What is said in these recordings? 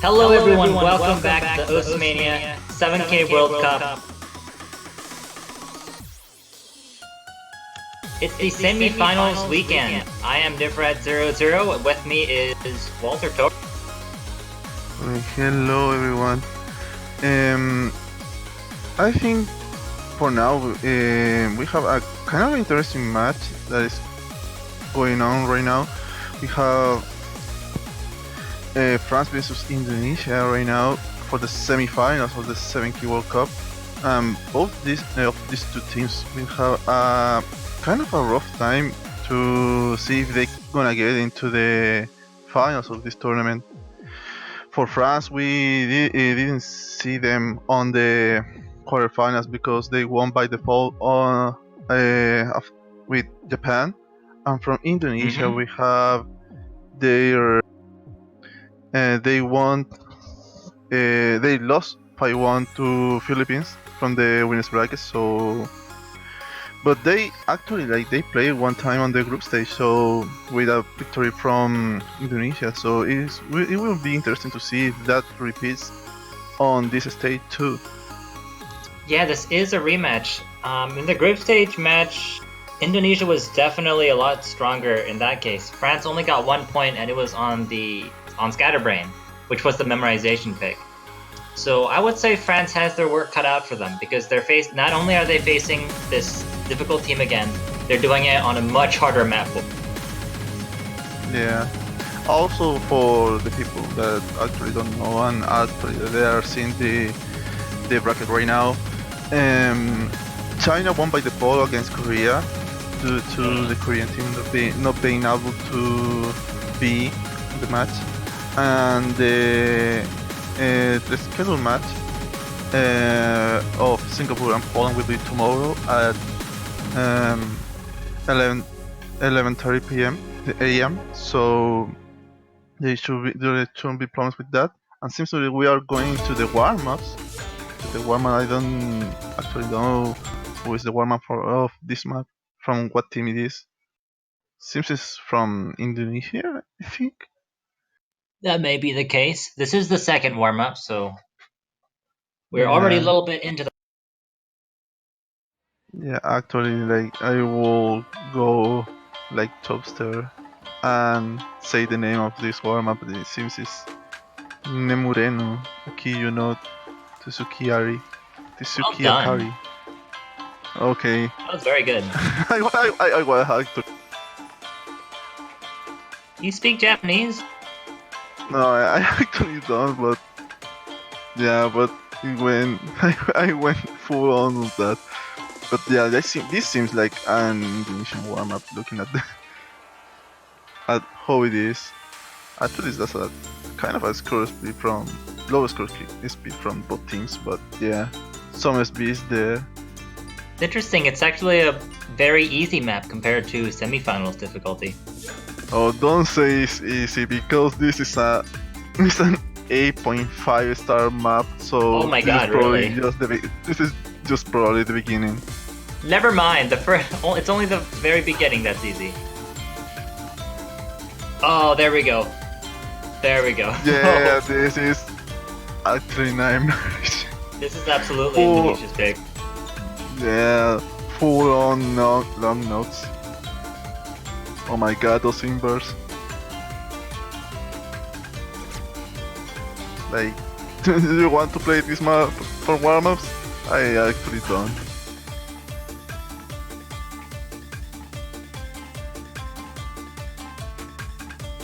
Hello everyone, welcome back to the Mania 7K World Cup. It's the semi-finals weekend. I am Diffrat00. With me is Walter Tor. Hello everyone. I think for now we have a kind of interesting match that is going on right now. We have France versus Indonesia right now for the semi-finals of the 7K World Cup. Both these two teams will have a kind of a rough time to see if they're gonna get into the finals of this tournament. For France, we didn't see them on the quarterfinals because they won by default on with Japan, and from Indonesia we have their they won. They lost 5-1 to Philippines from the winners bracket. So, but they actually they played one time on the group stage. So with a victory from Indonesia. So it will be interesting to see if that repeats on this stage too. Yeah, this is a rematch. In the group stage match, Indonesia was definitely a lot stronger in that case. France only got 1 point, and it was on Scatterbrain, which was the memorization pick. So I would say France has their work cut out for them because not only are they facing this difficult team again, they're doing it on a much harder map. Yeah. Also for the people that actually don't know and actually they are seeing the bracket right now, China won by default against Korea due to the Korean team not being able to be in the match. And the scheduled match of Singapore and Poland will be tomorrow at 11:30 p.m. a.m. So there shouldn't be problems with that. And seems that we are going to the warm-ups. The warm-up, I don't actually know who is the warm-up of this map, from what team it is. Seems it's from Indonesia, I think. That may be the case. This is the second warm-up, so we're already a little bit into the... Yeah, actually, I will go Topster and say the name of this warm-up. It seems it's Nemureno Ukiyuno Tsukiyari. Tsukiyakari. Okay. That was very good. I You speak Japanese? No, I actually don't, but yeah, but when I went full on with that. But yeah, this seems like an Indonesian warm-up. Looking at at how it is. Actually, that's a kind of a score speed from lower score speed from both teams. But yeah, some SB is there. It's interesting. It's actually a very easy map compared to semifinals difficulty. Oh, don't say it's easy because this is an 8.5 star map. So oh my god, really? This is just probably the beginning. Never mind. It's only the very beginning that's easy. Oh, there we go. There we go. Yeah, this is actually nightmarish. This is absolutely Indonesia's pick. Yeah, full on long notes. Oh my god, those invers. Like, do you want to play this map for warm-ups? I actually don't.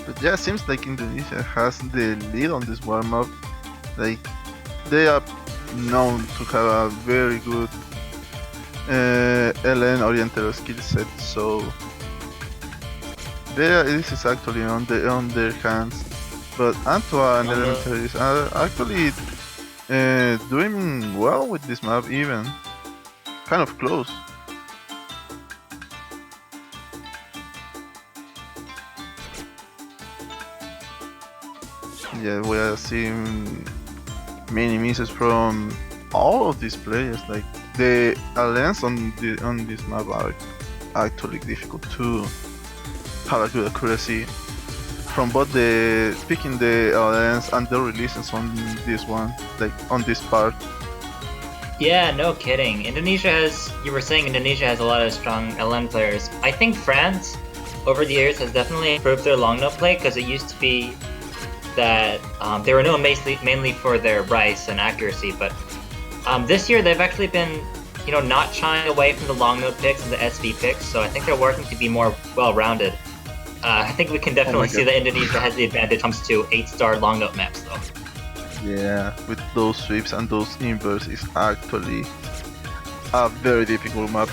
But yeah, seems like Indonesia has the lead on this warm-up. Like, they are known to have a very good LN-oriented skill set, so this is actually on their hands. But Antoine Elementary is actually doing well with this map, even kind of close. Yeah, we are seeing many misses from all of these players. Like the alliance on this map are actually difficult to have a good accuracy. from both the picking the LNs and the releases on this one, like on this part. Yeah, no kidding. Indonesia has, you were saying Indonesia has a lot of strong LN players. I think France, over the years, has definitely improved their long note play, because it used to be that they were known mainly for their rice and accuracy, but this year they've actually been, not shying away from the long note picks and the SV picks, so I think they're working to be more well-rounded. I think we can definitely see that Indonesia has the advantage when it comes to 8-star long note maps, though. Yeah, with those sweeps and those inverse is actually a very difficult map.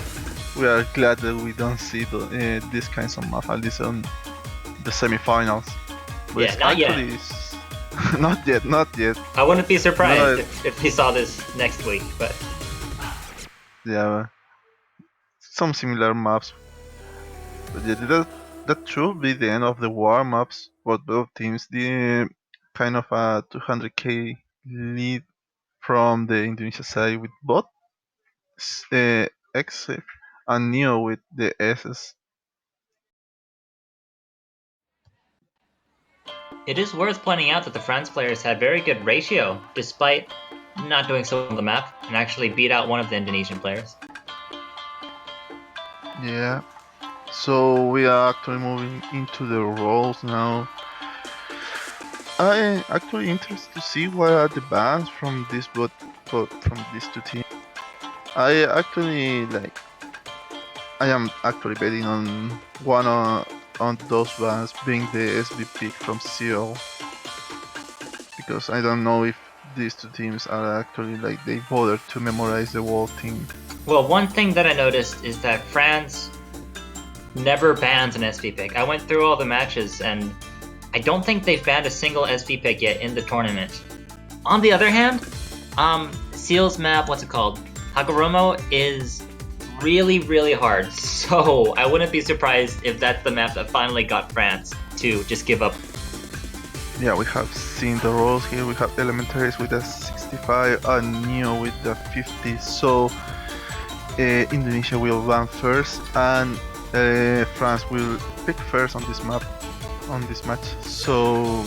We are glad that we don't see these kinds of maps, at least on the semifinals. But yeah, not yet. Not yet. I wouldn't be surprised if we saw this next week, but... Yeah, some similar maps. But yeah, that should be the end of the warm-ups for both teams. The kind of a 200k lead from the Indonesia side with both Exif and Neo with the S's. It is worth pointing out that the France players had very good ratio, despite not doing so well on the map, and actually beat out one of the Indonesian players. Yeah. So we are actually moving into the roles now. I actually interested to see what are the bans from these from these two teams. I am actually betting on one on those bans being the SB pick from Seal, because I don't know if these two teams are actually they bother to memorize the whole team. Well, one thing that I noticed is that France never bans an SV pick. I went through all the matches and I don't think they've banned a single SV pick yet in the tournament. On the other hand, Seal's map, what's it called? Hagoromo is really, really hard, so I wouldn't be surprised if that's the map that finally got France to just give up. Yeah, we have seen the roles here. We have Elementaries with a 65 and Neo with the 50, so Indonesia will ban first and France will pick first on this map, on this match. So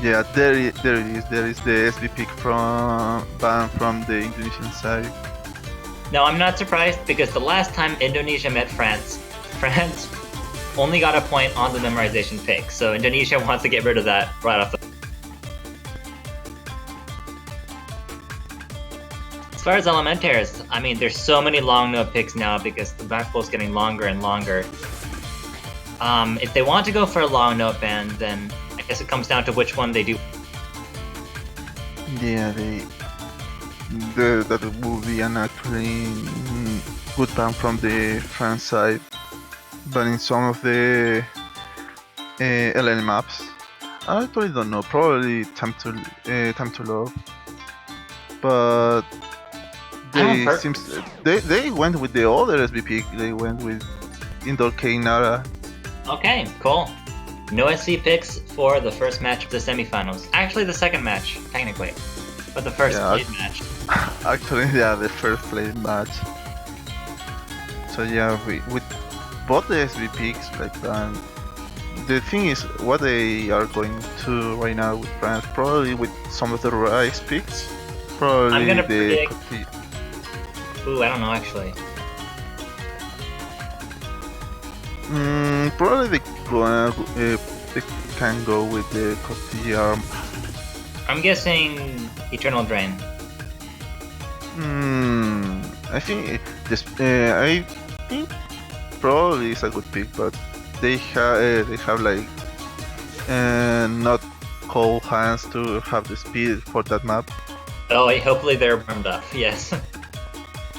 yeah, there it is. There is the SV pick from ban from the Indonesian side. No, I'm not surprised, because the last time Indonesia met France, France only got a point on the memorization pick, so Indonesia wants to get rid of that right off the... As far as Elementaires, I mean, there's so many long note picks now because the map pool's getting longer and longer. If they want to go for a long note ban, then I guess it comes down to which one they do. Yeah, that would be an actually good ban from the France side, but in some of the LN maps, I actually don't know. Probably time to love, but they went with the other SB pick. They went with Indoor K Nara. Okay, cool. No SV picks for the first match of the semifinals. Actually, the second match, technically, but the first played match. Actually, yeah, the first played match. So yeah, with both the SV picks, the thing is, what they are going to right now with France, probably with some of the rice picks, probably I'm gonna predict... Ooh, I don't know actually. Probably they can go with the Cotillard. I'm guessing Eternal Drain. I think I think probably it's a good pick, but they have not cold hands to have the speed for that map. Oh, hopefully they're warmed up. Yes.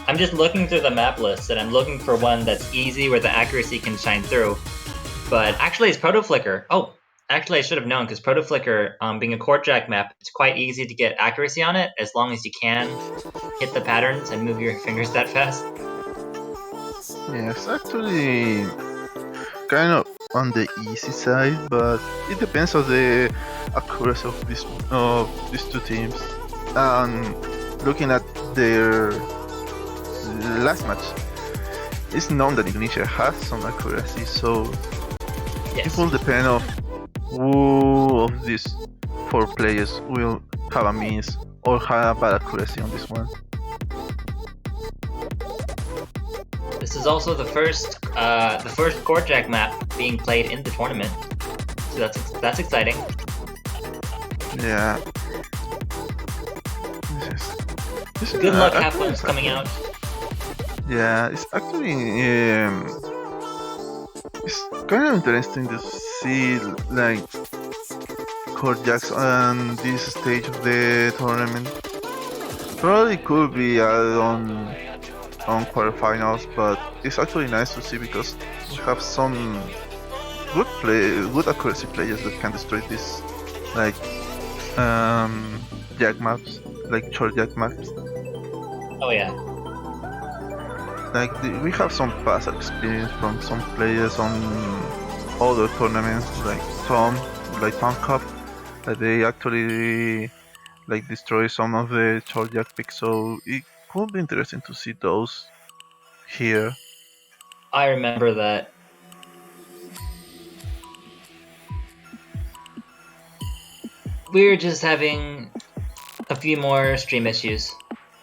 I'm just looking through the map list and I'm looking for one that's easy where the accuracy can shine through. But actually it's Proto Flicker. Oh, actually I should have known, because Proto Flicker, being a Court Jack map, it's quite easy to get accuracy on it as long as you can hit the patterns and move your fingers that fast. Yes, actually kind of on the easy side, but it depends on the accuracy of these two teams. And looking at their last match, it's known that Indonesia has some accuracy, so yes. it will depend of who of these 4 players will have a miss or have a bad accuracy on this one. This is also the first Court Jack map being played in the tournament, so that's exciting. Yeah. This is Good luck, have fun's coming out. Yeah, it's actually it's kind of interesting to see like Court Jacks on this stage of the tournament. Probably could be added on quarterfinals, but it's actually nice to see because we have some good accuracy players that can destroy this like jack maps, like short jack maps. Oh yeah. Like we have some past experience from some players on other tournaments, like Tom Cup, that they actually like destroy some of the short jack picks. So it could be interesting to see those here. I remember that. We're just having a few more stream issues,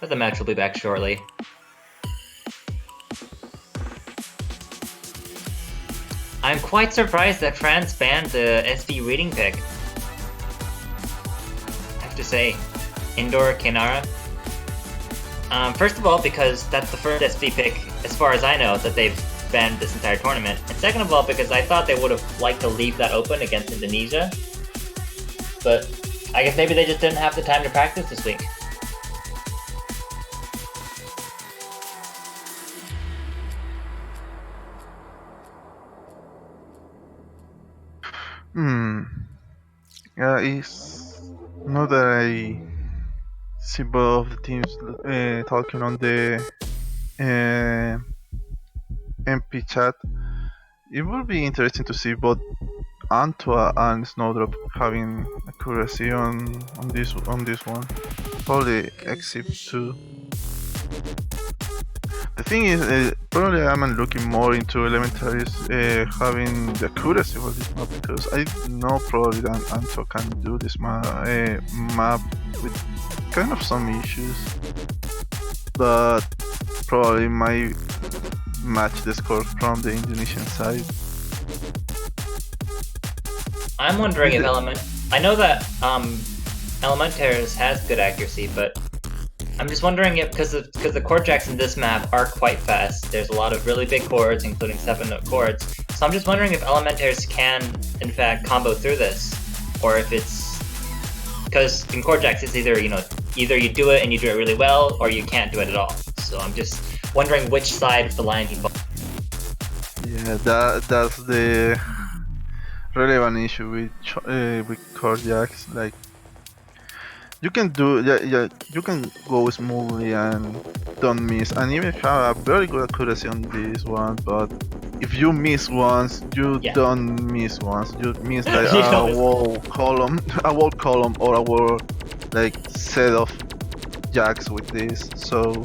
but the match will be back shortly. I'm quite surprised that France banned the SV reading pick. I have to say, Indoor Kenara. First of all, because that's the first SV pick, as far as I know, that they've banned this entire tournament. And second of all, because I thought they would have liked to leave that open against Indonesia. But I guess maybe they just didn't have the time to practice this week. Yeah, it's not that I see both of the teams talking on the MP chat. It would be interesting to see both Antwa and Snowdrop having accuracy on this one. Probably Exip too. The thing is, probably I'm looking more into Elementaries having the accuracy for this map, because I know probably that Antwa can do this map with kind of some issues, but probably might match the score from the Indonesian side. I'm wondering if I know that Elementaires has good accuracy, but I'm just wondering if, because the chord jacks in this map are quite fast, there's a lot of really big chords, including 7-note chords, so I'm just wondering if Elementaires can, in fact, combo through this, or if it's... Because in chord jacks, it's either you do it and you do it really well, or you can't do it at all. So I'm just wondering which side of the line he falls. Yeah, that's the relevant issue with chord jacks. Like, you can you can go smoothly and don't miss, and even have a very good accuracy on this one. But if you miss once, you don't miss once. You miss like a whole column, or a whole like set of jacks with this. So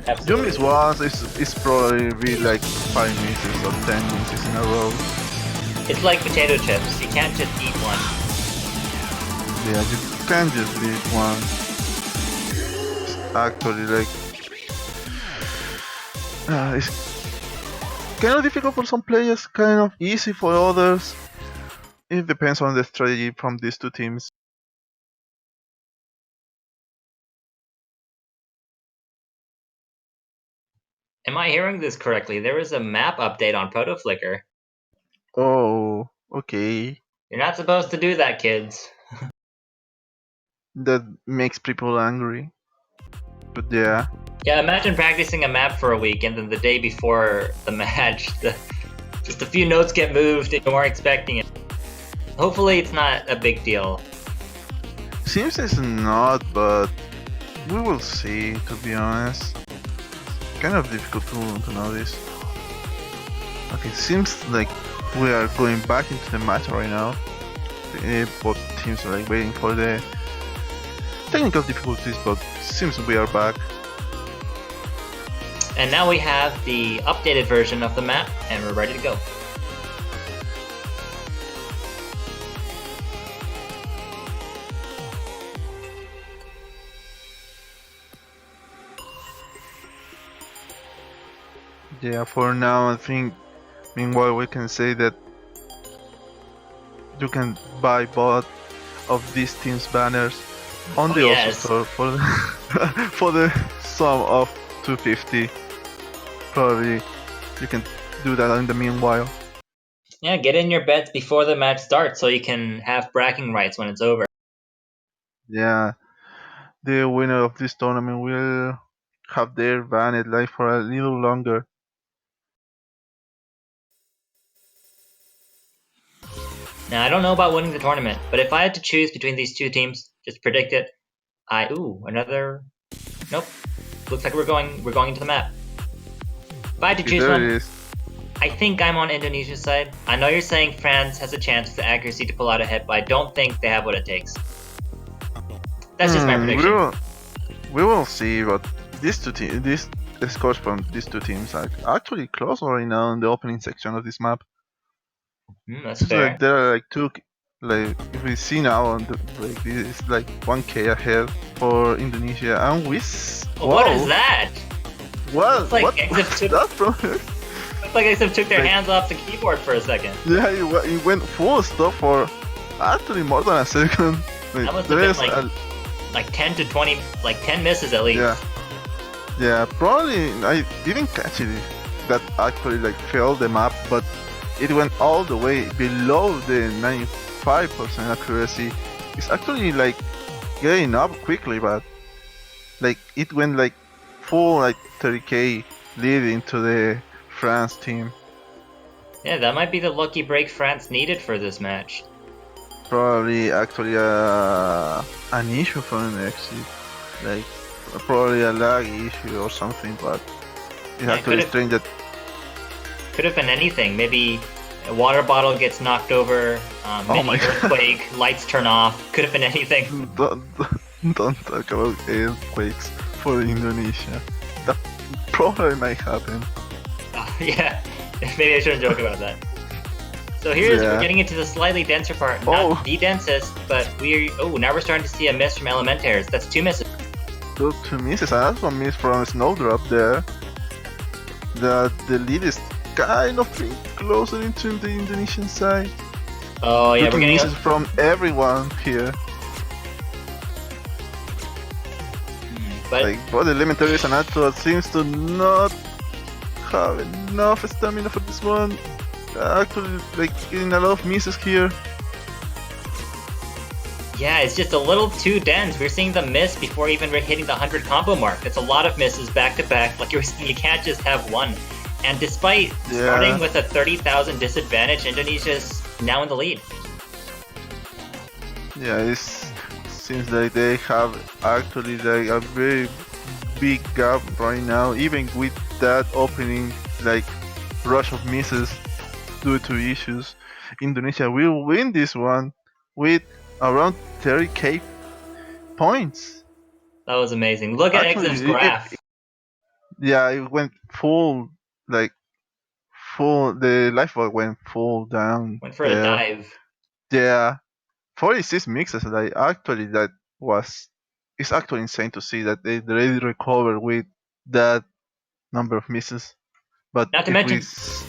Absolutely. you miss once, it's probably be like 5 misses or 10 misses in a row. It's like potato chips. You can't just eat one. Yeah, you can't just eat one. It's actually like it's kind of difficult for some players, kind of easy for others. It depends on the strategy from these two teams. Am I hearing this correctly? There is a map update on Proto Flicker. Oh, okay. You're not supposed to do that, kids. That makes people angry. But yeah. Yeah, imagine practicing a map for a week and then the day before the match, just a few notes get moved and you weren't expecting it. Hopefully it's not a big deal. Seems it's not, but we will see, to be honest. Kind of difficult to know this. Okay, seems like we are going back into the match right now. Both teams are like waiting for the technical difficulties, but seems we are back. And now we have the updated version of the map, and we're ready to go. Yeah, for now, I think. Meanwhile, we can say that you can buy both of these teams' banners on Oh the also yes. store for the, for the sum of 250. Probably you can do that in the meanwhile. Yeah, get in your bets before the match starts so you can have bragging rights when it's over. Yeah, the winner of this tournament will have their banned life for a little longer. Now I don't know about winning the tournament, but if I had to choose between these two teams, just predict it. Another. Nope. Looks like we're going into the map. If I had to Okay, choose there it one, is. I think I'm on Indonesia's side. I know you're saying France has a chance with the accuracy to pull out ahead, but I don't think they have what it takes. That's just my Hmm, prediction. we will see, but these two teams, these the scores from these two teams are actually close right now in the opening section of this map. That's Seems like fair. there are like two, like if we see now on the like this is like 1k ahead for Indonesia, and What is wow, that? what Looks like what Exif was took that from? their Like hands off the keyboard for a second. yeah, it went full stop for actually more than a second. That must have There been is like 10 to 20, like 10 misses at least. yeah. Yeah, probably I didn't catch it that actually like failed the map, but it went all the way below the 95% accuracy. It's actually like getting up quickly, but like it went like full like 30k leading to the France team. Yeah, that might be the lucky break France needed for this match. Probably actually an issue for an exit, like probably a lag issue or something, but it's Yeah, actually strange that could have been anything. Maybe a water bottle gets knocked over, oh my mini god. earthquake, lights turn off. Could have been anything. Don't talk about earthquakes for Indonesia. That probably might happen. Yeah, maybe I shouldn't joke about that. So we're Yeah. getting into the slightly denser part. Oh. Not the densest, but now we're starting to see a miss from Elementaires. That's 2 misses. Those two misses, and that's one miss from Snowdrop there. The lead is kind of being closer into the Indonesian side. Oh yeah, we're Looking getting misses from everyone here. but Like both Elementaries and Atro seems to not have enough stamina for this one. Actually, like getting a lot of misses here. yeah, it's just a little too dense. We're seeing the miss before even hitting the 100 combo mark. That's a lot of misses back to back. Like you can't just have one. And despite starting with a 30,000 disadvantage, Indonesia's now in the lead. Yeah, it seems like they have actually like a very big gap right now, even with that opening like rush of misses due to issues. Indonesia will win this one with around 30k points. That was amazing. Look at Exim's Actually, graph. yeah, it went full like full. The lifeboat went full down Went for a there. dive. Yeah, 46 mixes. Like actually, that was it's actually insane to see that they really recovered with that number of misses. But Not to if we mention,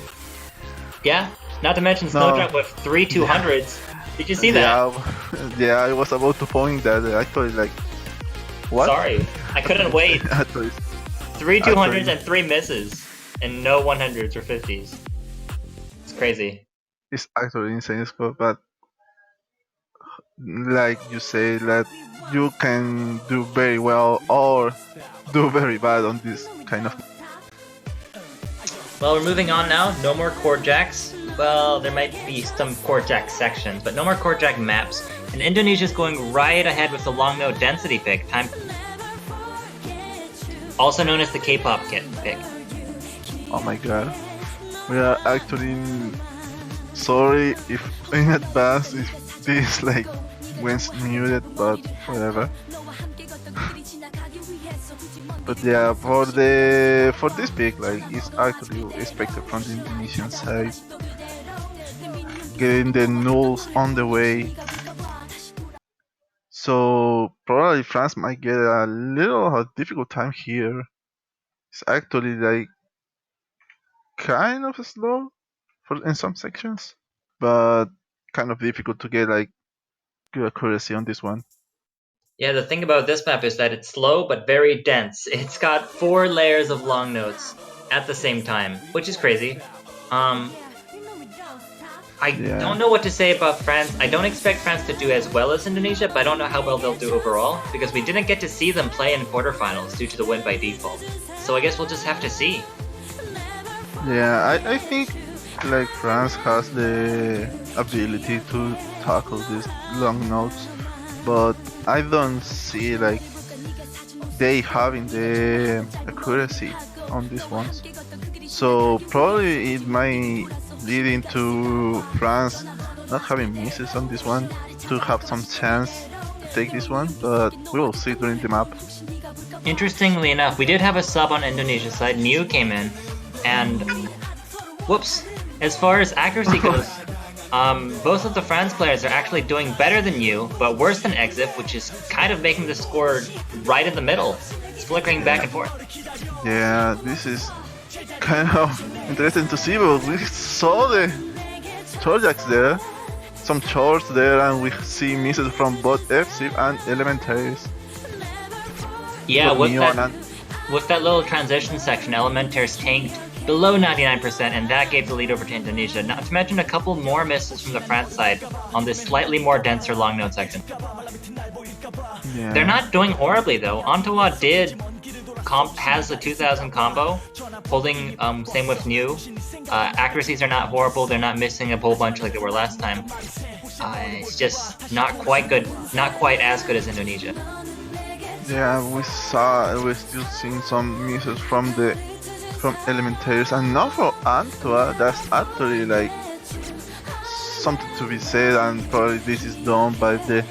yeah, not to mention no, Snowdrop with three yeah, 200s. Did you see that? yeah, yeah, I was about to point that actually like what? Sorry, I couldn't wait. actually, Three 200s actually, and 3 misses, and no 100s or 50s. It's crazy. it's actually insane score. But like you say, that you can do very well or do very bad on this kind of. Well, we're moving on now. No more chord jacks. Well, there might be some chord jack sections, but no more chord jack maps. And Indonesia's going right ahead with the long note density pick. Also known as the K-pop pick. Oh my god, we are actually sorry if in advance if this like went muted, but whatever. But yeah, for this pick, like it's actually expected from the Indonesian side, getting the nulls on the way. So probably France might get a little difficult time here. It's actually like kind of slow in some sections, but kind of difficult to get like good accuracy on this one. Yeah, the thing about this map is that it's slow but very dense. It's got 4 layers of long notes at the same time, which is crazy. I don't know what to say about France. I don't expect France to do as well as Indonesia, but I don't know how well they'll do overall, because we didn't get to see them play in quarterfinals due to the win by default. So I guess we'll just have to see. Yeah, I think like France has the ability to tackle these long notes, but I don't see like they having the accuracy on these ones. So probably it might lead into France not having misses on this one to have some chance to take this one, but we will see during the map. Interestingly enough, we did have a sub on Indonesia's side. Niu came in, and whoops. As far as accuracy goes, both of the France players are actually doing better than you, but worse than Exif, which is kind of making the score right in the middle. It's flickering back and forth. Yeah, this is kind of interesting to see, but we saw the Trojaks there, some shorts there, and we see misses from both Exif and Elementaries. Yeah, with that little transition section, Elementaires tanked below 99%, and that gave the lead over to Indonesia. Not to mention a couple more misses from the France side on this slightly more denser long note section. Yeah. They're not doing horribly though. Antoa has the 2000 combo, holding same with Niu. Accuracies are not horrible. They're not missing a whole bunch like they were last time. It's just not quite good, not quite as good as Indonesia. Yeah, we're still seeing some misses from Elementaries, and not for Antoa. That's actually like something to be said, and probably this is done by the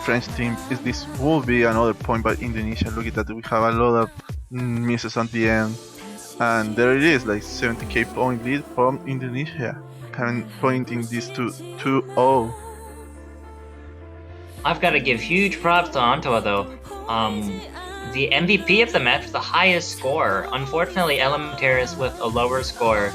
French team. This will be another point by Indonesia. Look at that, we have a lot of misses at the end, and there it is, like 70k point lead from Indonesia, kind of pointing this to 2-0. I've got to give huge props to Antoa though. The MVP of the match with the highest score. Unfortunately, Elementaries with a lower score,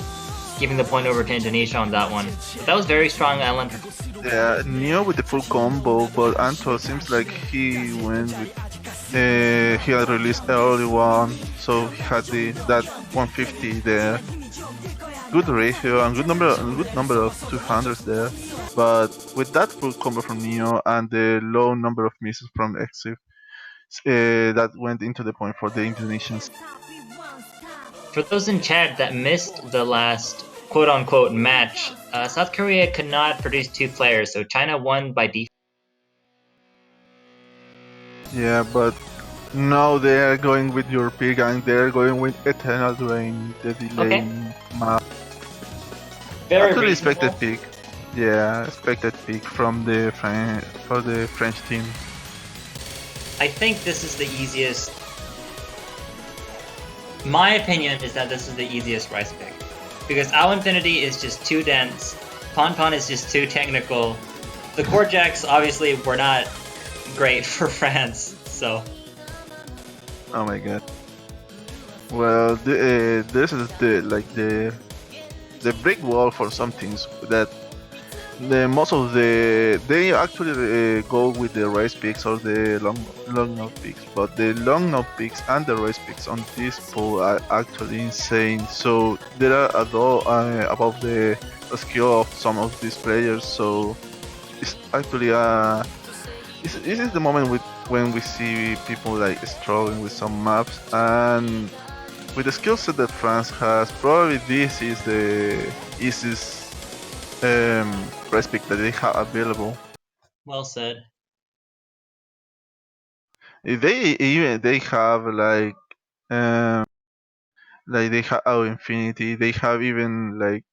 giving the point over to Indonesia on that one. But that was very strong Elementaries. Yeah, Neo with the full combo, but Anto seems like he went with he had released early one, so he had that 150 there. Good ratio and good number of 200s there, but with that full combo from Neo and the low number of misses from Exif, that went into the point for the Indonesians. For those in chat that missed the last quote-unquote match, South Korea could not produce 2 players, so China won by default. Yeah, but now they're going with your pick, and they're going with Eternal Drain, the delay map. Very Actually reasonable. expected pick. Yeah, expected pick from the French team. I think this is the easiest. My opinion is that this is the easiest rice pick. Because Owl Infinity is just too dense, Pon Pon is just too technical. The core jacks obviously were not great for France, so. Oh my god. Well, this is the brick wall for some teams that most of they actually go with the race picks or the long note picks, but the long note picks and the race picks on this pool are actually insane. So there are above the skill of some of these players. So it's actually this is the moment when we see people like struggling with some maps, and with the skill set that France has, probably this is the easiest respect that they have available. Well said. They have like they have Our Infinity. They have even like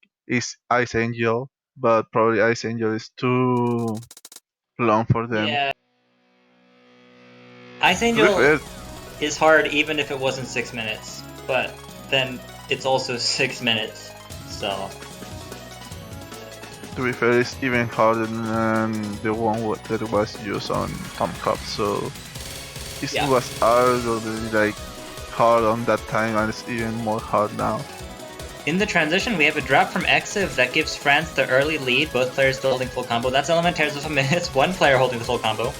Ice Angel, but probably Ice Angel is too long for them. Yeah. Ice Angel is hard even if it wasn't 6 minutes, but then it's also 6 minutes, so. To be fair, it's even harder than the one that was used on Tom Cup, so it was already like hard on that time, and it's even more hard now. In the transition, we have a drop from Exiv that gives France the early lead, both players still holding full combo. That's Elementaires with a miss, one player holding the full combo.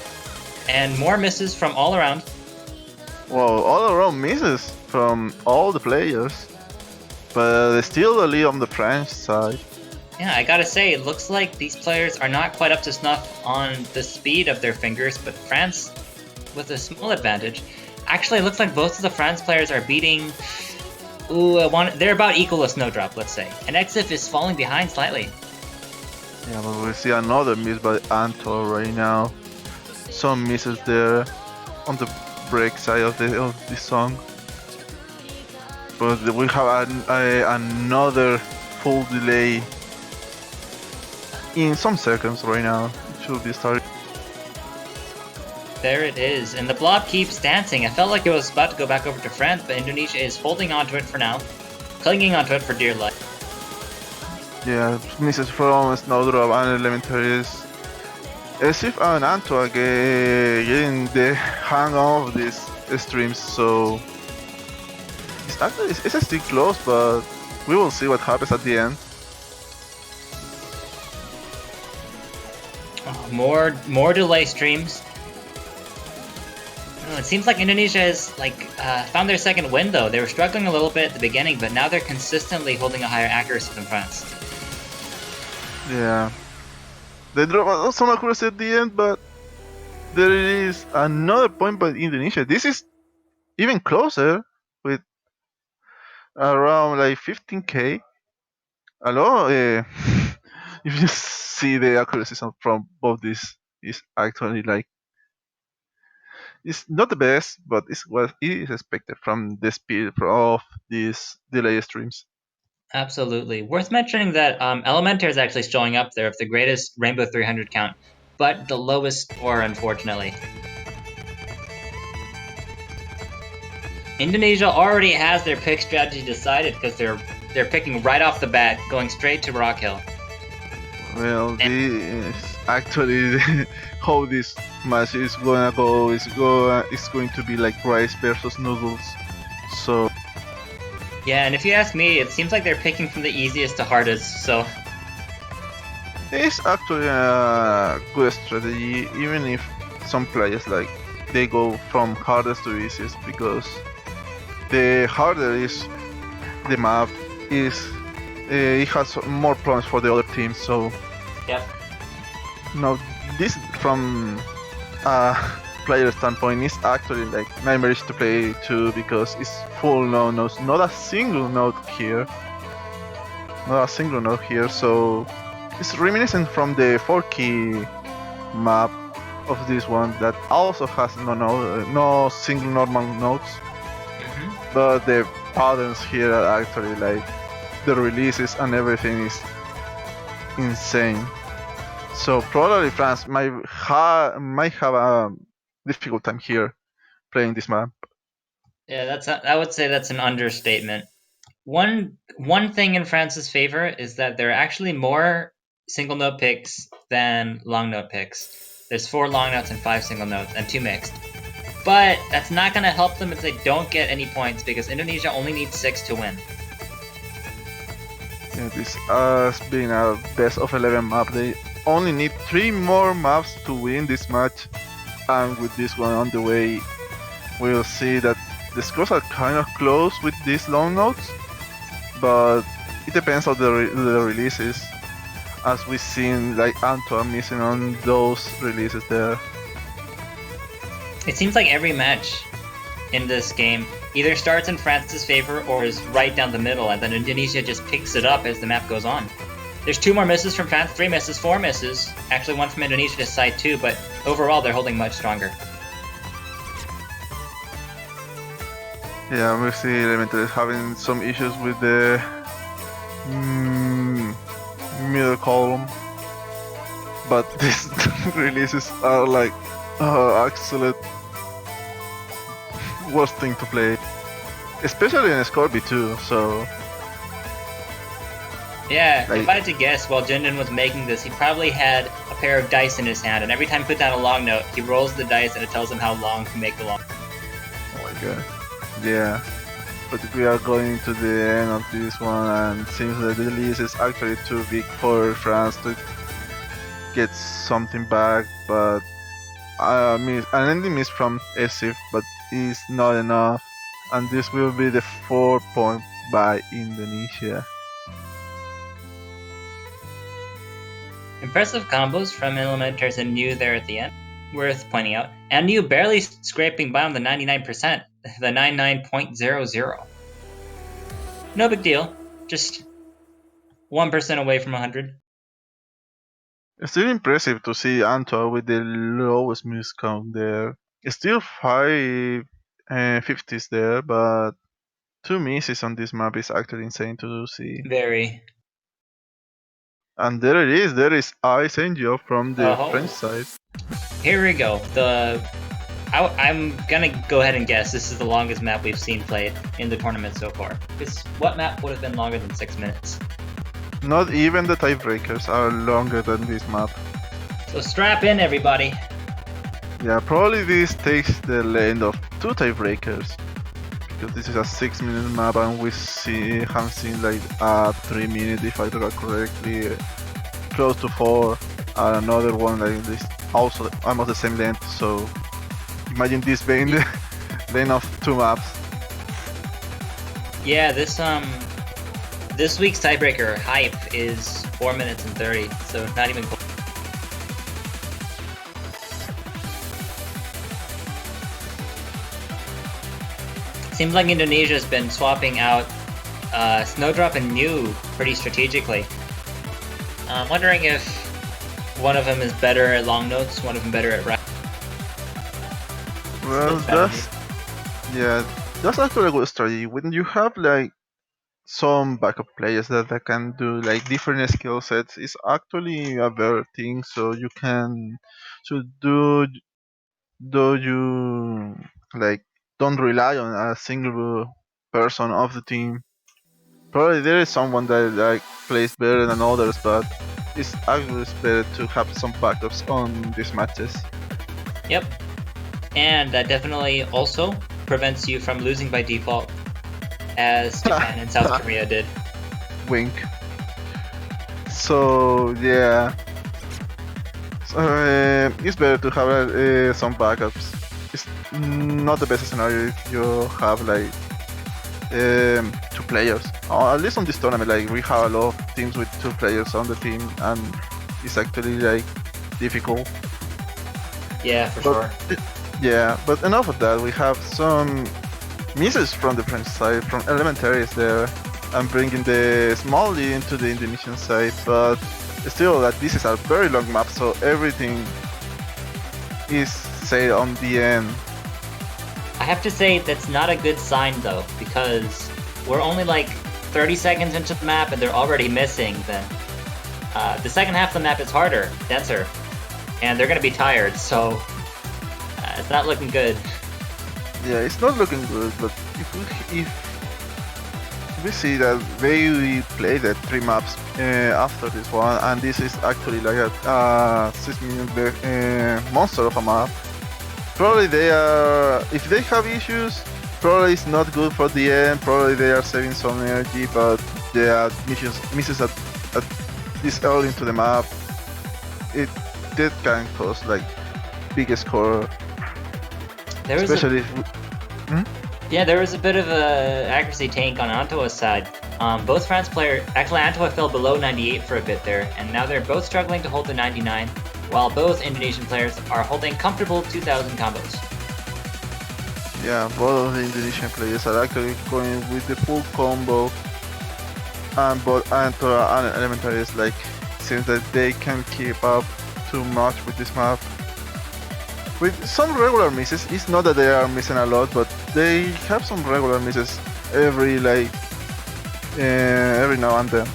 And more misses from all around. Well, all around misses from all the players, but still the lead on the French side. Yeah, I gotta say, it looks like these players are not quite up to snuff on the speed of their fingers, but France, with a small advantage. Actually, it looks like both of the France players are beating... they're about equal to Snowdrop, let's say. And Exif is falling behind slightly. Yeah, but we see another miss by Antor right now. Some misses there on the break side of this song. But we have another full delay in some seconds right now. It should be starting. There it is, and the blob keeps dancing. I felt like it was about to go back over to France, but Indonesia is holding onto it for now, clinging onto it for dear life. Yeah, misses from Snowdrop and Elementaries. As if and Antoine getting the hang of these streams, so it's still close, but we will see what happens at the end. Oh, more delay streams. Oh, it seems like Indonesia has found their second win though. They were struggling a little bit at the beginning, but now they're consistently holding a higher accuracy than France. Yeah. They drop some accuracy at the end, but there is another point by Indonesia. This is even closer with around like 15k. Hello, if you see the accuracy from both these, is actually like it's not the best, but it's what is expected from the speed of these delay streams. Absolutely. Worth mentioning that Elementaire is actually showing up there with the greatest Rainbow 300 count, but the lowest score, unfortunately. Indonesia already has their pick strategy decided because they're picking right off the bat, going straight to Rock Hill. Well, this actually how this match is gonna go. It's going to be like rice versus noodles. So yeah, and if you ask me, it seems like they're picking from the easiest to hardest. So it's actually a good strategy, even if some players like they go from hardest to easiest, because the harder is the map is it has more problems for the other teams. So yep. Now this from a player standpoint is actually like nightmarish to play too, because it's full no notes, not a single note here. So it's reminiscent from the 4-key map of this one that also has no single normal notes. But the patterns here are actually like the releases and everything is insane. So probably France might have a difficult time here playing this map. Yeah, I would say that's an understatement. One thing in France's favor is that there are actually more single note picks than long note picks. There's 4 long notes and 5 single notes, and 2 mixed. But that's not going to help them if they don't get any points, because Indonesia only needs 6 to win. Yeah, this has been a best of 11 map. They only need 3 more maps to win this match, and with this one on the way, we'll see that the scores are kind of close with these long notes, but it depends on the releases, as we've seen like Antoine missing on those releases there. It seems like every match in this game either starts in France's favor or is right down the middle, and then Indonesia just picks it up as the map goes on. There's 2 more misses from France, 3 misses, 4 misses. Actually, 1 from Indonesia's side too, but overall they're holding much stronger. Yeah, we see Elementary having some issues with the middle column, but these releases are like absolute worst thing to play, especially in Scorby too. So yeah, if I had to guess, while Jinden was making this, he probably had a pair of dice in his hand, and every time he put down a long note, he rolls the dice and it tells him how long to make the long. Oh my god. Yeah. but we are going to the end of this one, and seems that the list is actually too big for France to get something back. But an ending miss from Esif, but is not enough, and this will be the 4-point by Indonesia. Impressive combos from Elementaries and New there at the end, worth pointing out. And New barely scraping by on the 99%, the 99.00. No big deal, just 1% away from 100. It's still impressive to see Antwa with the lowest miss count there. It's still 550s there, but 2 misses on this map is actually insane to see. Very. And there it is, there is Ice Angel from the French side. Here we go. I'm gonna go ahead and guess this is the longest map we've seen played in the tournament so far. Because what map would have been longer than 6 minutes? Not even the tiebreakers are longer than this map. So strap in, everybody. Yeah, probably this takes the length of 2 tiebreakers. Because this is a 6-minute map and we have seen like a 3-minute, if I recall correctly, close to 4, and another one like this, also almost the same length. So imagine this being the length of 2 maps. Yeah, this week's tiebreaker hype is 4 minutes and 30, so not even close. Seems like Indonesia's been swapping out Snowdrop and New pretty strategically. I'm wondering if one of them is better at long notes, one of them better at rap. Well, that's actually a good strategy. When you have like some backup players that can do like different skill sets, it's actually a better thing. So you can, do you like don't rely on a single person of the team. Probably there is someone that like plays better than others, but it's actually better to have some backups on these matches. Yep. And that definitely also prevents you from losing by default, as Japan and South Korea did. Wink. So yeah, it's better to have some backups. It's not the best scenario if you have like 2 players. At least on this tournament, like we have a lot of teams with 2 players on the team, and it's actually like difficult. Yeah, for sure. Yeah, but enough of that. We have some misses from the French side, from Elementaries there, and bringing the small lead into the Indonesian side. But still, that this is a very long map, so everything is said on the end. I have to say that's not a good sign though, because we're only like 30 seconds into the map and they're already missing. Then the second half of the map is harder, denser, and they're gonna be tired. So it's not looking good. Yeah, it's not looking good. But if we see that they play the 3 maps after this one, and this is actually like a 6-minute monster of a map. Probably they are, if they have issues, probably it's not good for the end. Probably they are saving some energy, but their misses at this early into the map, that can cause like big score. Especially there was a bit of a accuracy tank on Antoa's side. Both France players, actually Antoa fell below 98 for a bit there, and now they're both struggling to hold the 99, while both Indonesian players are holding comfortable 2000 combos. Yeah, both of the Indonesian players are actually going with the full combo, and both Antoa and Elementaries like seems that they can keep up too much with this map. With some regular misses, it's not that they are missing a lot, but they have some regular misses every now and then.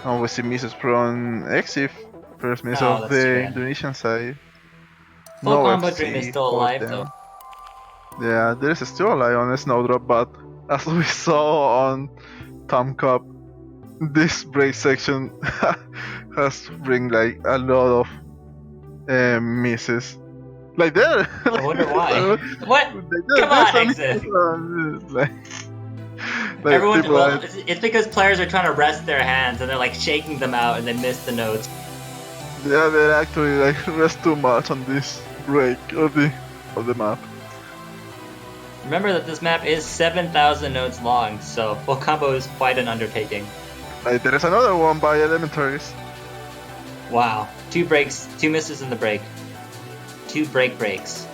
And we see misses from Exif, first miss of the Indonesian side. Full combo dream is still alive though. Yeah, there is still a lie on a Snowdrop, but as we saw on Tom Cup, this break section has bring like a lot of misses. Like there. I wonder why. What? Like there, Come there's on, an Exif. like Everyone, people well, like it's because players are trying to rest their hands and they're like shaking them out and they miss the notes. they're actually like rest too much on this break of the map. Remember that this map is 7,000 notes long, so full combo is quite an undertaking. Like there is another one by Elementaries. Wow. 2 breaks, 2 misses in the break. 2 breaks.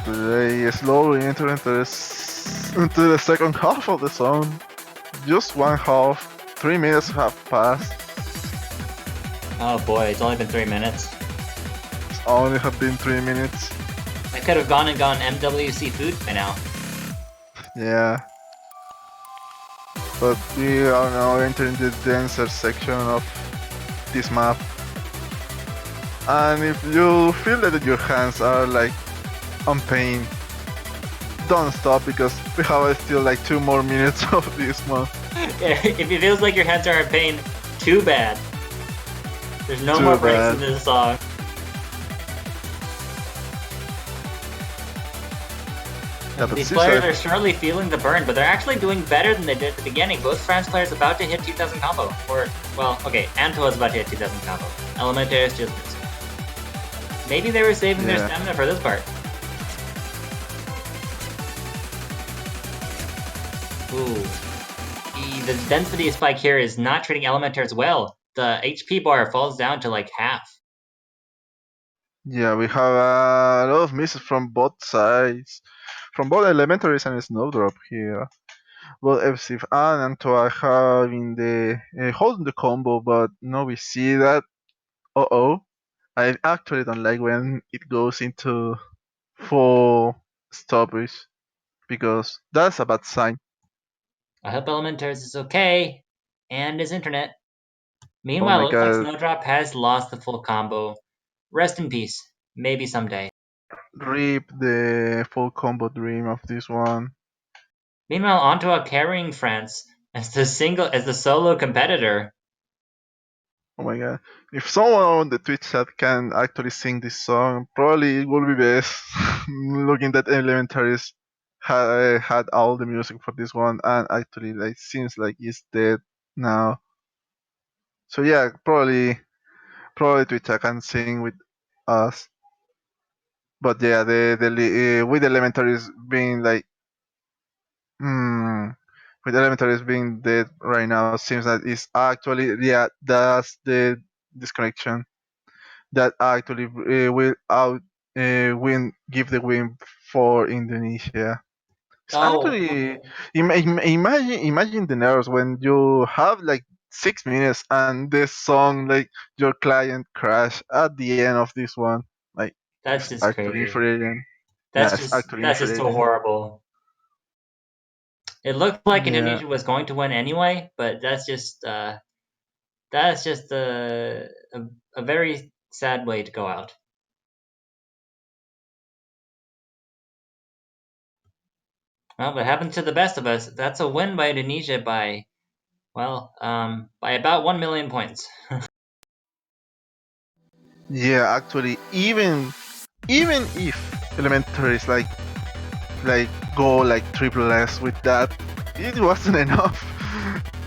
They slowly enter into the second half of the zone. Just one half. 3 minutes have passed. Oh boy, it's only been 3 minutes. It's only have been 3 minutes. I could have gone and gotten MWC food by now. Yeah. But we are now entering the denser section of this map. And if you feel that your hands are like on pain, don't stop because we have still like 2 more minutes of this one. If it feels like your hands are in pain, too bad. There's no Too more breaks bad. in this song. Yeah, but These seems players like- are surely feeling the burn, but they're actually doing better than they did at the beginning. Both France players about to hit 2,000 combo. Or, well, okay, Antoine's about to hit 2,000 combo. Elementaires just missed. Maybe they were saving their Yeah. stamina for this part. Ooh. The density spike here is not treating Elementaires well. The HP bar falls down to like half. Yeah, we have a lot of misses from both sides. From both Elementaries and Snowdrop here. Both FCF and Antoa having the holding the combo, but now we see that. I actually don't like when it goes into full stoppage because that's a bad sign. I hope Elementaires is okay. And his internet. Oh Meanwhile, my it looks like god, Snowdrop has lost the full combo. Rest in peace. Maybe someday. rip the full combo dream of this one. Meanwhile, Antoine carrying France as the solo competitor. Oh my god. If someone on the Twitch chat can actually sing this song, probably it would be best. Looking that Elementaries had all the music for this one and actually like seems like it's dead now. So yeah, probably Twitch chat can sing with us. But yeah, with Elementaries being like hmm with Elementaries being dead right now seems that it's actually yeah that's the disconnection that actually will out give the win for Indonesia. It's Oh, actually imagine the nerves when you have like 6 minutes and this song like your client crash at the end of this one. Like that's it's just actually crazy. infuriating. Yeah, it's actually That's just so infuriating. horrible. It looked like Yeah. Indonesia was going to win anyway, but that's just a very sad way to go out. Well, what happened to the best of us? That's a win by Indonesia by by about 1 million points. Yeah, actually, even if Elementaries like go like triple S with that, it wasn't enough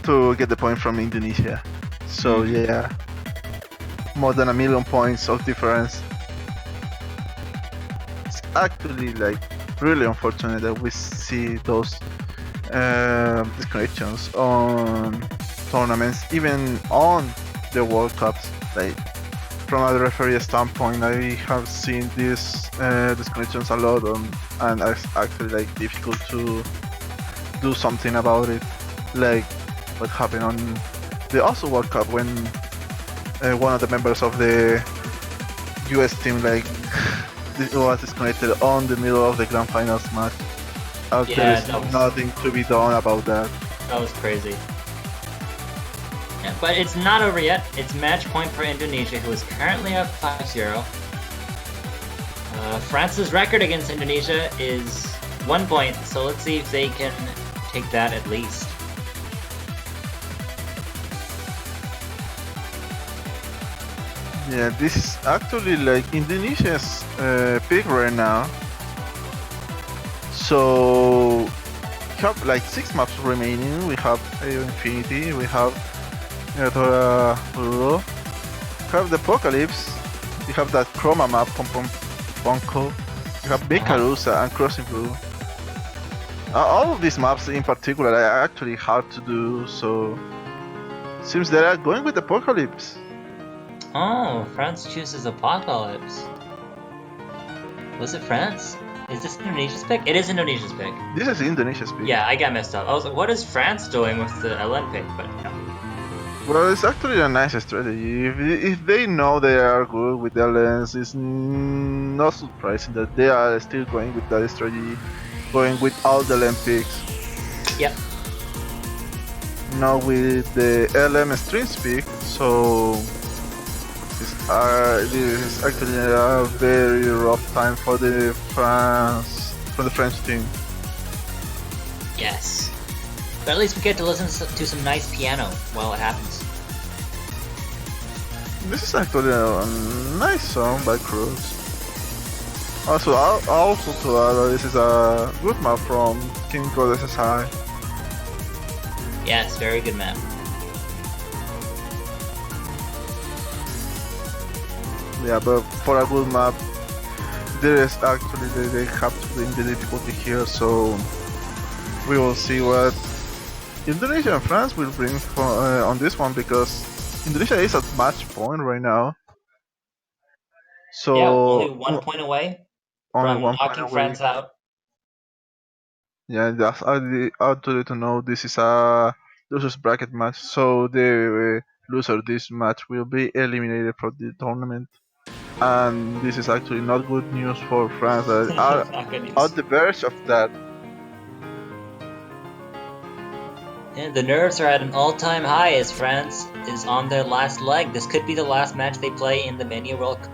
to get the point from Indonesia. So yeah, more than 1 million points of difference. It's actually like really unfortunate that we see those disconnections on tournaments, even on the World Cups. Like from a referee standpoint, I have seen these disconnections a lot, and it's actually like difficult to do something about it. Like what happened on the also World Cup when one of the members of the US team like was disconnected on the middle of the grand finals match. Yeah, There's that was- nothing to be done about that. That was crazy. Yeah, but it's not over yet. It's match point for Indonesia, who is currently up 5-0. France's record against Indonesia is 1 point, so let's see if they can take that at least. Yeah, this is actually like Indonesia's pick right now. So we have like 6 maps remaining. We have Infinity, we have Ruro, we have the Apocalypse, we have that Chroma map from Bonko, we have Bekarusa and Crossing Blue. All of these maps in particular are actually hard to do, so seems they are going with Apocalypse. Oh, France chooses Apocalypse. Was it France? Is this Indonesia's pick? It is Indonesia's pick. This is Indonesia's pick. Yeah, I got messed up. I was like, what is France doing with the LN pick? But no. Well, it's actually a nice strategy. If they know they are good with the lens, it's not surprising that they are still going with that strategy, going with all the LM picks. Yep. Not with the LM strings pick, so this is actually a very rough time for the French team. Yes. But at least we get to listen to some nice piano while it happens. This is actually a nice song by Cruz. Also to add, this is a good map from King God SSI. Yes, very good map. Yeah, but for a good map, there is actually they have to bring the difficulty here, so we will see what Indonesia and France will bring on this one, because Indonesia is at match point right now. So yeah, only 1 point away from knocking France out. Yeah, that's actually to know this is a losers bracket match, so the loser this match will be eliminated from the tournament. And this is actually not good news for France that are Not good news. on the verge of that. And the nerves are at an all-time high as France is on their last leg. This could be the last match they play in the Mania World Cup.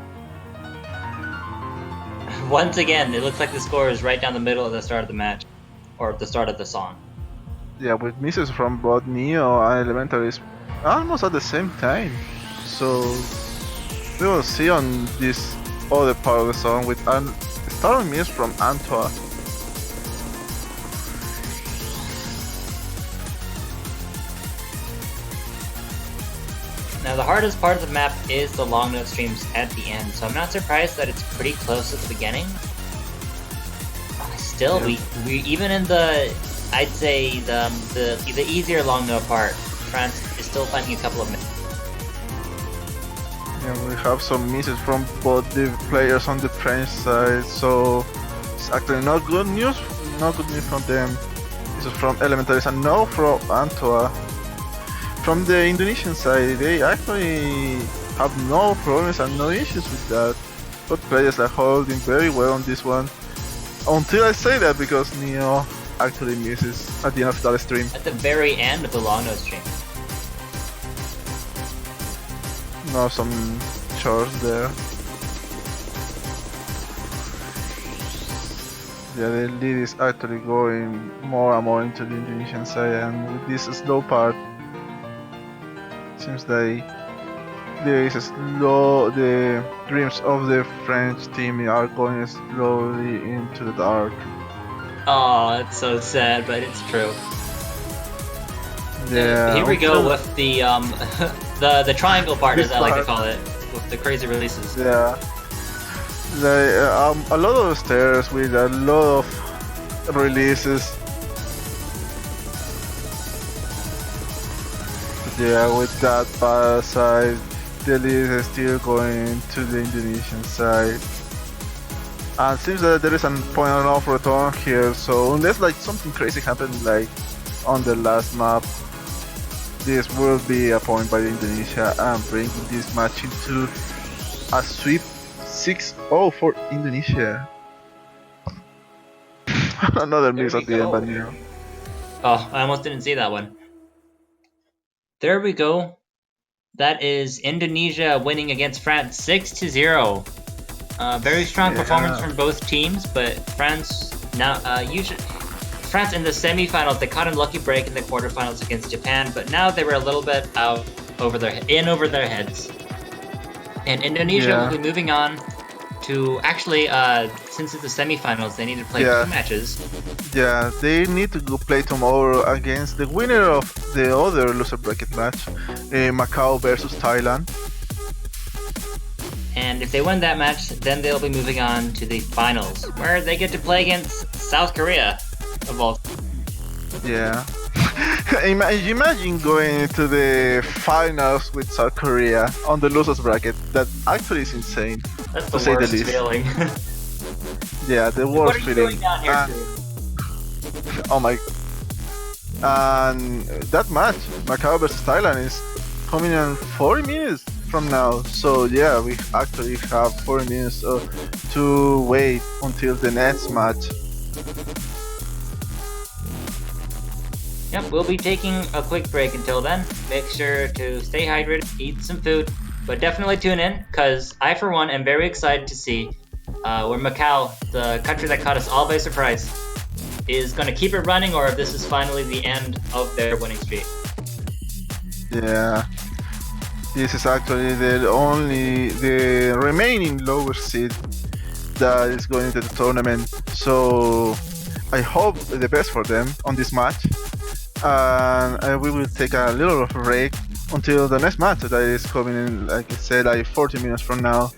Once again, it looks like the score is right down the middle at the start of the match. Or at the start of the song. Yeah, with misses from both Neo and Elementaries almost at the same time. So we will see on this other part of the song with a starting miss from Antwa. Now the hardest part of the map is the long note streams at the end, so I'm not surprised that it's pretty close at the beginning. Still, yeah. we even in the, I'd say the easier long note part, France is still finding a couple of misses. Yeah, we have some misses from both the players on the French side, so it's actually not good news from them. This is from Elementaries and no from Antwa. From the Indonesian side, they actually have no problems and no issues with that. Both players are holding very well on this one. Until I say that, because Neo actually misses at the end of that stream. At the very end of the long note stream. No, some chores there. Yeah, the lead is actually going more and more into the Indonesian side, and with this slow part, seems like there is a the dreams of the French team are going slowly into the dark. Oh, it's so sad, but it's true. Yeah. Here we go with the the triangle part, as I like to call it, with the crazy releases. Yeah. A lot of stairs with a lot of releases. Yeah, with that side, the lead is still going to the Indonesian side. And it seems that there is a point of return here, so unless like something crazy happened like on the last map, this will be a point by Indonesia and bringing this match into a sweep 6-0 for Indonesia. Another miss at the end, but yeah. Oh, I almost didn't see that one. There we go. That is Indonesia winning against France 6-0. Very strong performance from both teams, but France now France in the semifinals, they caught a lucky break in the quarterfinals against Japan, but now they were a little bit out over their heads. And Indonesia will be moving on to actually, since it's the semifinals, they need to play 2 matches. Yeah, they need to go play tomorrow against the winner of the other loser bracket match, Macau versus Thailand. And if they win that match, then they'll be moving on to the finals, where they get to play against South Korea, of all. Yeah. Imagine going into the finals with South Korea on the losers bracket. That actually is insane. That's to the say worst the least. feeling. Yeah, the worst What are you feeling. doing down here, Oh my. And that match, Macau versus Thailand, is coming in 40 minutes from now. So yeah, we actually have 40 minutes to wait until the next match. Yep, we'll be taking a quick break until then. Make sure to stay hydrated, eat some food, but definitely tune in, because I, for one, am very excited to see where Macau, the country that caught us all by surprise, is going to keep it running, or if this is finally the end of their winning streak. Yeah, this is actually the remaining lower seed that is going into the tournament. So I hope the best for them on this match. And we will take a little of a break until the next match that is coming in, like I said, like 40 minutes from now.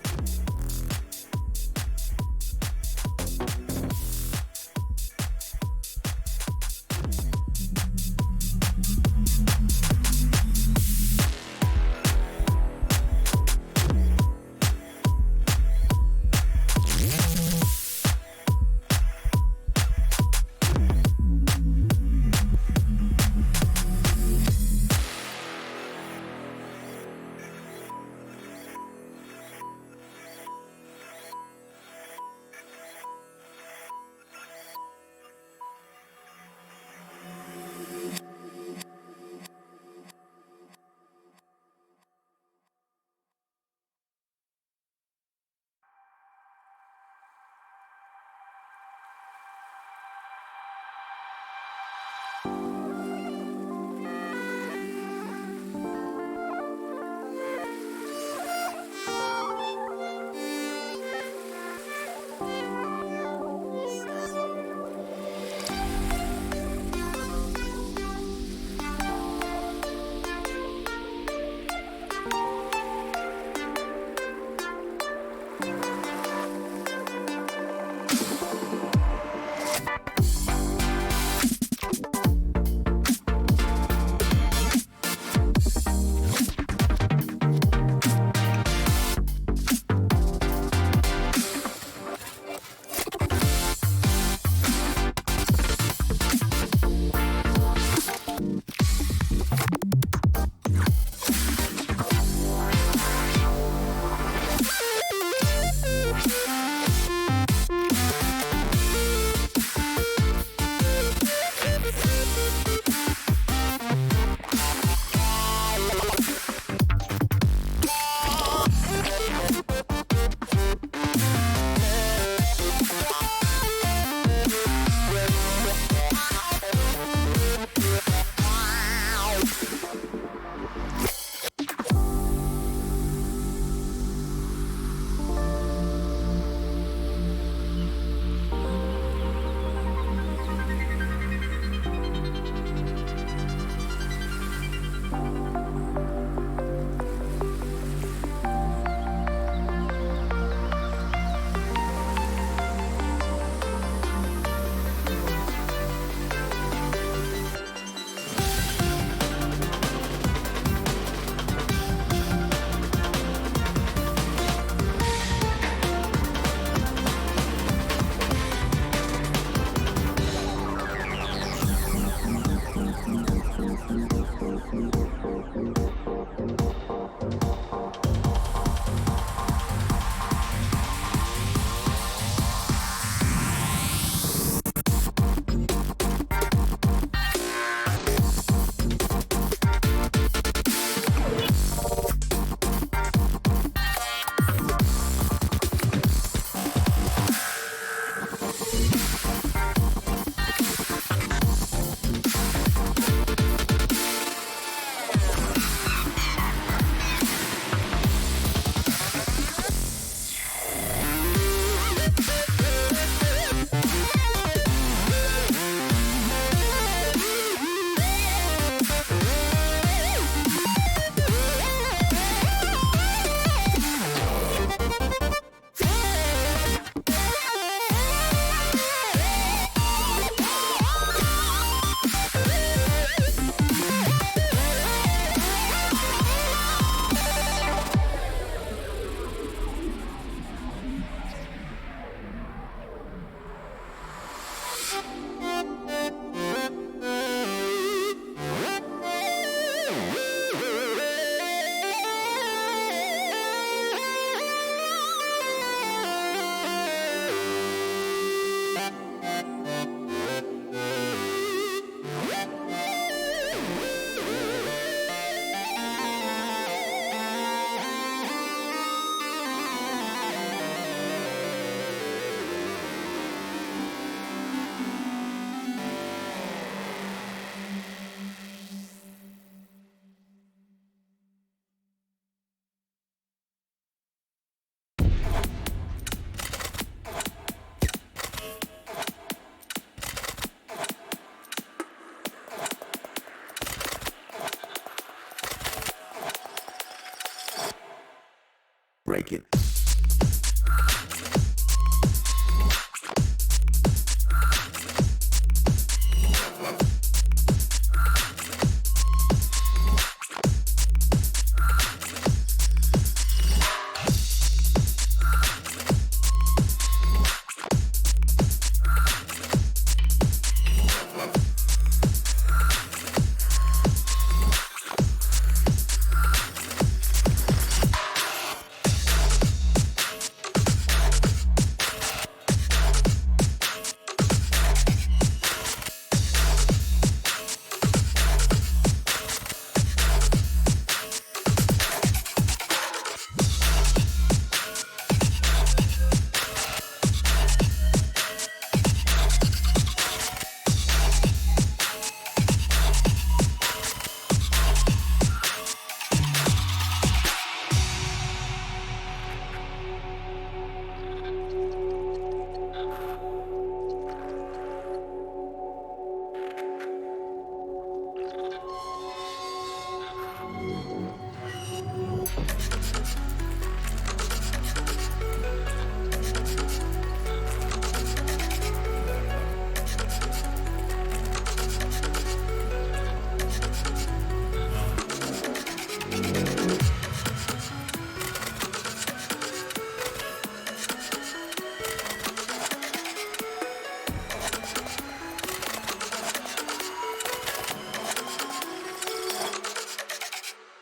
Break it.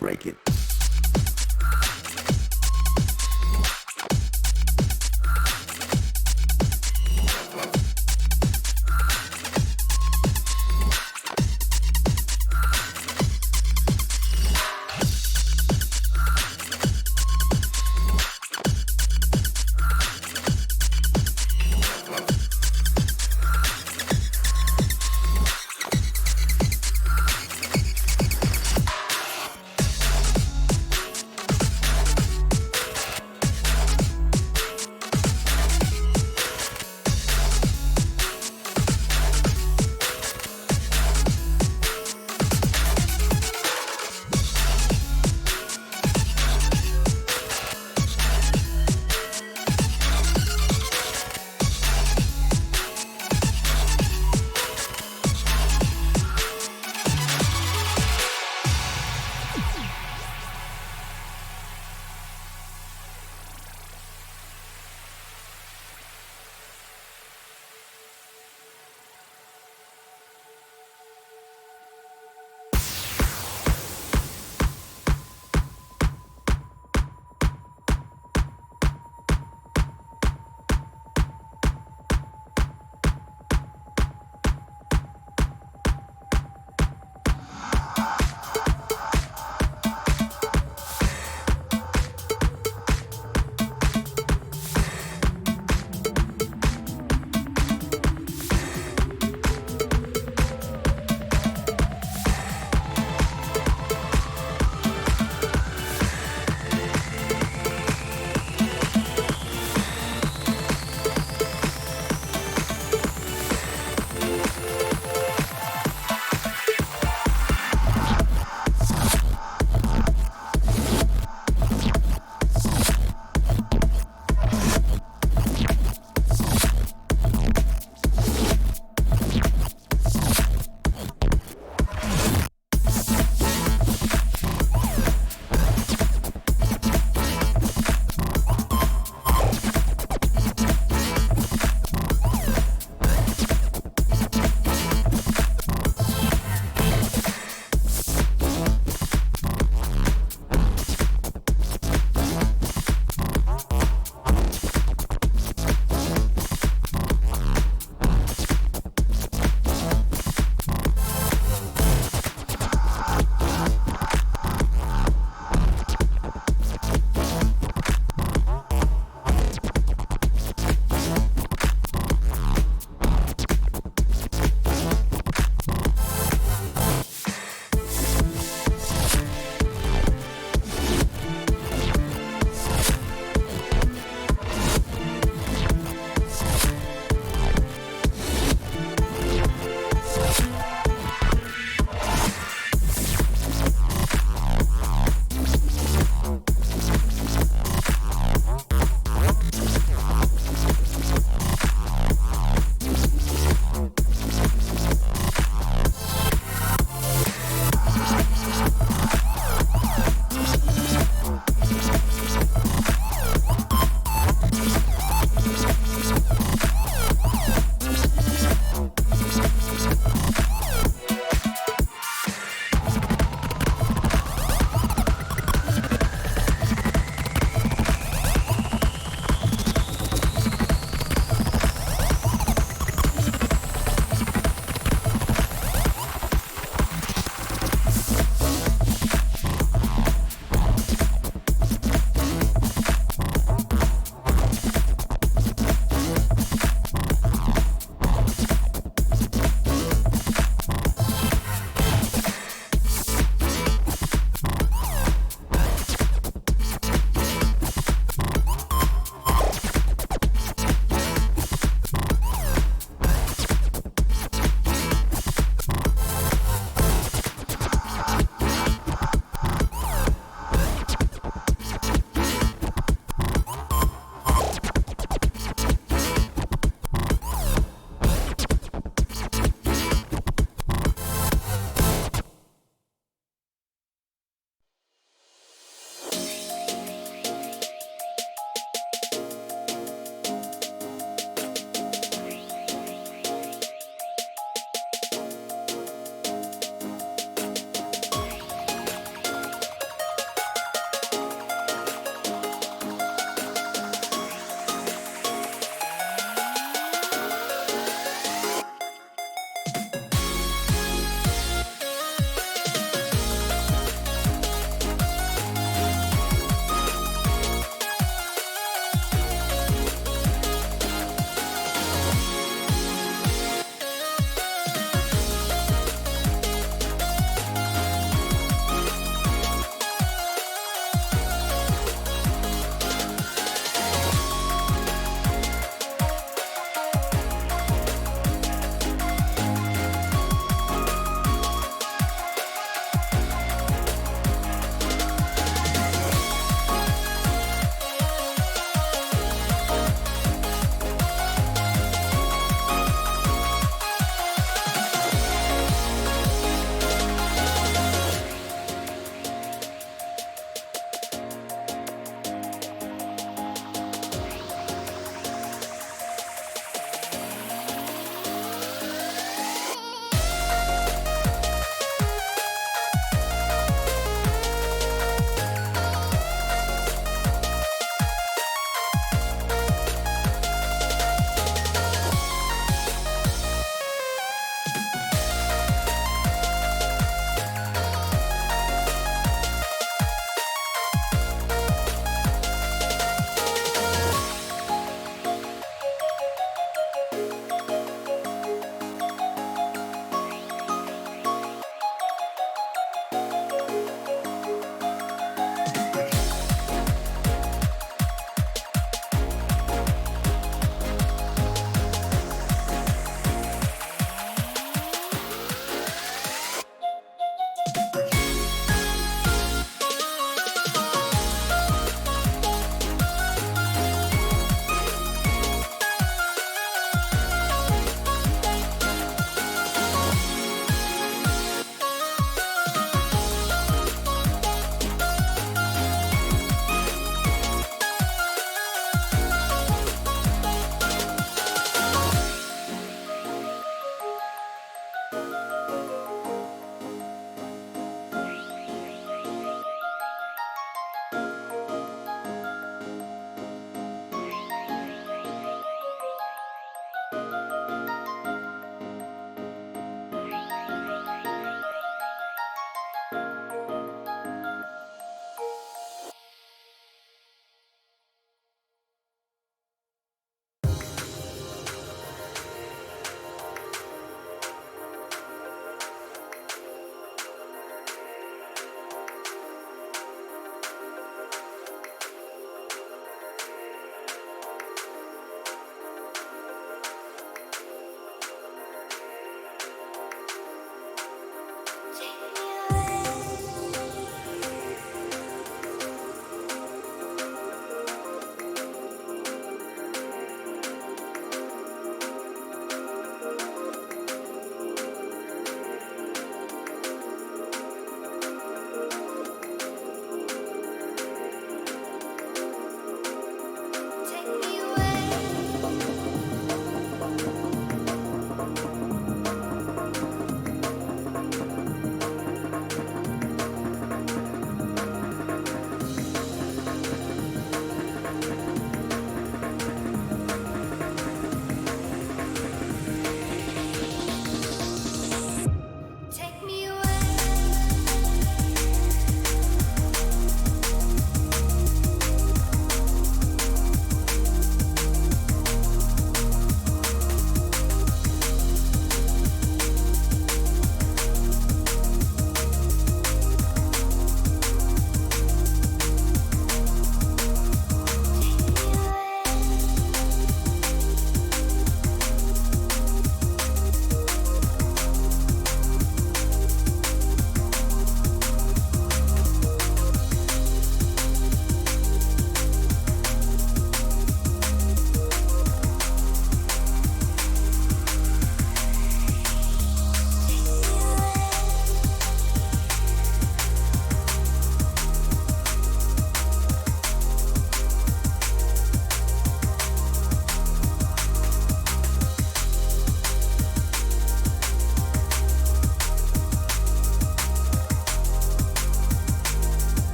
Break it.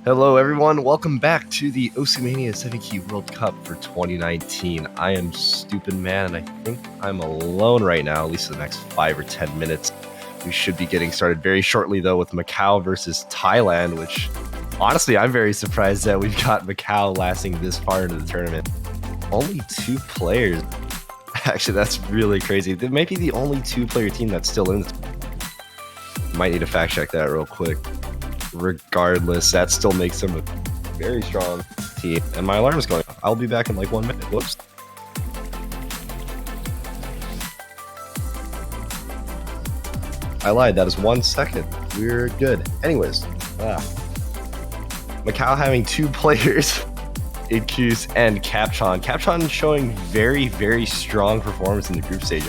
Hello, everyone. Welcome back to the Mania 7Q World Cup for 2019. I am Stupid Man, and I think I'm alone right now, at least for the next 5 or 10 minutes. We should be getting started very shortly, though, with Macau versus Thailand, which, honestly, I'm very surprised that we've got Macau lasting this far into the tournament. Only 2 players. Actually, that's really crazy. They might be the only 2-player team that's still in this. Might need to fact check that real quick. Regardless, that still makes them a very strong team. And my alarm is going off. I'll be back in like 1 minute. Whoops. I lied. That is 1 second. We're good. Anyways, Macau having 2 players, Idcuse and Capchon. Capchon showing very, very strong performance in the group stage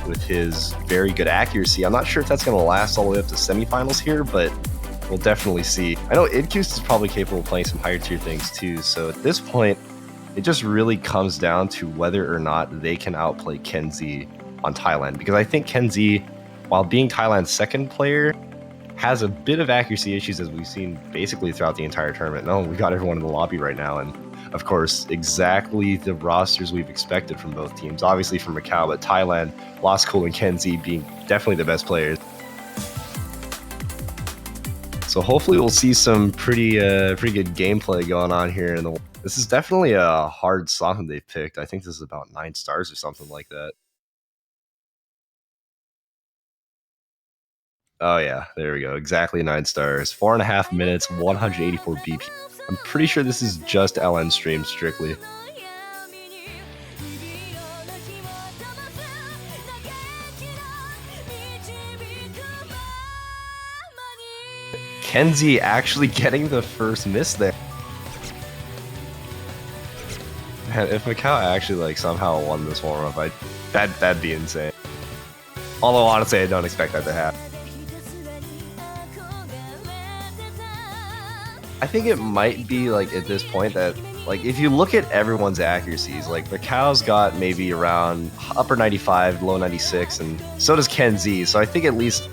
with his very good accuracy. I'm not sure if that's going to last all the way up to semifinals here, but we'll definitely see. I know Idcuse is probably capable of playing some higher tier things too, so at this point, it just really comes down to whether or not they can outplay Kenzie on Thailand, because I think Kenzie, while being Thailand's second player, has a bit of accuracy issues as we've seen basically throughout the entire tournament. No, we got everyone in the lobby right now, and of course, exactly the rosters we've expected from both teams. Obviously from Macau, but Thailand, Lost Cool and Kenzie being definitely the best players. So hopefully we'll see some pretty good gameplay going on here. This is definitely a hard song that they've picked. I think this is about 9 stars or something like that. Oh yeah, there we go. Exactly 9 stars. 4.5 minutes, 184 BP. I'm pretty sure this is just LN stream strictly. Kenzie actually getting the first miss there. Man, if Macau actually somehow won this warm-up, that'd be insane. Although honestly, I don't expect that to happen. I think it might be at this point that if you look at everyone's accuracies, Macau's got maybe around upper 95, low 96, and so does Kenzie. So I think at least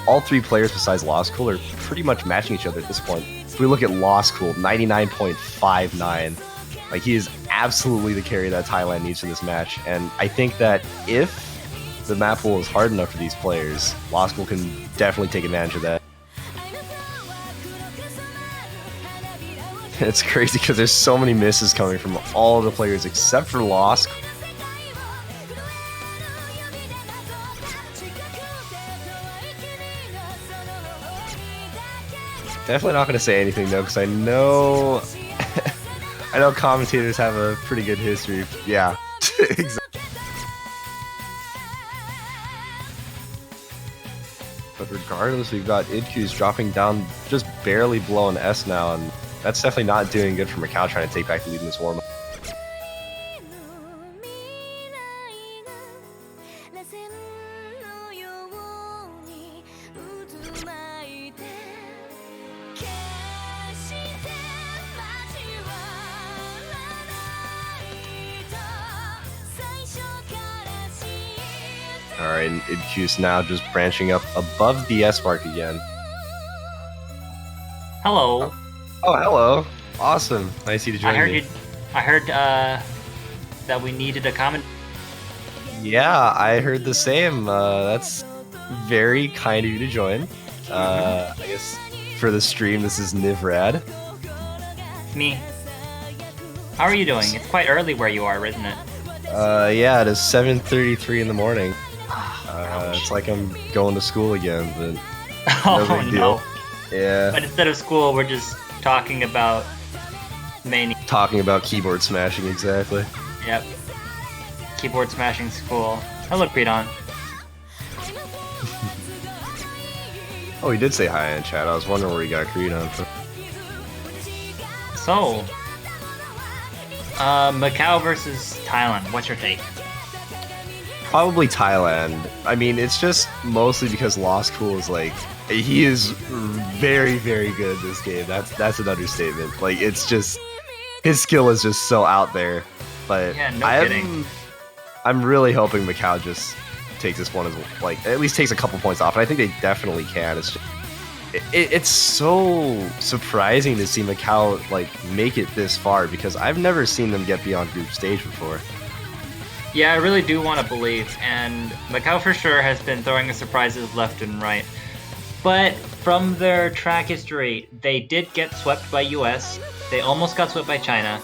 all 3 players besides Lost Cool are pretty much matching each other at this point. If we look at Lost Cool, 99.59, he is absolutely the carry that Thailand needs for this match. And I think that if the map pool is hard enough for these players, Lost Cool can definitely take advantage of that. It's crazy because there's so many misses coming from all the players except for Lost. Definitely not going to say anything though, because I know I know commentators have a pretty good history. Yeah, exactly. But regardless, we've got Idcuse dropping down just barely below an S now, and that's definitely not doing good for Macau trying to take back the lead in this warm-up. Alright, and Idcuse now just branching up above the S mark again. Hello. Oh, hello. Awesome. Nice of you to join me. I heard that we needed a comment. Yeah, I heard the same. That's very kind of you to join. I guess for the stream, this is Nivrad. Me. How are you doing? It's quite early where you are, isn't it? Yeah, it is 7:33 in the morning. It's like I'm going to school again, but no big deal. No. Yeah. But instead of school, we're just talking about mania. Talking about keyboard smashing, exactly. Yep. Keyboard smashing school. Hello, Creedon. Oh, he did say hi in chat. I was wondering where he got Creedon from. So, Macau versus Thailand. What's your take? Probably Thailand. I mean, it's just mostly because Lost Cool is he is very, very good at this game. That's an understatement. It's just his skill is just so out there. But yeah, no kidding. I'm really hoping Macau just takes this one as at least takes a couple points off, and I think they definitely can. It's just, it's so surprising to see Macau like make it this far because I've never seen them get beyond group stage before. Yeah, I really do want to believe, and Macau for sure has been throwing us surprises left and right. But from their track history, they did get swept by US, they almost got swept by China,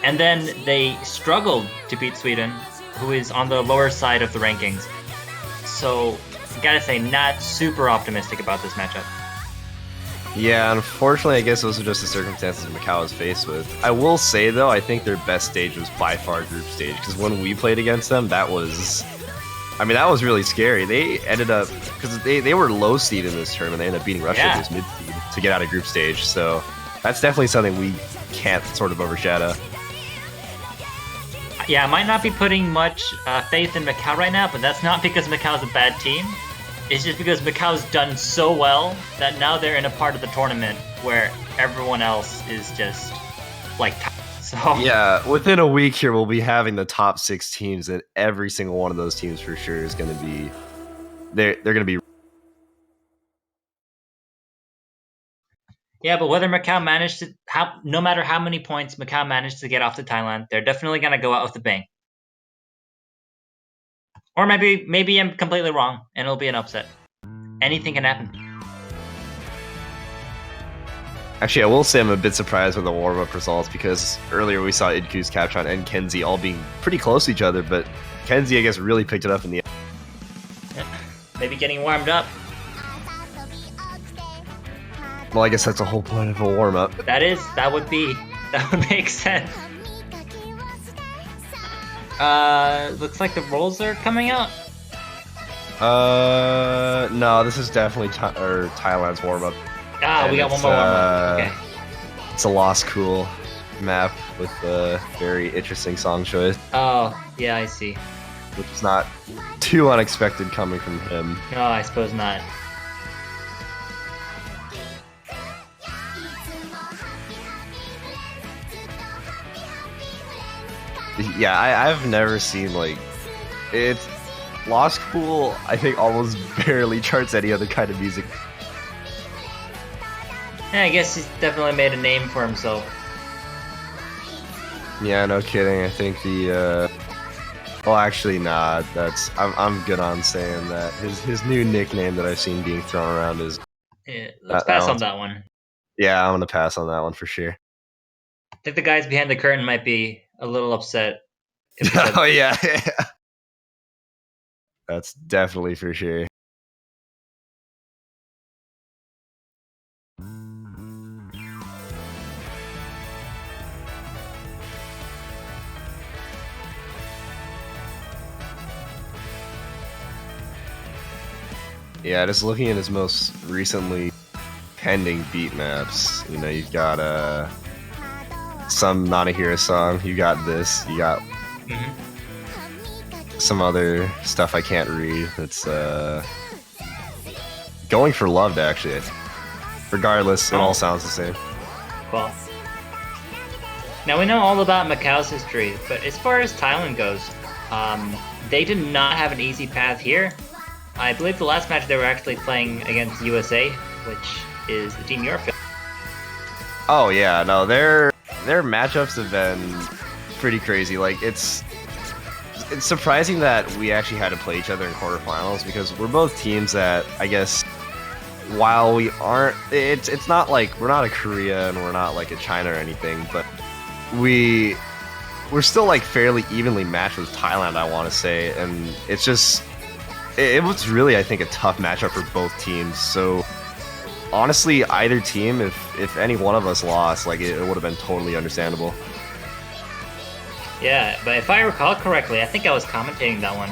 and then they struggled to beat Sweden, who is on the lower side of the rankings. So, gotta say, not super optimistic about this matchup. Yeah, unfortunately, I guess those are just the circumstances Macau is faced with. I will say, though, I think their best stage was by far group stage, because when we played against them, that was... I mean, that was really scary. They ended up... Because they were low seed in this tournament, they ended up beating Russia in this mid seed to get out of group stage, so that's definitely something we can't sort of overshadow. Yeah, I might not be putting much faith in Macau right now, but that's not because Macau's a bad team. It's just because Macau's done so well that now they're in a part of the tournament where everyone else is just like so. Yeah, within a week here we'll be having the top 6 teams, and every single one of those teams for sure is going to be they're going to be. Yeah, but whether Macau managed to no matter how many points Macau managed to get off to Thailand, they're definitely going to go out with a bang. Or maybe I'm completely wrong and it'll be an upset. Anything can happen. Actually, I will say I'm a bit surprised with the warm-up results because earlier we saw Idku's, Captron, and Kenzie all being pretty close to each other, but Kenzie, I guess, really picked it up in the end. Yeah, maybe getting warmed up. Well, I guess that's the whole point of a warm-up. That would make sense. Looks like the rolls are coming out. No, this is definitely Thailand's warm-up. We got one more warm-up. Okay. It's a Lost Cool map with a very interesting song choice. Oh, yeah, I see. Which is not too unexpected coming from him. No, I suppose not. Yeah, I've never seen, like, it's Lost Cool, I think almost barely charts any other kind of music. Yeah, I guess he's definitely made a name for himself. Yeah, no kidding. I think the well, actually, nah. I'm good on saying that his new nickname that I've seen being thrown around is. Yeah, let's pass on that one. Yeah, I'm gonna pass on that one for sure. I think the guys behind the curtain might be a little upset. Oh yeah, that's definitely for sure. Yeah, just looking at his most recently pending beat maps, you know, you've got some Nanahira song, you got this, you got some other stuff I can't read. It's Going for Loved, actually. Regardless, it all sounds the same. Cool. Now we know all about Macau's history, but as far as Thailand goes, they did not have an easy path here. I believe the last match they were actually playing against USA, which is the team you're feeling. Oh yeah, no, their matchups have been pretty crazy. Like it's surprising that we actually had to play each other in quarterfinals because we're both teams that I guess while we aren't, it's not like we're not a Korea and we're not like a China or anything, but we're still like fairly evenly matched with Thailand, I want to say, and it's just it was really, I think, a tough matchup for both teams. So honestly, either team, if any one of us lost, like it would have been totally understandable. Yeah, but if I recall correctly, I think I was commentating that one.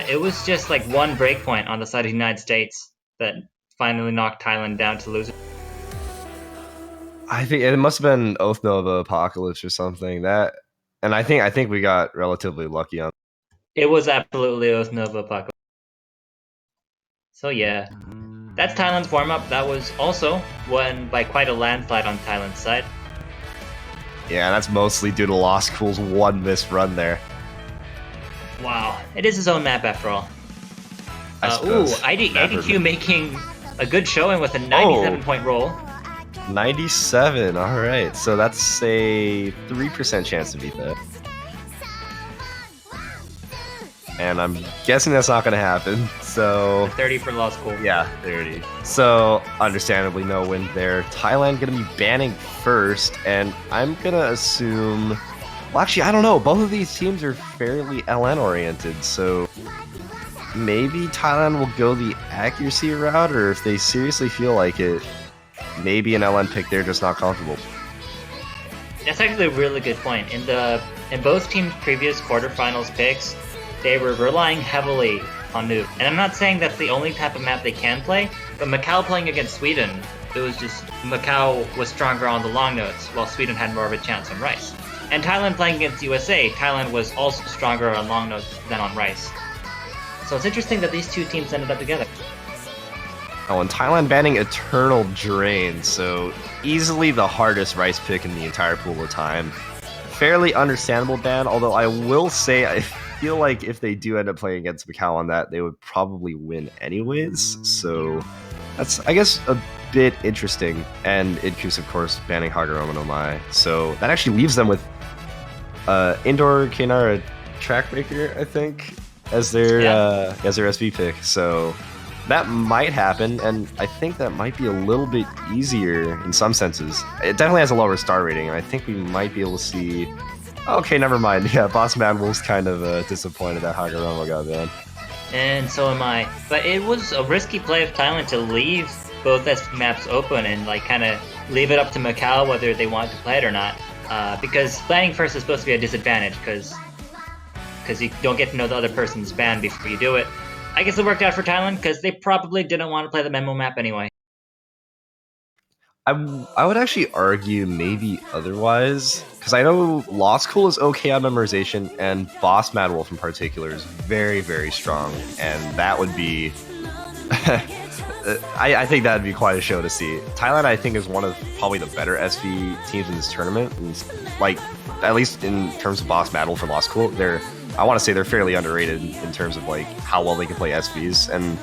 It was just like one breakpoint on the side of the United States that finally knocked Thailand down to lose. I think it must have been Oath Nova Apocalypse or something. And I think we got relatively lucky on. It was absolutely Oath Nova Apocalypse. So yeah, that's Thailand's warm-up. That was also won by quite a landslide on Thailand's side. Yeah, that's mostly due to Lost Cool's one missed run there. Wow, it is his own map after all. IDQ a good showing with a 97-point roll. 97, alright. So that's a 3% chance to beat that. And I'm guessing that's not going to happen, so... 30 for Law School. Yeah, 30. So, understandably, no win there. Thailand going to be banning first, and I'm going to assume... Well, actually, I don't know. Both of these teams are fairly LN-oriented, so... Maybe Thailand will go the accuracy route, or if they seriously feel like it, maybe an LN pick they're just not comfortable. That's actually a really good point. In both teams' previous quarterfinals picks, they were relying heavily on noob. And I'm not saying that's the only type of map they can play, but Macau playing against Sweden, it was just Macau was stronger on the long notes, while Sweden had more of a chance on rice. And Thailand playing against USA, Thailand was also stronger on long notes than on rice. So it's interesting that these two teams ended up together. Oh, and Thailand banning Eternal Drain, so easily the hardest rice pick in the entire pool of time. Fairly understandable ban, although I will say I feel like if they do end up playing against Macau on that, they would probably win anyways. So that's, I guess, a bit interesting. And Idkus, of course, banning Hagurama no Mai. So that actually leaves them with Indoor Kenara Trackbreaker, I think, as their SV pick. So that might happen, and I think that might be a little bit easier in some senses. It definitely has a lower star rating, and I think we might be able to see... Okay, never mind. Yeah, Boss Man Wolf's kind of disappointed that Hagurama got banned. And so am I. But it was a risky play of Thailand to leave both SP maps open and like kind of leave it up to Macau whether they want to play it or not. Because planning first is supposed to be a disadvantage because you don't get to know the other person's ban before you do it. I guess it worked out for Thailand because they probably didn't want to play the memo map anyway. I would actually argue maybe otherwise, because I know Law School is okay on memorization, and Boss Mad Wolf in particular is very, very strong, and that would be... I think that would be quite a show to see. Thailand, I think, is one of probably the better SV teams in this tournament. And, like, at least in terms of Boss Mad Wolf and Law School, I want to say they're fairly underrated in terms of like how well they can play SVs, and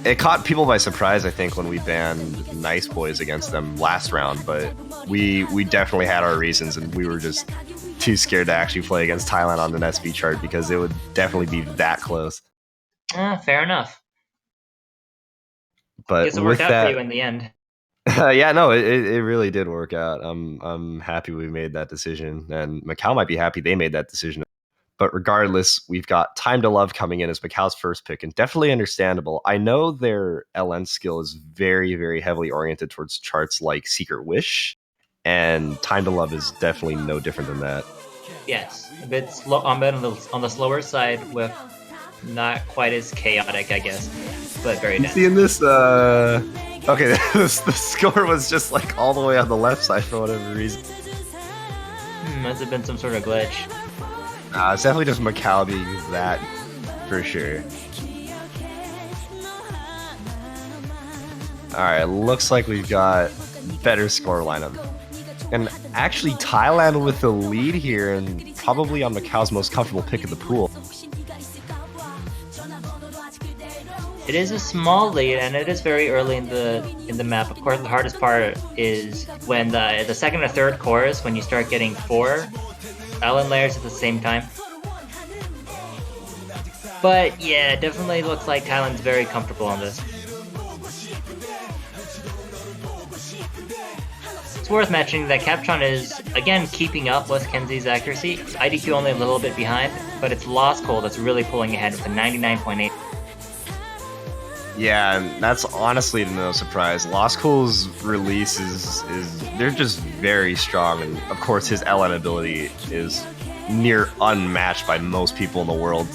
it caught people by surprise, I think, when we banned Nice Boys against them last round, but we definitely had our reasons, and we were just too scared to actually play against Thailand on an SV chart because it would definitely be that close. Fair enough. But guess it worked out for you in the end. Yeah, no, it really did work out. I'm happy we made that decision, and Macau might be happy they made that decision. But regardless, we've got Time to Love coming in as Macau's first pick, and definitely understandable. I know their LN skill is very, very heavily oriented towards charts like Secret Wish, and Time to Love is definitely no different than that. Yes, a bit slow, on the slower side with not quite as chaotic, I guess, but very dense. Seeing this, okay, the score was just like all the way on the left side for whatever reason. Must have been some sort of glitch. It's definitely just Macau being that, for sure. Alright, looks like we've got better score lineup. And actually Thailand with the lead here, and probably on Macau's most comfortable pick of the pool. It is a small lead, and it is very early in the map. Of course, the hardest part is when the second or third chorus, when you start getting 4 LN layers at the same time. But yeah, it definitely looks like Thailand's very comfortable on this. It's worth mentioning that Captron is, again, keeping up with Kenzie's accuracy. IDQ only a little bit behind, but it's Law School that's really pulling ahead with a 99.8. Yeah, and that's honestly no surprise. Law School's release is they're just very strong, and of course his LN ability is near unmatched by most people in the world.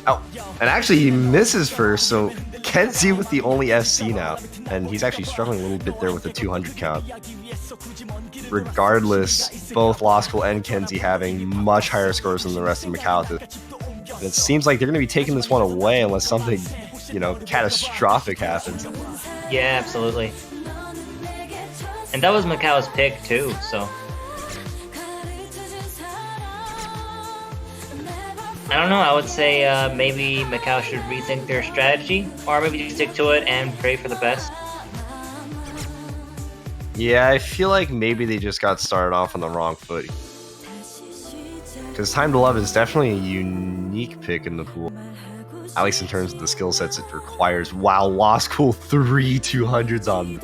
Oh, and actually he misses first, so Kenzie with the only SC now, and he's actually struggling a little bit there with the 200 count. Regardless, both Law School and Kenzie having much higher scores than the rest of Macau. It seems like they're going to be taking this one away unless something, you know, catastrophic happens. Yeah, absolutely. And that was Macau's pick too, so. I don't know, I would say maybe Macau should rethink their strategy, or maybe just stick to it and pray for the best. Yeah, I feel like maybe they just got started off on the wrong foot. Because Time to Love is definitely a unique pick in the pool. At least in terms of the skill sets it requires. Wow, Law School 3 200s on.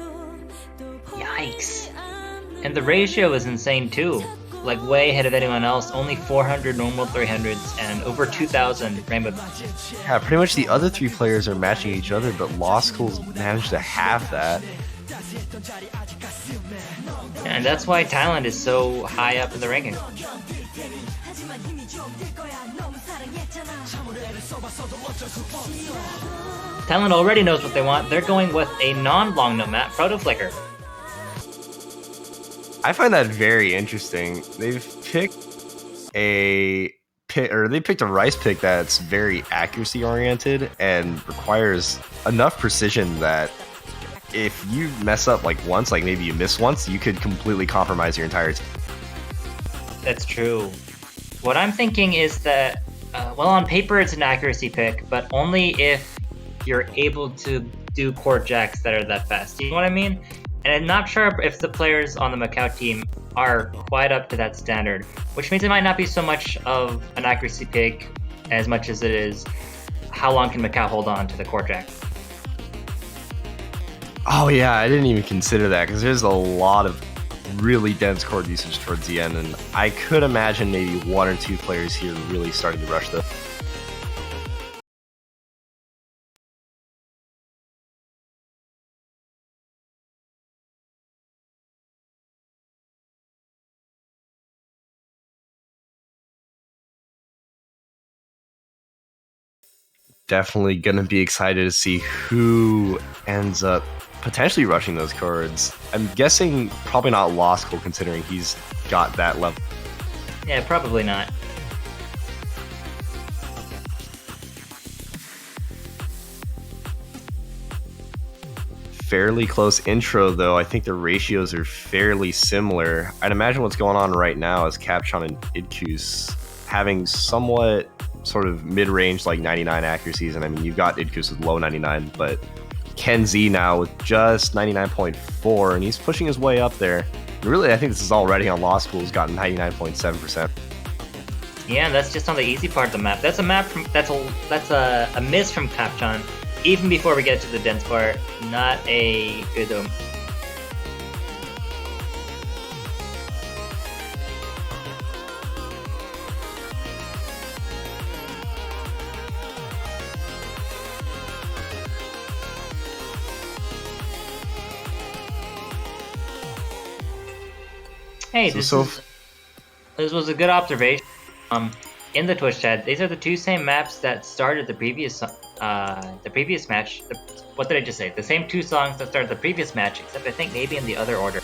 Yikes. And the ratio is insane too. Like way ahead of anyone else. Only 400 normal 300s and over 2,000 rainbow. Yeah, pretty much the other three players are matching each other, but Law School's managed to have that. And that's why Thailand is so high up in the ranking. Thailand already knows what they want. They're going with a non-long note map, Proto Flicker. I find that very interesting. They've picked a rice pick that's very accuracy oriented and requires enough precision that if you mess up like once, like maybe you miss once, you could completely compromise your entire team. That's true. What I'm thinking is that, well, on paper it's an accuracy pick, but only if you're able to do court jacks that are that fast. You know what I mean? And I'm not sure if the players on the Macau team are quite up to that standard, which means it might not be so much of an accuracy pick as much as it is how long can Macau hold on to the court jack. Oh yeah, I didn't even consider that because there's a lot of really dense chord usage towards the end, and I could imagine maybe one or two players here really starting to rush though. Definitely gonna be excited to see who ends up potentially rushing those chords. I'm guessing probably not Law School, considering he's got that level. Yeah, probably not. Fairly close intro, though. I think the ratios are fairly similar. I'd imagine what's going on right now is Capchon and Idkus having somewhat sort of mid-range, like 99 accuracies. And I mean, you've got Idkus with low 99, but Ken Z now with just 99.4, and he's pushing his way up there. Really, I think this is already on Law School. He's gotten 99.7%. Yeah, that's just on the easy part of the map. That's a map from that's a miss from Capchon. Even before we get to the dense part, not a good Hey, this was a good observation. In the Twitch chat, these are the two same maps that started the previous match. What did I just say? The same two songs that started the previous match, except I think maybe in the other order.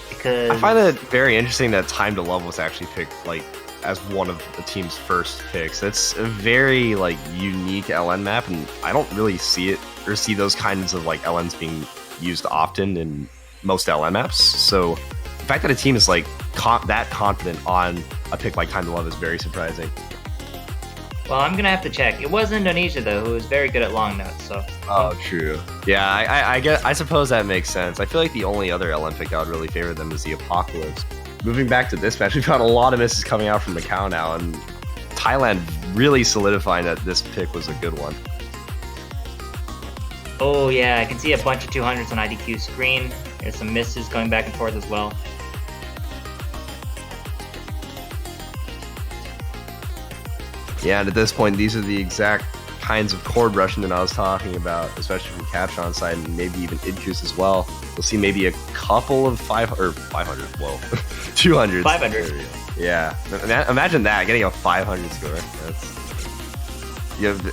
Because I find it very interesting that Time to Love was actually picked like as one of the team's first picks. It's a very like unique LN map, and I don't really see it or see those kinds of like LNs being used often in most LN maps. So the fact that a team is like that confident on a pick like Time to Love is very surprising. Well, I'm gonna have to check. It was Indonesia though, who was very good at long notes. So. Oh, true. Yeah, I suppose that makes sense. I feel like the only other LN pick I would really favor them is the Apocalypse. Moving back to this match, we've got a lot of misses coming out from Macau now, and Thailand really solidifying that this pick was a good one. Oh yeah, I can see a bunch of 200s on IDQ screen. There's some misses going back and forth as well. Yeah, and at this point, these are the exact kinds of chord rushing that I was talking about, especially from Capchon's side, and maybe even Idkus as well. We'll see maybe a couple of 500, whoa, 200s. 500. Yeah, imagine that, getting a 500 score.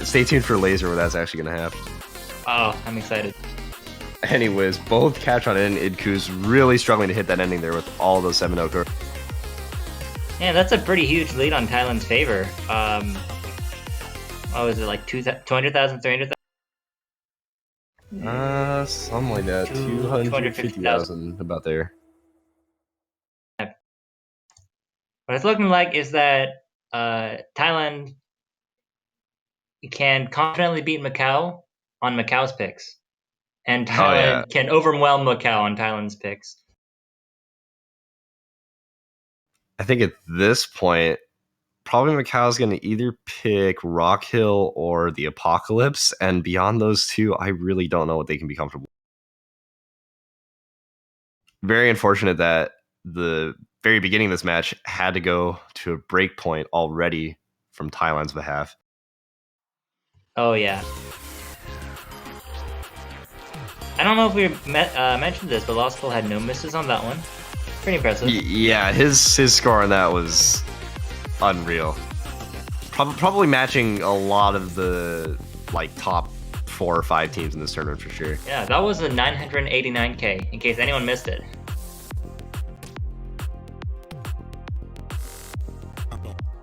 Stay tuned for Laser where that's actually going to happen. Oh, I'm excited. Anyways, both Capchon and Idkus really struggling to hit that ending there with all those 7-0 chords. Yeah, that's a pretty huge lead on Thailand's favor. What was it, like 200,000, 300,000? Something like that. 250,000, about there. What it's looking like is that Thailand can confidently beat Macau on Macau's picks. and Thailand yeah. can overwhelm Macau on Thailand's picks. I think at this point, probably Macau's going to either pick Rock Hill or the Apocalypse, and beyond those two, I really don't know what they can be comfortable. Very unfortunate that the very beginning of this match had to go to a break point already from Thailand's behalf. Oh yeah. I don't know if we mentioned this, but Lost School had no misses on that one. Pretty impressive. Yeah, his score on that was unreal. Probably matching a lot of the like top 4 or 5 teams in this tournament for sure. Yeah, that was a 989k, in case anyone missed it.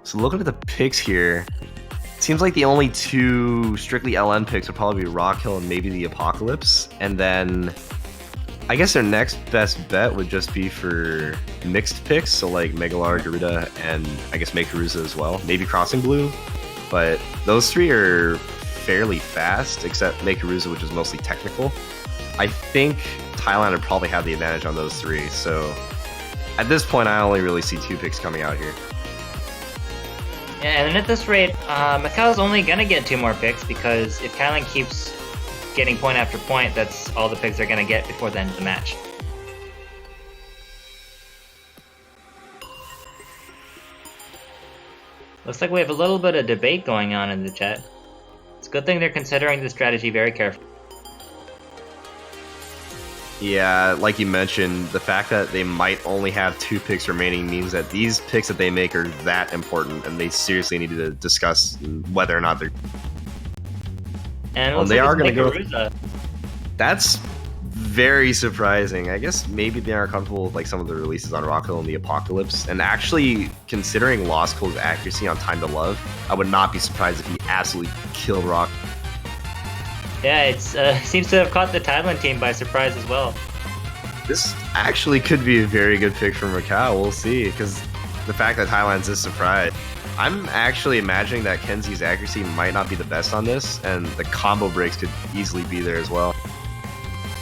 So looking at the picks here, it seems like the only 2 strictly LN picks would probably be Rock Hill and maybe the Apocalypse. And then I guess their next best bet would just be for mixed picks, so like Megalar, Garuda, and I guess Mekaruza as well. Maybe Crossing Blue, but those 3 are fairly fast, except Mekaruza, which is mostly technical. I think Thailand would probably have the advantage on those 3, so at this point I only really see 2 picks coming out here. Yeah, and at this rate, Macau's only gonna get 2 more picks, because if Thailand keeps getting point after point, that's all the picks they're gonna get before the end of the match. Looks like we have a little bit of debate going on in the chat. It's a good thing they're considering the strategy very carefully. Yeah, like you mentioned, the fact that they might only have 2 picks remaining means that these picks that they make are that important, and they seriously need to discuss whether or not they're... And well, they are going to go... That's very surprising. I guess maybe they aren't comfortable with like some of the releases on Rock Hill and the Apocalypse. And actually, considering Lost Cool's accuracy on Time to Love, I would not be surprised if he absolutely killed Rock. Yeah, it seems to have caught the Thailand team by surprise as well. This actually could be a very good pick for Macau. We'll see, because the fact that Thailand's this surprised. I'm actually imagining that Kenzie's accuracy might not be the best on this, and the combo breaks could easily be there as well.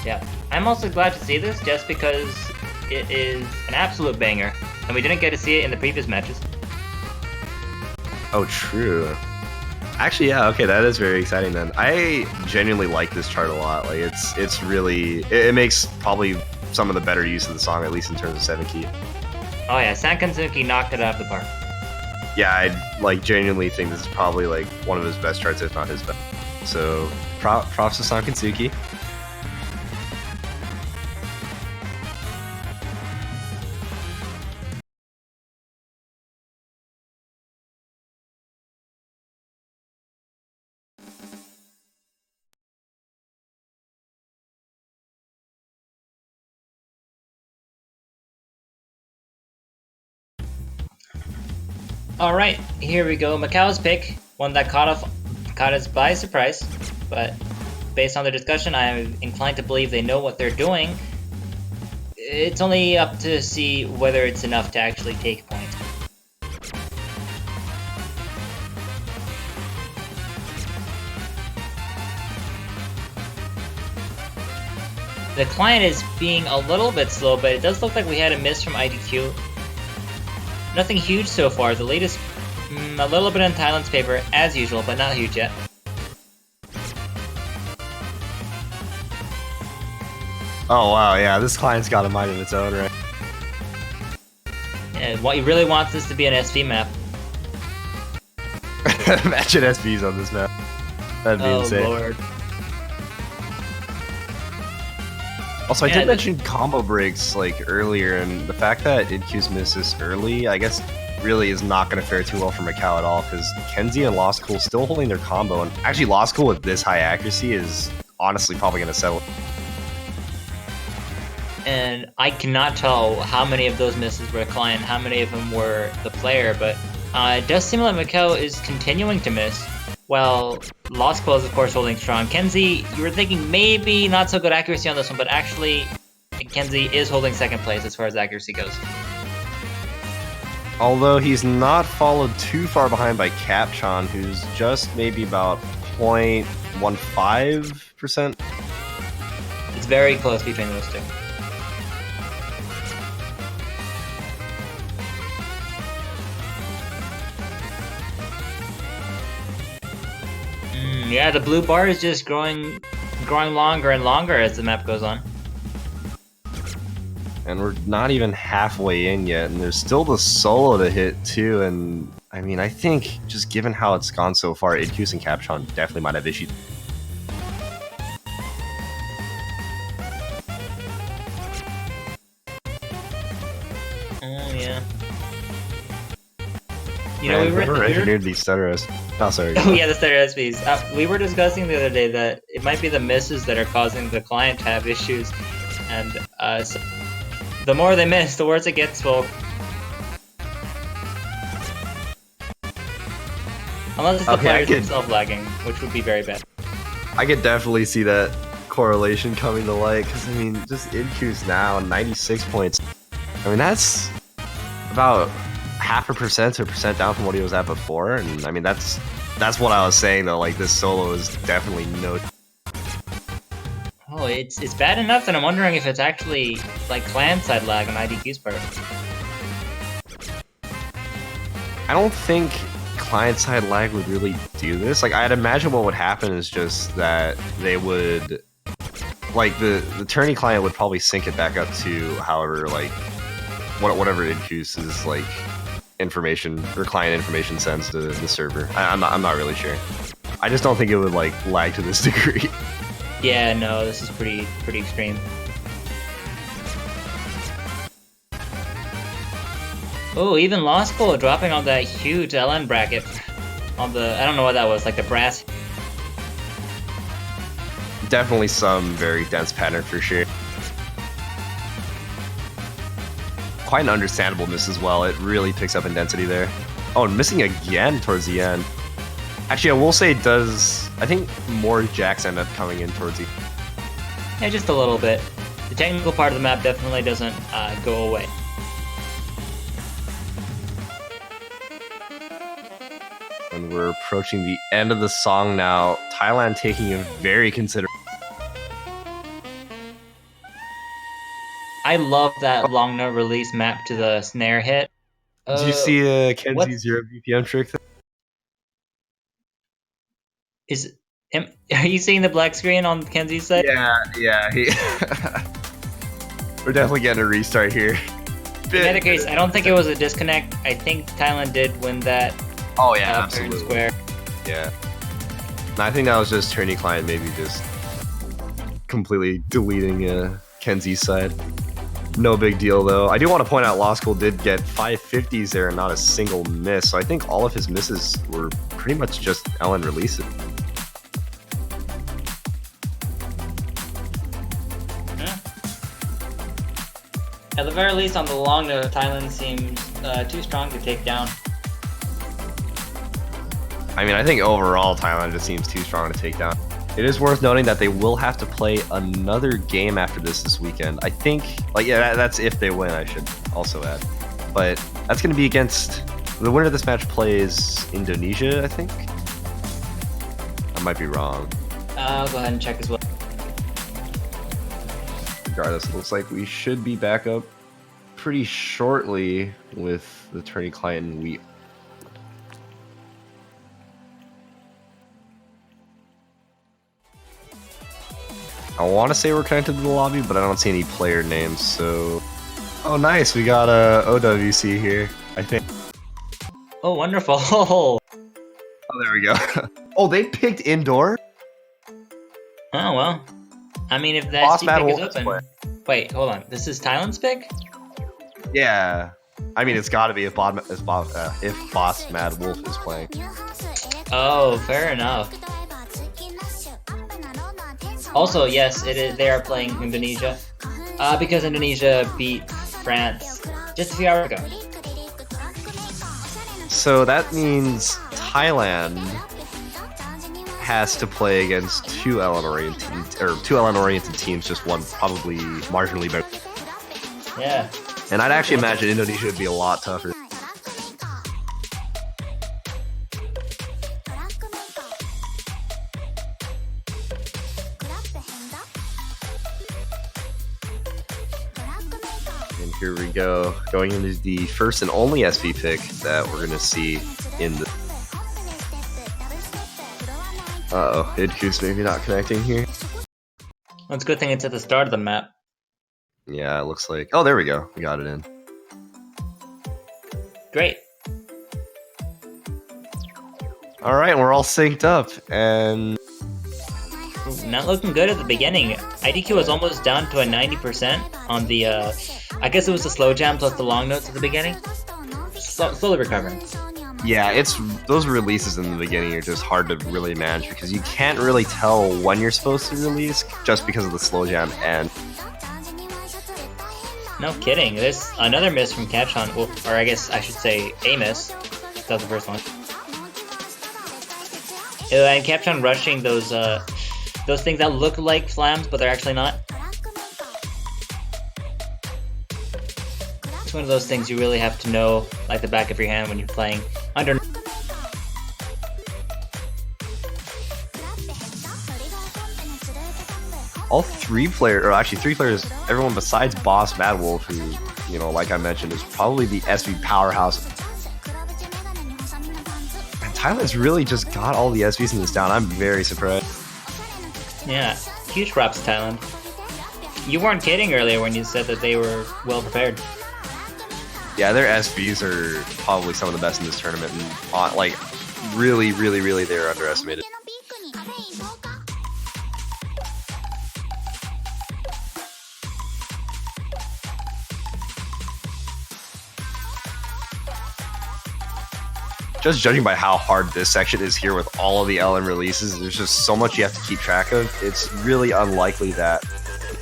Yeah, I'm also glad to see this just because it is an absolute banger, and we didn't get to see it in the previous matches. Oh, true. Actually, yeah, okay, that is very exciting then. I genuinely like this chart a lot. Like, it's really... It makes probably some of the better use of the song, at least in terms of 7 key. Oh yeah, Sankansuki knocked it out of the park. Yeah, I like genuinely think this is probably like one of his best charts, if not his best. So, props to Sankansuki. Alright, here we go. Macau's pick, one that caught us by surprise, but based on the discussion, I'm inclined to believe they know what they're doing. It's only up to see whether it's enough to actually take point. The client is being a little bit slow, but it does look like we had a miss from IDQ. Nothing huge so far. The latest, a little bit in Thailand's favor, as usual, but not huge yet. Oh wow, yeah, this client's got a mind of its own, right? Yeah, what he really wants this to be an SV map. Imagine SVs on this map. That'd be insane. Oh lord. Also, I Yeah, did mention combo breaks like earlier, and the fact that IDQ's missed this early, I guess, really is not going to fare too well for Macau at all, because Kenzie and Lost Cool still holding their combo, and actually Lost Cool with this high accuracy is honestly probably going to settle. And I cannot tell how many of those misses were the client, how many of them were the player, but it does seem like Macau is continuing to miss. Well, Lost Cool is of course holding strong. Kenzie, you were thinking maybe not so good accuracy on this one, but actually Kenzie is holding second place as far as accuracy goes. Although he's not followed too far behind by Capchan, who's just maybe about 0.15%. It's very close between those two. Yeah, the blue bar is just growing longer and longer as the map goes on. And we're not even halfway in yet, and there's still the solo to hit too. And I mean, I think just given how it's gone so far, Idcuse and Capchon definitely might have issues. Oh yeah. You Man, know, we whoever engineered these stutters. Oh, sorry. Oh yeah, the stereo SPs. We were discussing the other day that it might be the misses that are causing the client to have issues, and so the more they miss, the worse it gets. Well, unless it's the players themselves lagging, which would be very bad. I could definitely see that correlation coming to light, because I mean, just Idcuse now, 96 points. I mean, that's about 0.5% to 1% down from what he was at before, and I mean, that's what I was saying though. Like, this solo is definitely no. Oh, it's bad enough that I'm wondering if it's actually like clan side lag on IDQ's part. I don't think client-side lag would really do this. Like, I'd imagine what would happen is just that they would, like, the tourney client would probably sync it back up to however, like, whatever Idcuse's, like, information or client information sends to the server. I'm not really sure. I just don't think it would, like, lag to this degree. Yeah, no, this is pretty extreme. Oh, even Law School dropping on that huge LN bracket on the, I don't know what that was, like the brass. Definitely some very dense pattern for sure. Quite an understandable miss as well. It really picks up in density there. Oh, and missing again towards the end. Actually, I will say it does, I think more jacks end up coming in towards the... Yeah, just a little bit. The technical part of the map definitely doesn't go away. And we're approaching the end of the song now. Thailand taking a very considerable... I love that long note release map to the snare hit. Did you see Kenzie's 0 BPM trick? Are you seeing the black screen on Kenzie's side? Yeah. We're definitely getting a restart here. In either case, I don't think it was a disconnect. I think Thailand did win that. Oh yeah, fair and absolutely. square. Yeah. No, I think that was just tourney client maybe just completely deleting Kenzie's side. No big deal though. I do want to point out Law School did get 550s there and not a single miss. So I think all of his misses were pretty much just LN releases. At the very least, on the long note, Thailand seems too strong to take down. I mean, I think overall Thailand just seems too strong to take down. It is worth noting that they will have to play another game after this weekend. I think, like, yeah, that's if they win, I should also add. But that's going to be against, the winner of this match plays Indonesia, I think? I might be wrong. I'll go ahead and check as well. Regardless, it looks like we should be back up pretty shortly with the tourney client, and we... I want to say we're connected to the lobby, but I don't see any player names, so... Oh, nice, we got OWC here, I think. Oh, wonderful. Oh, there we go. Oh, they picked indoor? well. I mean, if that Boss pick Battle is Wolves open... play. Wait, hold on. This is Thailand's pick? Yeah. I mean, it's gotta be if Boss Mad Wolf is playing. Oh, fair enough. Also, yes, it is. They are playing Indonesia. Because Indonesia beat France just a few hours ago. So that means Thailand has to play against two LN-oriented teams, just one probably marginally better. Yeah. And I'd actually imagine Indonesia would be a lot tougher. And here we go, going into the first and only SV pick that we're gonna see in the. Uh-oh, Idku's maybe not connecting here. Well, it's a good thing it's at the start of the map. Yeah, it looks like. Oh, there we go. We got it in. Great. All right, we're all synced up, and Not looking good at the beginning. IDQ was almost down to a 90% on the, I guess it was the slow jam plus the long notes at the beginning. Slowly recovering. yeah, it's those releases in the beginning are just hard to really manage because you can't really tell when you're supposed to release just because of the slow jam. And No kidding. There's another miss from Capchon, or I guess I should say a miss. That was the first one. And Capchon rushing those things that look like slams, but they're actually not. It's one of those things you really have to know like the back of your hand when you're playing under. all three players, or actually three players, everyone besides Boss Mad Wolf, who, you know, like I mentioned, is probably the SV powerhouse. And Thailand's really just got all the SVs in this down. I'm very surprised. Yeah, huge props to Thailand. You weren't kidding earlier when you said that they were well prepared. Yeah, their SVs are probably some of the best in this tournament, and like really, they're underestimated. Just judging by how hard this section is here with all of the LM releases, there's just so much you have to keep track of. It's really unlikely that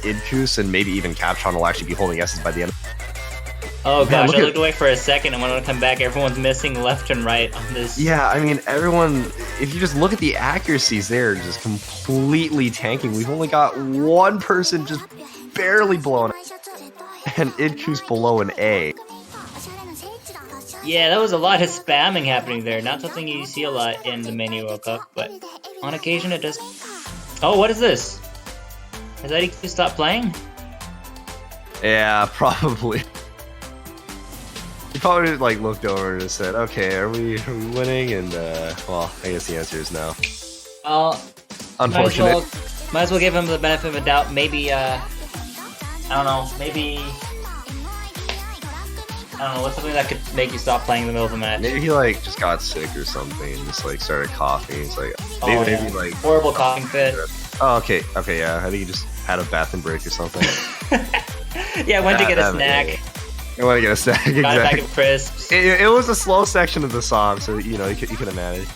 Idkus and maybe even Capchon will actually be holding S's by the end. Oh gosh, look I at- looked away for a second, and when I come back, everyone's missing left and right on this. Yeah, I mean, everyone, if you just look at the accuracies, they're just completely tanking. We've only got one person just barely blown it, and Idkus below an A. Yeah, that was a lot of spamming happening there. Not something you see a lot in the Mania World Cup, but on occasion it does. Oh, what is this? Has IDQ stopped playing? Yeah, probably. He probably like looked over and just said, "Okay, are we winning?" And well, I guess the answer is no. Well, Unfortunate. might as well give him the benefit of the doubt. Maybe, I don't know, maybe, I don't know, what's something that could make you stop playing in the middle of the match? Maybe he like just got sick or something and just like started coughing. He's like, maybe, yeah. maybe like. Horrible coughing fit. Oh, okay, yeah. I think he just had a bathroom break or something. Yeah, went to get a snack. I want to get a snack. Got a bag Exactly. of crisps. It was a slow section of the song, so you know you could have managed.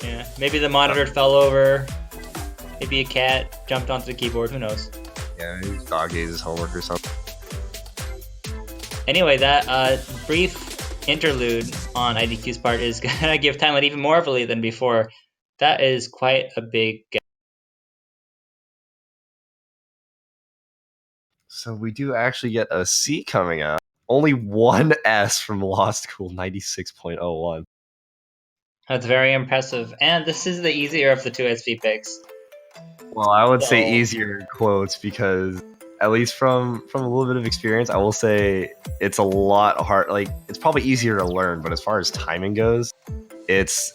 Yeah, maybe the monitor fell over. Maybe a cat jumped onto the keyboard. Who knows? Yeah, maybe dog ate his homework or something. Anyway, that brief interlude on IDQ's part is gonna give Thailand even more of a lead than before. That is quite a big gap. So we do actually get a C coming out. Only one S from Lost Cool 96.01. That's very impressive. And this is the easier of the two SV picks. Well, I would say So- easier in quotes because at least from a little bit of experience, I will say it's a lot hard. Like it's probably easier to learn, but as far as timing goes, it's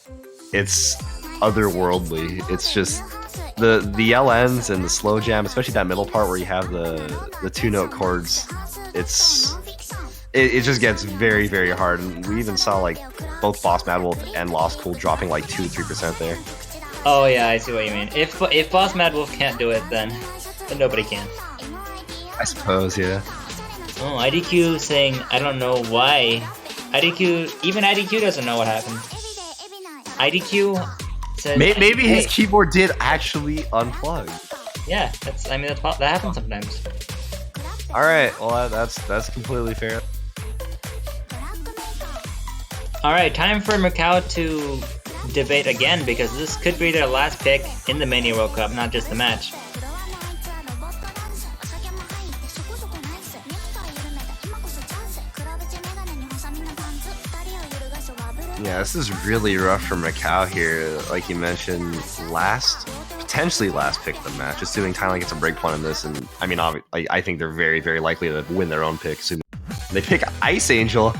otherworldly. It's just the LNs and the slow jam, especially that middle part where you have the two note chords. It just gets very, very hard. And we even saw like both Boss Mad Wolf and Lost Cool dropping like 2-3% there. Oh yeah, I see what you mean. If Boss Mad Wolf can't do it, then nobody can. I suppose, yeah. Oh, IDQ saying I don't know why. Even IDQ doesn't know what happened. IDQ says Maybe his hey. keyboard did actually unplug. Yeah, that happens sometimes. All right, well that's completely fair. All right, time for Macau to debate again because this could be their last pick in the Mania World Cup, not just the match. Yeah, this is really rough for Macau here. Like you mentioned, potentially last pick of the match, assuming Thailand gets a break point on this. And I mean, I think they're very, very likely to win their own pick. Assuming they pick Ice Angel.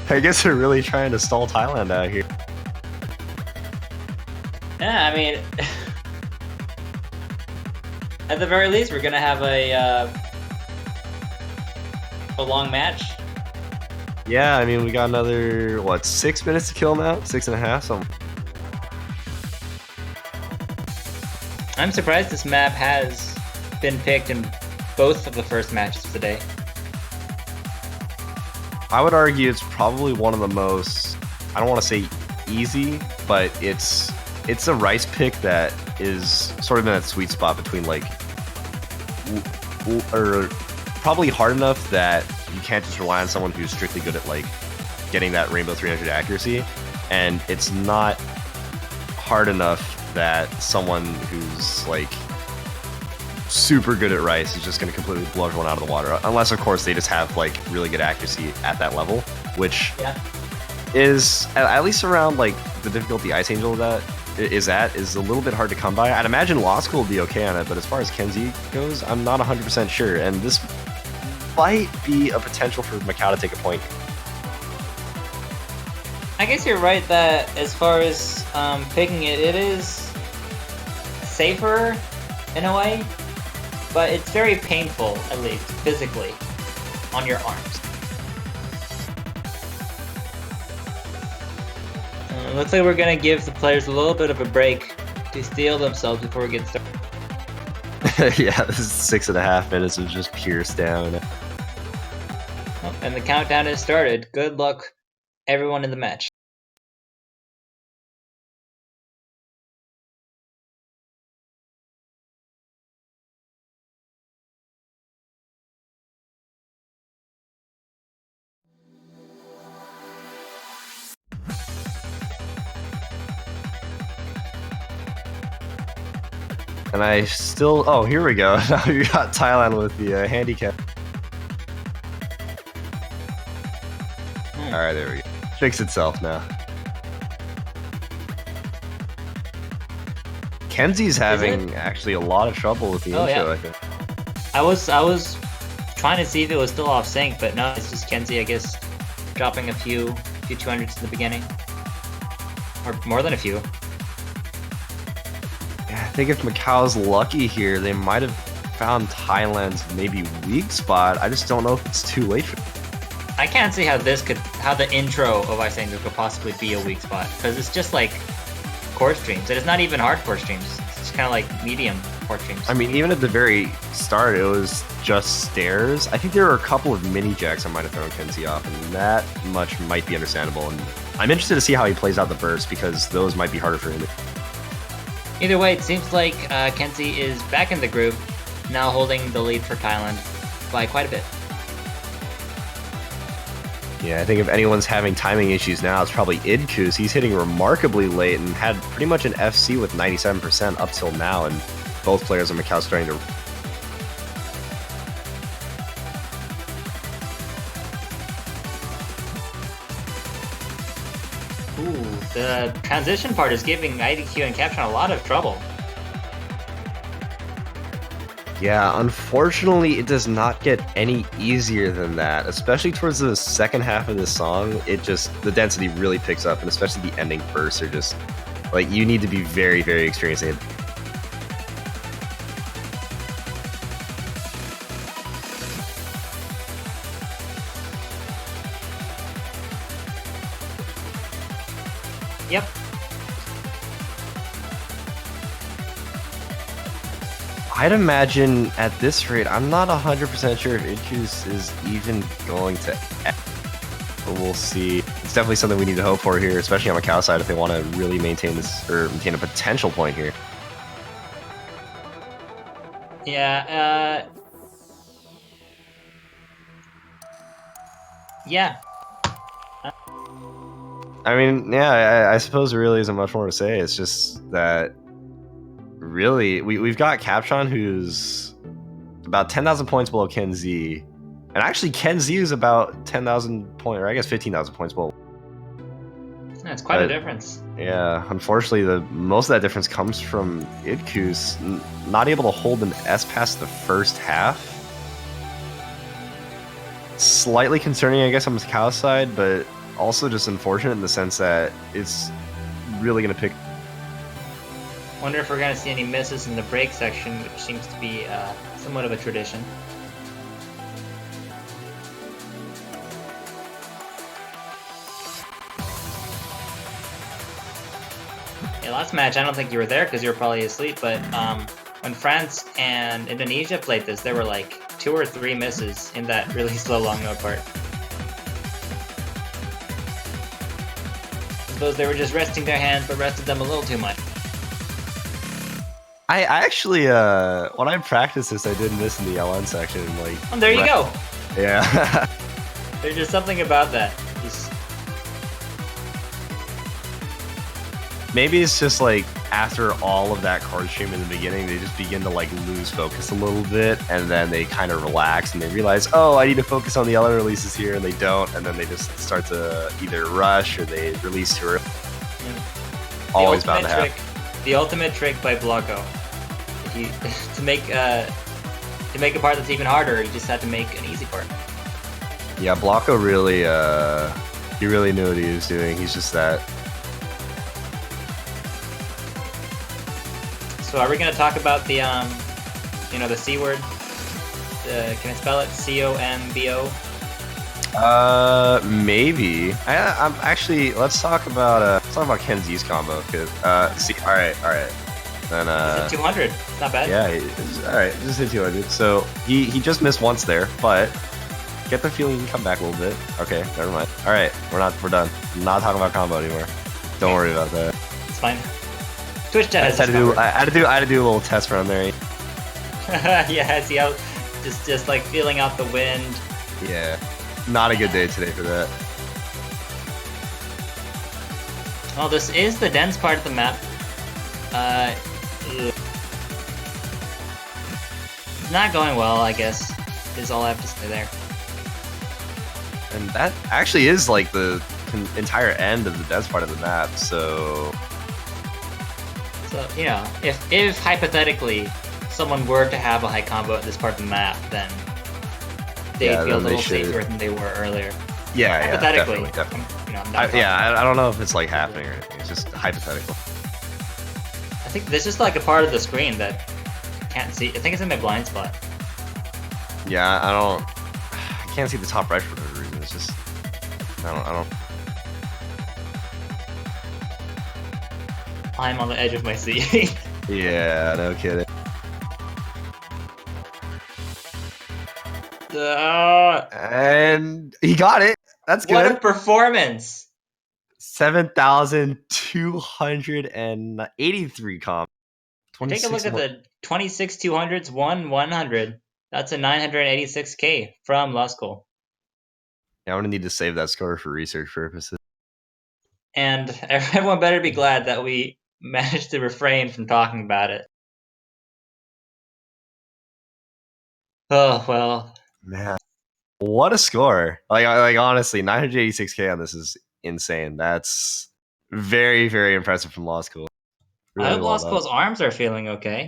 I guess they're really trying to stall Thailand out here. Yeah, I mean, at the very least, we're gonna have a long match. Yeah, I mean, we got another, what, 6 minutes to kill now? 6.5, so. I'm surprised this map has been picked in both of the first matches today. I would argue it's probably one of the most, I don't want to say easy, but it's a rice pick that is sort of in that sweet spot between like, or probably hard enough that you can't just rely on someone who's strictly good at like getting that Rainbow 300 accuracy, and it's not hard enough that someone who's like super good at rice is just going to completely blow everyone out of the water, unless of course they just have like really good accuracy at that level, which is at least around like the difficulty Ice Angel that is a little bit hard to come by. I'd imagine Law School will be okay on it, but as far as Kenzie goes, I'm not 100% sure, and this might be a potential for Macau to take a point. I guess you're right that as far as picking it, it is safer in a way, but it's very painful, at least physically, on your arms. Looks like we're gonna give the players a little bit of a break to steel themselves before we get started. Yeah, this is 6.5 minutes of just pure stamina. Oh, and the countdown has started. Good luck, everyone in the match. And I still, oh, here we go. Now we got Thailand with the handicap. All right, there we go. Fix itself now. Kenzie's having actually a lot of trouble with the intro, I think. I was trying to see if it was still off sync, but no, it's just Kenzie, I guess, dropping a few 200s in the beginning. Or more than a few. Yeah, I think if Macau's lucky here, they might have found Thailand's maybe weak spot. I just don't know if it's too late for them. I can't see how the intro of Ice Angel could possibly be a weak spot, because it's just like core streams. It is not even hardcore streams. It's just kind of like medium core streams. I mean, even at the very start, it was just stairs. I think there were a couple of mini jacks I might have thrown Kenzie off, and that much might be understandable. And I'm interested to see how he plays out the burst, because those might be harder for him. Either way, it seems like Kenzie is back in the group, now holding the lead for Thailand by quite a bit. Yeah, I think if anyone's having timing issues now, it's probably Idkus. He's hitting remarkably late and had pretty much an FC with 97% up till now, and both players in Macau starting to... Ooh, the transition part is giving IDQ and Caption a lot of trouble. Yeah, unfortunately, it does not get any easier than that, especially towards the second half of this song. The density really picks up, and especially the ending bursts are just, like, you need to be very, very experienced. Yep. I'd imagine at this rate, I'm not 100% sure if Idkus is even going to, but we'll see. It's definitely something we need to hope for here, especially on Macau side if they want to really maintain this, or maintain a potential point here. Yeah, yeah. I mean, yeah, I suppose there really isn't much more to say. It's just that really, we've got Captron, who's about 10,000 points below Kenzie, and actually Kenzie is about 10,000 points, or I guess 15,000 points below. That's quite a difference. Yeah, unfortunately, most of that difference comes from Idkus not able to hold an S past the first half. Slightly concerning, I guess, on Macau's side, but also just unfortunate in the sense that it's really going to pick. Wonder if we're going to see any misses in the break section, which seems to be somewhat of a tradition. Yeah, last match, I don't think you were there because you were probably asleep, but when France and Indonesia played this, there were like 2 or 3 misses in that really slow long note part. I suppose they were just resting their hands, but rested them a little too much. I actually, when I practiced this, I did miss in the LN section. Like, oh, there you go. Yeah. There's just something about that. Just... Maybe it's just like after all of that card stream in the beginning, they just begin to like lose focus a little bit, and then they kind of relax and they realize, oh, I need to focus on the LN releases here, and they don't, and then they just start to either rush or they release too early. Yeah. Always bound to happen. The ultimate trick by Blanco. To make a part that's even harder, you just have to make an easy part. Yeah, Blanco really, he really knew what he was doing. He's just that. So are we gonna talk about the, the C word? Can I spell it? C-O-M-B-O? Maybe. I'm actually. Let's talk about Kenzi's combo. Cause see, all right. Then He's at 200. It's not bad. Yeah, all right. Just hit 200. So he just missed once there, but get the feeling he can come back a little bit. Okay, never mind. All right, we're done. I'm not talking about combo anymore. Don't worry about that. It's fine. Twitch chat has I had to do a little test run there. Yeah, I see how just like feeling out the wind. Yeah, not a good day today for that. Well, this is the dense part of the map. It's not going well, I guess, is all I have to say there. And that actually is like the entire end of the dense part of the map, so... So, you know, if hypothetically someone were to have a high combo at this part of the map, then they'd be a little safer than they were earlier. Yeah, hypothetically. Definitely. I don't know if it's like happening or anything. It's just hypothetical. I think there's just like a part of the screen that I can't see. I think it's in my blind spot. Yeah, I can't see the top right for whatever reason. It's just I don't. I'm on the edge of my seat. Yeah, no kidding. And he got it. That's good. What a performance! 7,283 comp. Take a look at the 26,200s, 100. That's a 986k from Luskel. Yeah, I'm gonna need to save that score for research purposes. And everyone better be glad that we managed to refrain from talking about it. Oh, well. Man. What a score. Like honestly, 986k on this is insane. That's very, very impressive from Law School. Really I hope Law School's arms are feeling okay.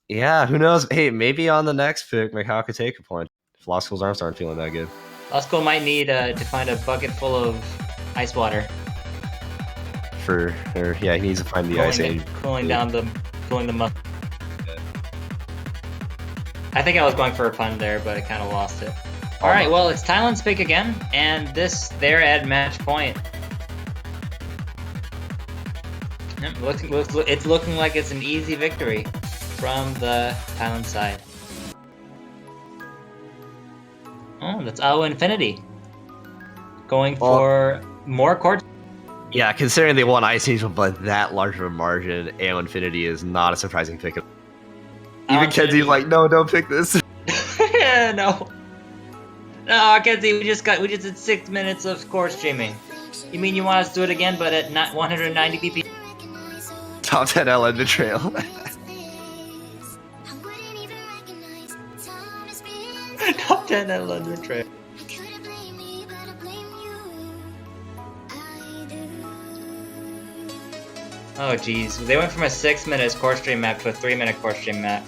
Yeah, who knows? Hey, maybe on the next pick, Macau could take a point if Law School's arms aren't feeling that good. Law School might need to find a bucket full of ice water. Yeah, he needs to find the ice age. Cooling the muscle. I think I was going for a pun there, but I kind of lost it. All right, well, it's Thailand's pick again, and they're at match point. It's looking like it's an easy victory from the Thailand side. Oh, that's AO Infinity. Going for more court. Yeah, considering they won Ice Angel by that large of a margin, AO Infinity is not a surprising pick. Even Kenzie's like, no, don't pick this. No, Kenzie, we just did 6 minutes of core streaming. You mean you want us to do it again, but at 190 BP? Top 10 LN betrayal. Top 10 LN betrayal. Oh geez, they went from a 6-minute court stream map to a 3-minute court stream map.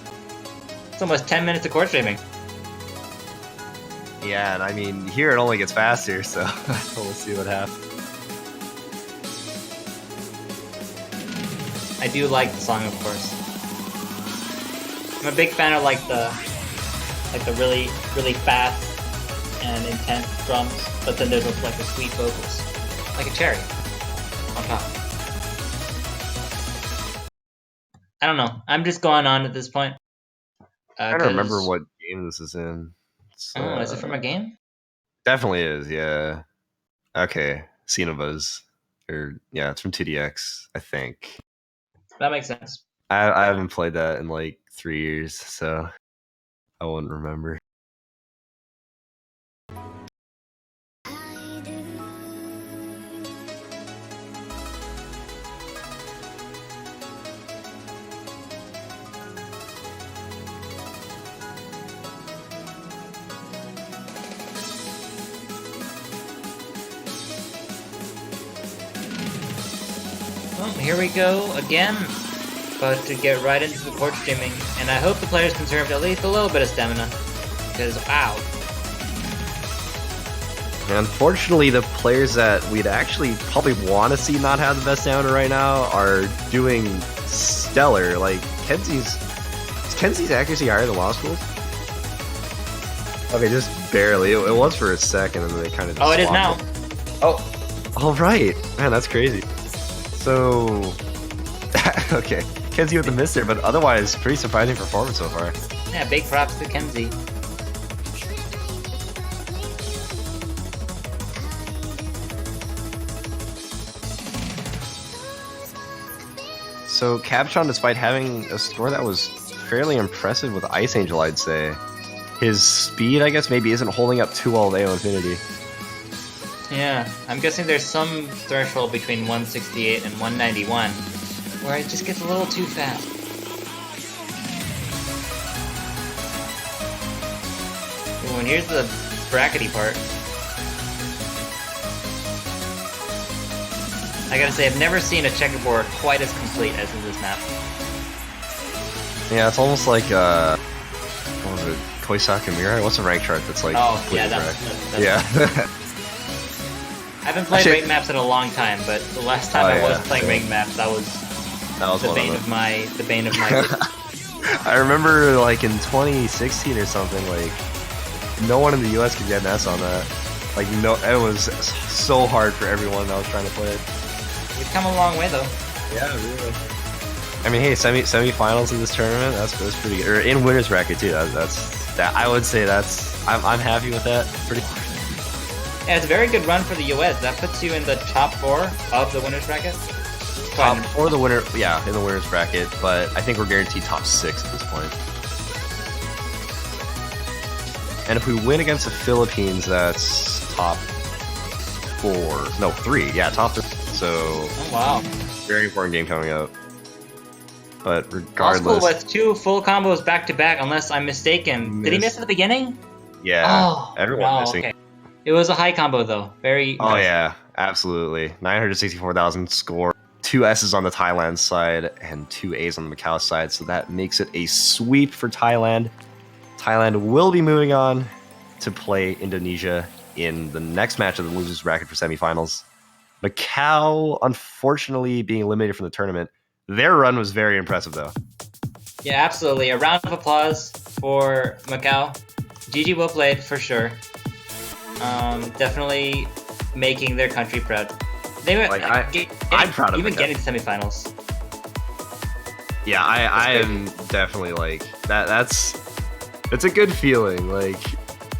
It's almost 10 minutes of court streaming. Yeah, and I mean, here it only gets faster, so we'll see what happens. I do like the song, of course. I'm a big fan of like the really, really fast and intense drums, but then there's also like the sweet vocals, like a cherry on top. I don't know. I'm just going on at this point. I don't remember what game this is in. Oh, is it from a game? Definitely is, yeah. Okay, Xenobuzz. Or, yeah, it's from 2DX, I think. That makes sense. I haven't played that in like 3 years, so I wouldn't remember. Well, here we go again. About to get right into the court streaming, and I hope the players conserved at least a little bit of stamina. Because, wow. Unfortunately, the players that we'd actually probably want to see not have the best stamina right now are doing stellar. Like, is Kenzie's accuracy higher than Law School's? Okay, just barely. It was for a second, and then they kind of just Oh, it is now. All right. Man, that's crazy. So, okay. Kenzie with the miss there, but otherwise, pretty surprising performance so far. Yeah, big props to Kenzie. So, Captron, despite having a score that was fairly impressive with Ice Angel, I'd say, his speed, I guess, maybe isn't holding up too well with AO Infinity. Yeah, I'm guessing there's some threshold between 168 and 191 where it just gets a little too fast. Ooh, and here's the brackety part. I gotta say, I've never seen a checkerboard quite as complete as in this map. Yeah, it's almost like, what was it? Koisaka Mirai? What's a rank chart that's like... Oh, yeah, that's yeah. I haven't played ranked maps in a long time, but the last time I was playing ranked maps, that was the bane of my I remember like in 2016 or something, like no one in the US could get an S on that. Like no, it was so hard for everyone that was trying to play it. We've come a long way though. Yeah, really. I mean, hey, semifinals in this tournament, that's pretty good. Or in winners bracket too. That's I would say I'm happy with that. Pretty. Yeah, it's a very good run for the US. That puts you in the top 4 of the winners bracket. Top 4 the winner, yeah, in the winners bracket, but I think we're guaranteed top 6 at this point. And if we win against the Philippines, that's top 4. No, 3. Yeah, top 3. So, oh, wow. Very important game coming up. But regardless... Law School with 2 full combos back to back, unless I'm mistaken. Did he miss at the beginning? Yeah, oh, everyone missing. Okay. It was a high combo though. Very impressive. Oh yeah, absolutely. 964,000 score. 2 S's on the Thailand side and 2 A's on the Macau side, so that makes it a sweep for Thailand. Thailand will be moving on to play Indonesia in the next match of the losers bracket for semifinals. Macau, unfortunately, being eliminated from the tournament. Their run was very impressive though. Yeah, absolutely. A round of applause for Macau. GG well played for sure. Definitely making their country proud. They were like, I'm proud of them. Even getting to semifinals. Yeah, I am definitely like that. It's a good feeling, like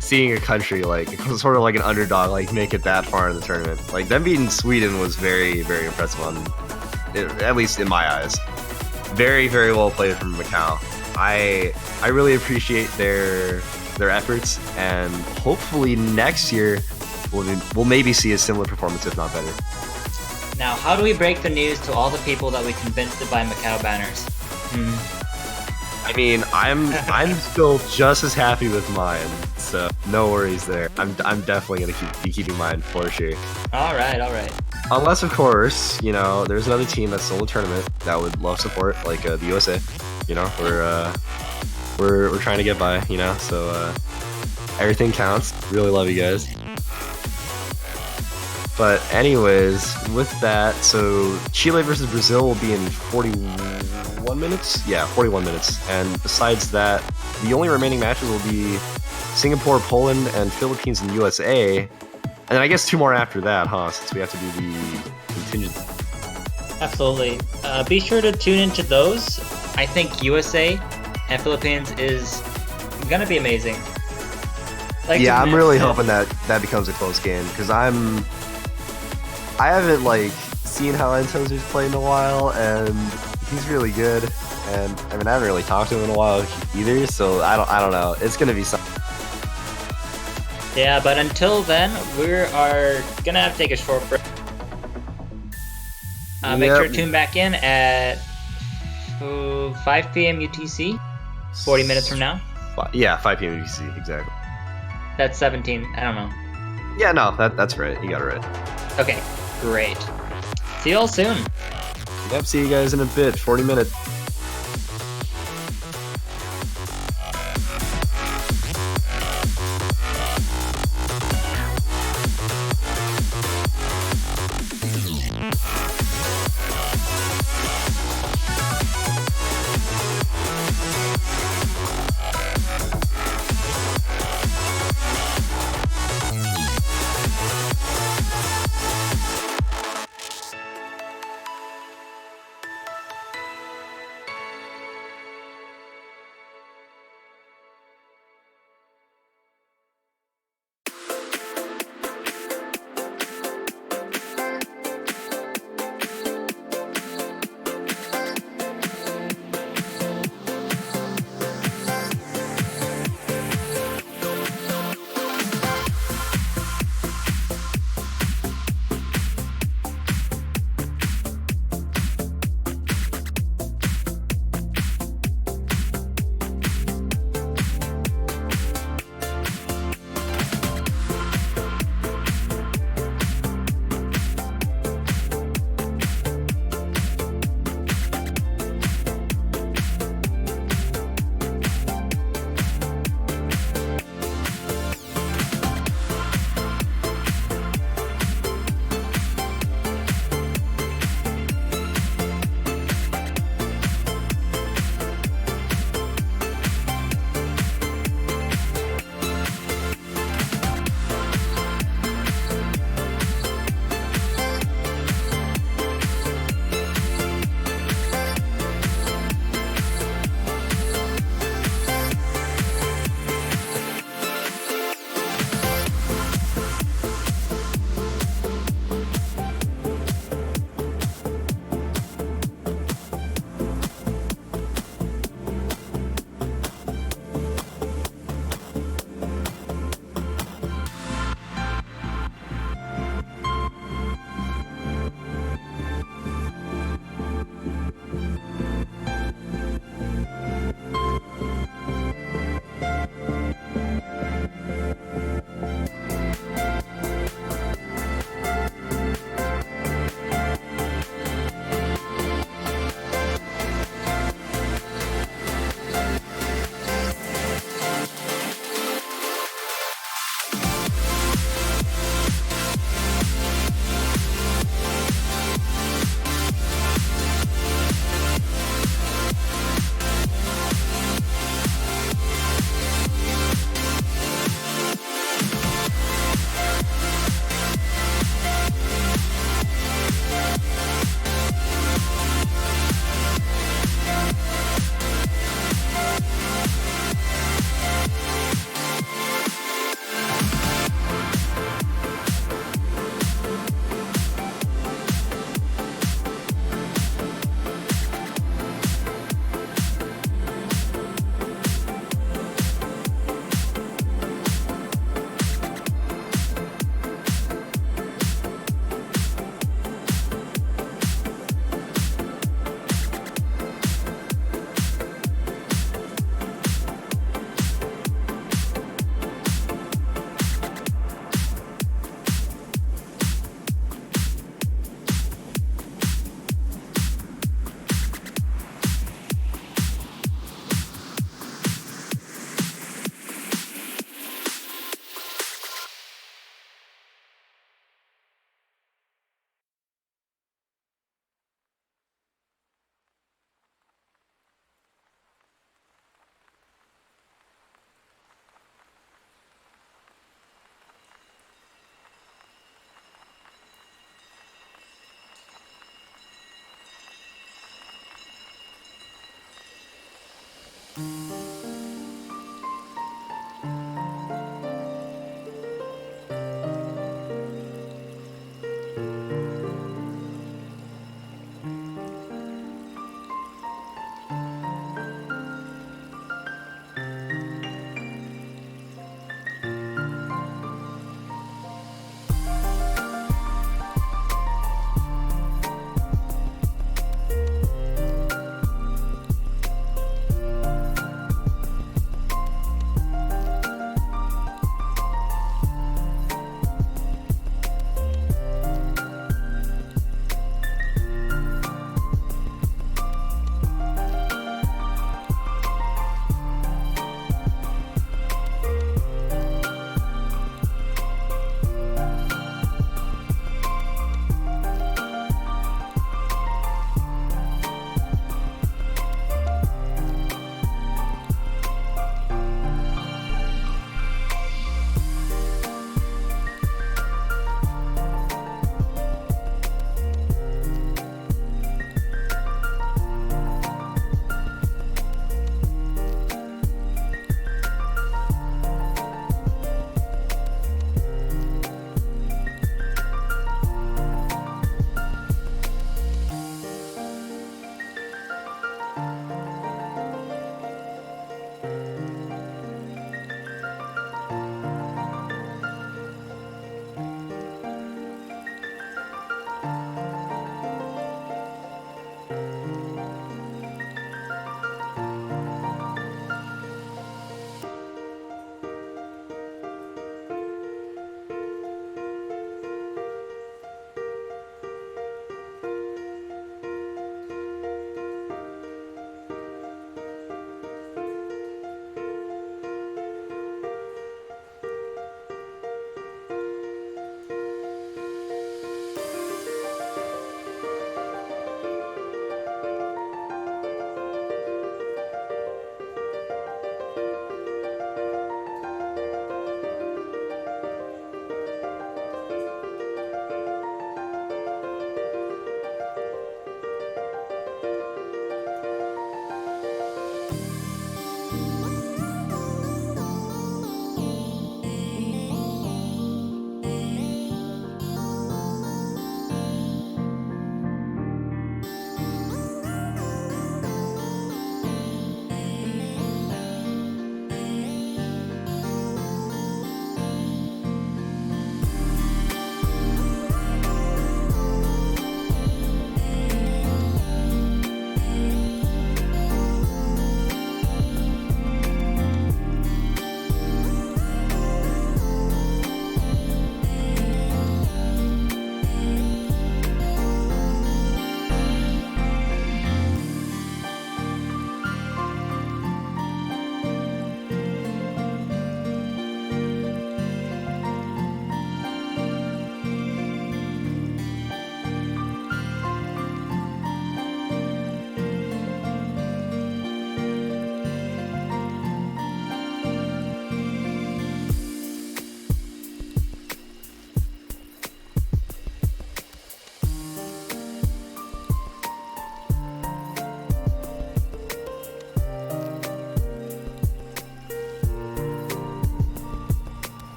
seeing a country like sort of like an underdog, like make it that far in the tournament. Like them beating Sweden was very, very impressive at least in my eyes. Very, very well played from Macau. I really appreciate their efforts, and hopefully next year we'll maybe see a similar performance, if not better. Now, how do we break the news to all the people that we convinced to buy Macau banners? I mean, I'm still just as happy with mine, so no worries there. I'm definitely gonna be keeping mine for sure. All right. Unless, of course, you know, there's another team that's still in the tournament that would love support, like the USA. You know, we're trying to get by, you know, so everything counts. Really love you guys. But anyways, with that, so Chile versus Brazil will be in 41 minutes? Yeah, 41 minutes. And besides that, the only remaining matches will be Singapore, Poland, and Philippines and USA. And then I guess 2 more after that, huh? Since we have to do the contingent. Absolutely. Be sure to tune into those. I think USA and Philippines is gonna be amazing. Like, Yeah, I'm really hoping that becomes a close game, because I haven't like seen how Ento's played in a while, and he's really good. And I mean, I haven't really talked to him in a while either, so I don't know. It's gonna be something. Yeah, but until then, we are gonna have to take a short break. Make sure to tune back in at 5 p.m. UTC, 40 minutes from now. Yeah, 5 p.m. UTC, exactly. That's 17. I don't know. Yeah, no, that's right. You got it right. Okay, great. See you all soon. Yep, see you guys in a bit. 40 minutes.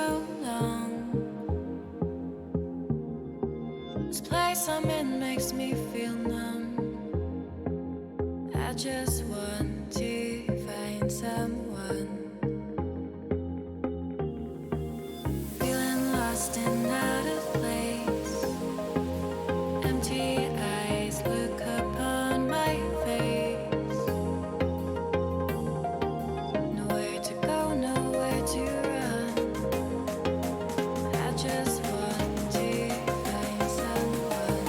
so long. This place I'm in makes me feel numb. I just want to find someone. Feeling lost and out of place. Empty eyes look upon my face. Nowhere to go, nowhere to run. I just want to find someone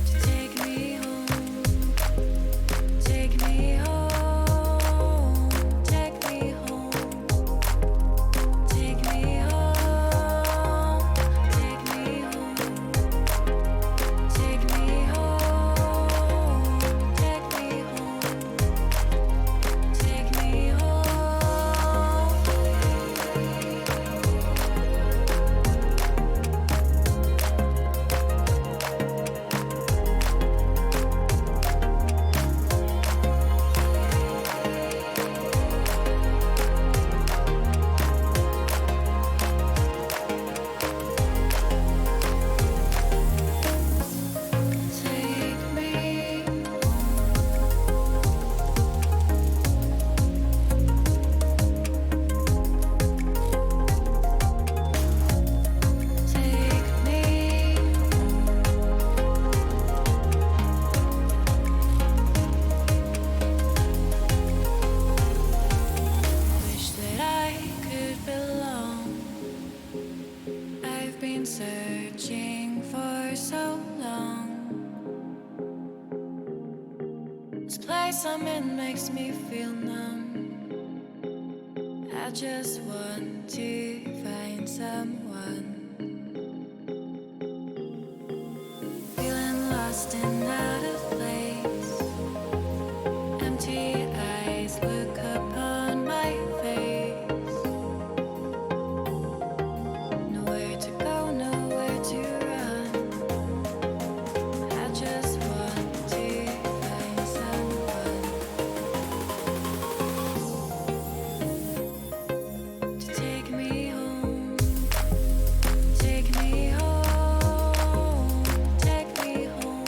to take me home, take me home, take me home, take me home, take me home, take me home, take me home, take me home. Take me take me. Wish that I could belong. I've been searching for so long. This place I'm in makes me feel numb. I just want to find someone. Feeling lost and out of place. Empty eyes look upon my face. Nowhere to go, nowhere to run. I just want to find someone to take me home, take me home, take me home,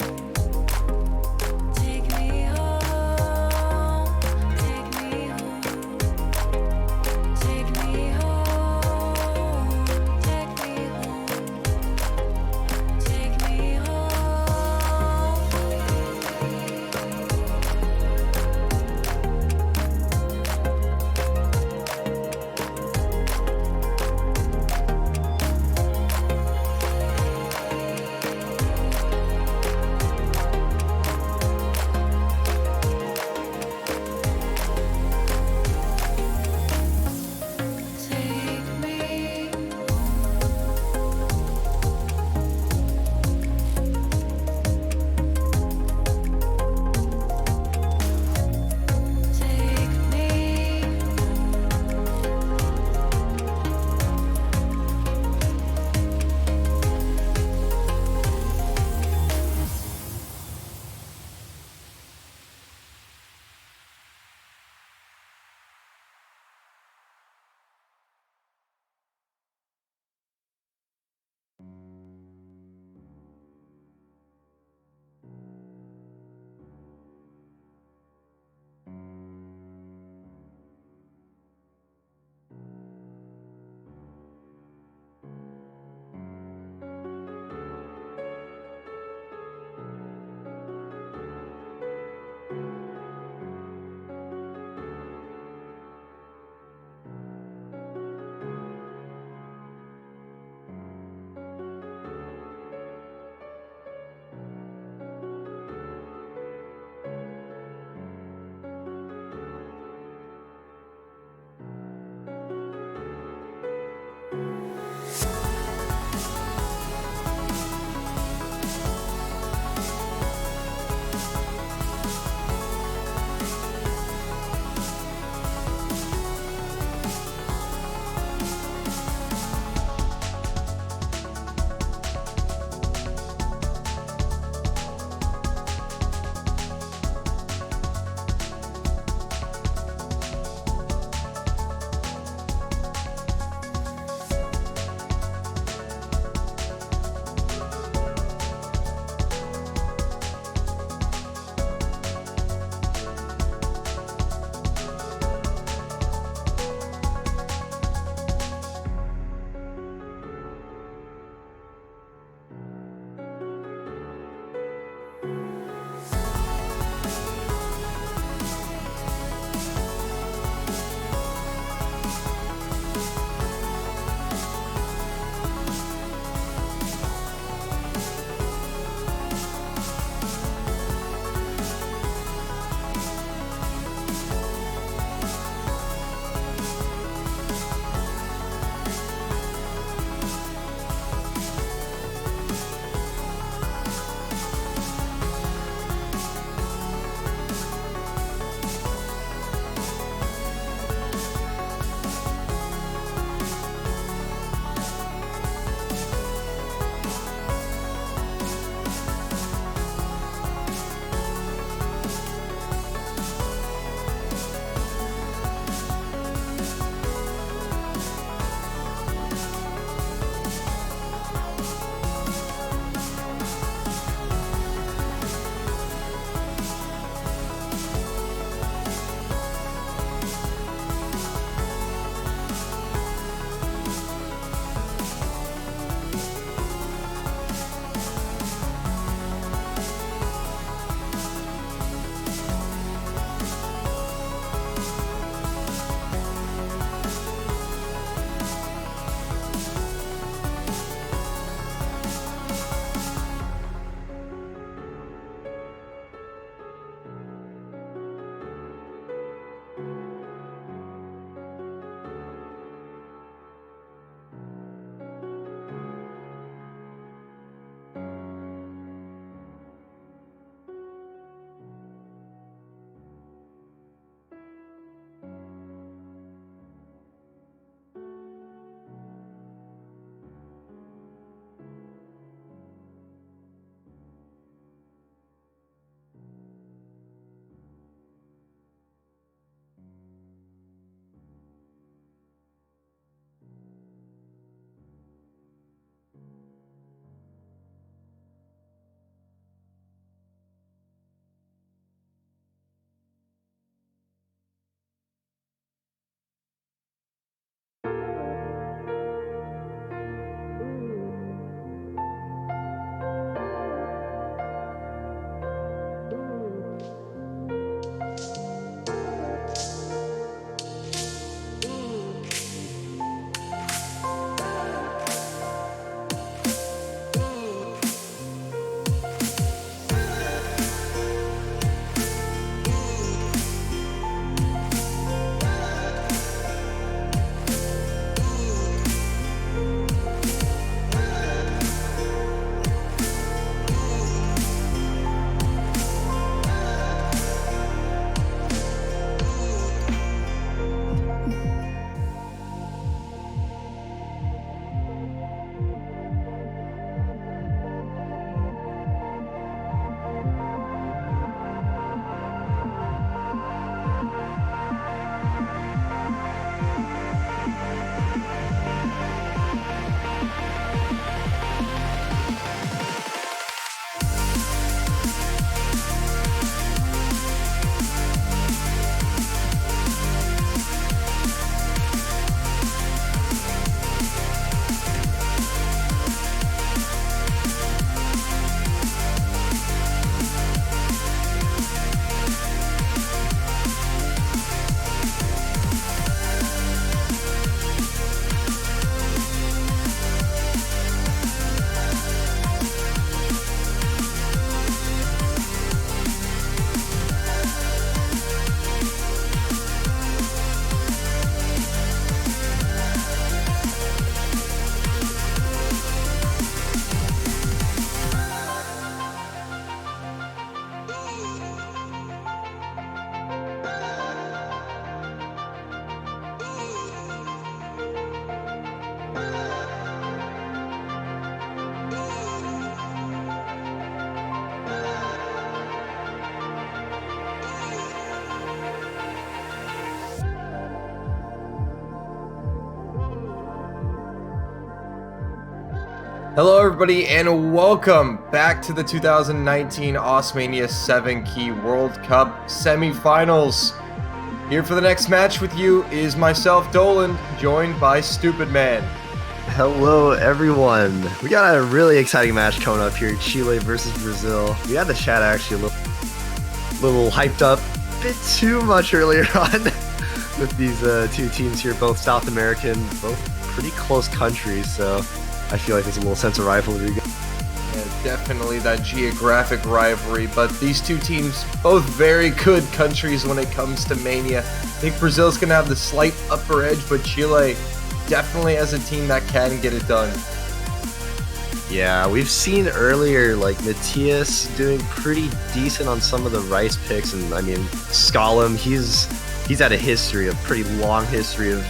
Hello everybody and welcome back to the 2019 Osmania 7 Key World Cup Semifinals. Here for the next match with you is myself, Dolan, joined by Stupid Man. Hello, everyone. We got a really exciting match coming up here, Chile versus Brazil. We had the chat actually a little hyped up a bit too much earlier on with these two teams here, both South American, both pretty close countries, so I feel like there's a little sense of rivalry. Yeah, definitely that geographic rivalry, but these two teams, both very good countries when it comes to Mania. I think Brazil's going to have the slight upper edge, but Chile definitely has a team that can get it done. Yeah, we've seen earlier, like, Matias doing pretty decent on some of the rice picks, and I mean, Scallum, he's had a history, a pretty long history of,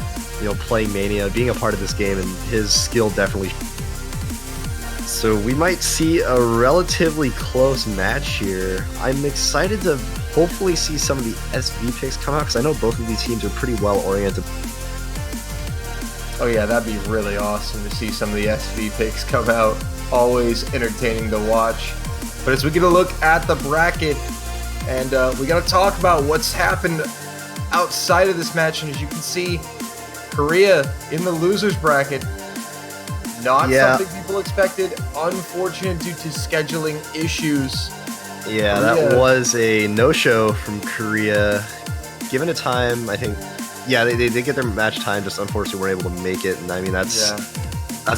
playing Mania, being a part of this game, and his skill definitely. So we might see a relatively close match here. I'm excited to hopefully see some of the SV picks come out, because I know both of these teams are pretty well oriented. Oh yeah, that'd be really awesome to see some of the SV picks come out. Always entertaining to watch. But as we get a look at the bracket, and we got to talk about what's happened outside of this match, and as you can see, Korea in the losers bracket. Not something people expected. Unfortunate due to scheduling issues. Yeah, that was a no-show from Korea. Given a time, I think, they did get their match time, just unfortunately weren't able to make it. And I mean, that's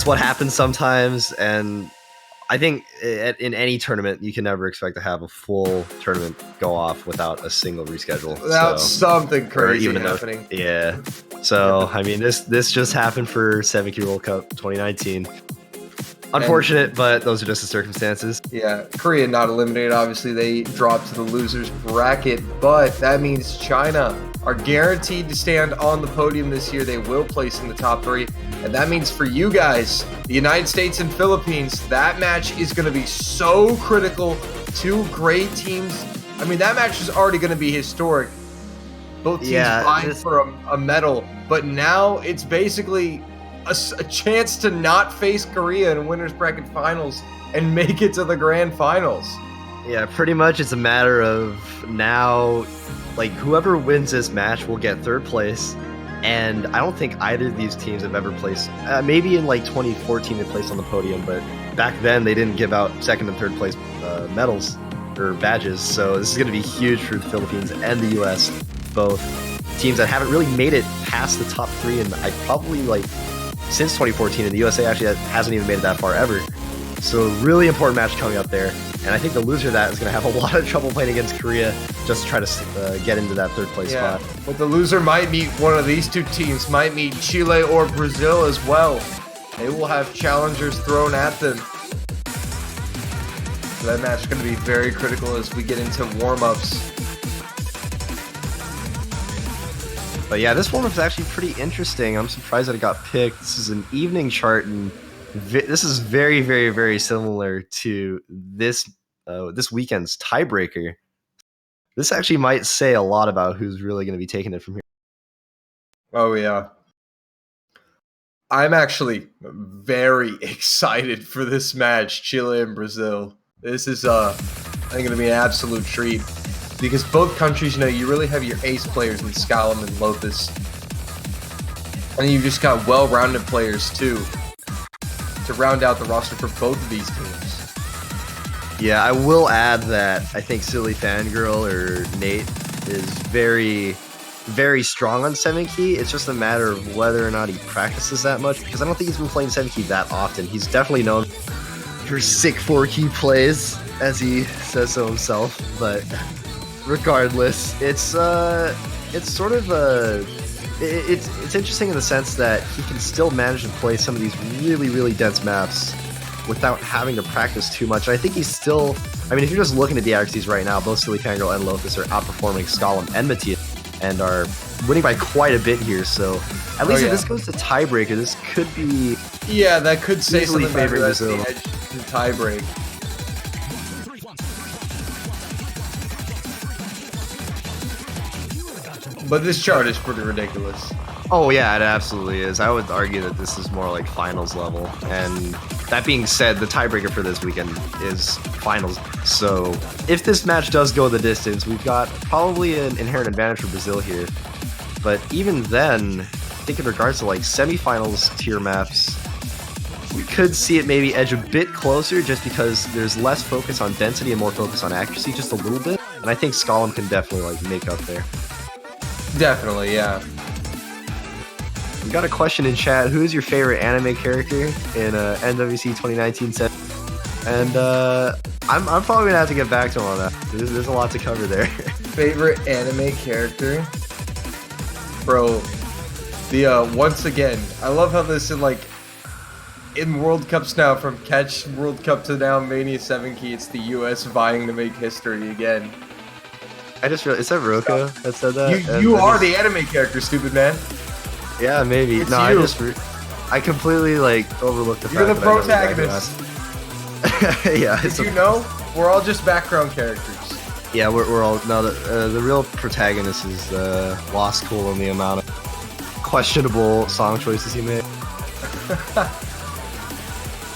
what happens sometimes. And I think in any tournament, you can never expect to have a full tournament go off without a single reschedule. Without something crazy happening. Yeah. So, I mean, this just happened for 7 Key World Cup 2019. Unfortunate, but those are just the circumstances. Yeah, Korea not eliminated. Obviously, they dropped to the losers bracket, but that means China are guaranteed to stand on the podium this year. They will place in the top 3, and that means for you guys, the United States and Philippines, that match is going to be so critical. Two great teams. I mean, that match is already going to be historic. Both teams vying for a medal, but now it's basically a chance to not face Korea in winners bracket finals and make it to the grand finals. Yeah, pretty much it's a matter of now, like, whoever wins this match will get 3rd place, and I don't think either of these teams have ever placed, maybe in like 2014 they placed on the podium, but back then they didn't give out 2nd and 3rd place medals or badges, so this is going to be huge for the Philippines and the US, both teams that haven't really made it past the top 3, and I probably, like, since 2014, and the USA actually hasn't even made it that far ever. So really important match coming up there, and I think the loser of that is going to have a lot of trouble playing against Korea just to try to get into that 3rd place spot. But the loser might meet one of these two teams, might meet Chile or Brazil as well. They will have challengers thrown at them. So that match is going to be very critical as we get into warm-ups. But yeah, this one was actually pretty interesting. I'm surprised that it got picked. This is an evening chart, and this is very, very, very similar to this weekend's tiebreaker. This actually might say a lot about who's really going to be taking it from here. Oh yeah. I'm actually very excited for this match, Chile and Brazil. This is I think going to be an absolute treat. Because both countries, you really have your ace players in Scallum and Lopez. And you've just got well-rounded players, too, to round out the roster for both of these teams. Yeah, I will add that I think Silly Fangirl or Nate is very, very strong on 7 Key. It's just a matter of whether or not he practices that much, because I don't think he's been playing 7 Key that often. He's definitely known for sick 4 Key plays, as he says so himself, but regardless, it's sort of it's interesting in the sense that he can still manage to play some of these really, really dense maps without having to practice too much. I think he's still, I mean, if you're just looking at the accuracies right now, both Silly Fangirl and Lopez are outperforming Scallum and Matias and are winning by quite a bit here. So at least if this goes to tiebreaker, this could be that could say something favorite Brazil. The tiebreak. But this chart is pretty ridiculous. Oh yeah, it absolutely is. I would argue that this is more like finals level. And that being said, the tiebreaker for this weekend is finals. So if this match does go the distance, we've got probably an inherent advantage for Brazil here. But even then, I think in regards to like semifinals tier maps, we could see it maybe edge a bit closer just because there's less focus on density and more focus on accuracy, just a little bit. And I think Scholem can definitely like make up there. Definitely, yeah. We got a question in chat. Who is your favorite anime character in NWC 2019 set? And I'm probably gonna have to get back to him on that. There's a lot to cover there. Favorite anime character? Bro, once again, I love how this in World Cups now, from Catch World Cup to now Mania 7 key, it's the US vying to make history again. I just realized, is that Roko that said that? You are the anime character, stupid man. Yeah, maybe. It's no, you. I completely overlooked the fact You're the that I know protagonist. Yeah, Did you know? We're all just background characters. Yeah, we're all no. The real protagonist is Lost Cool and the amount of questionable song choices he made.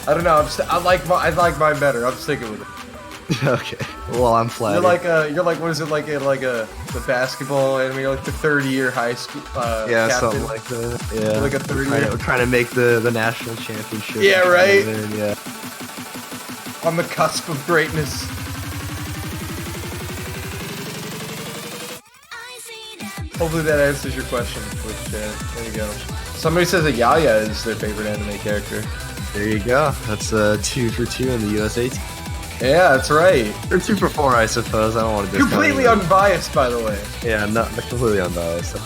I don't know. I like mine better. I'm sticking with it. Okay. Well, I'm flattered. You're like what is it like the basketball anime? You're like the 30-year high school yeah, captain. something like that. Yeah. Like a 30-year. We're trying to make the national championship. Yeah, right. Yeah. On the cusp of greatness. Hopefully that answers your question, Twitch chat. There you go. Somebody says that Yaya is their favorite anime character. There you go. That's 2 for 2 in the USA team. Yeah, that's right. Or 2 for 4, I suppose. I don't want to discount Completely anything. unbiased, by the way. Yeah, not completely unbiased.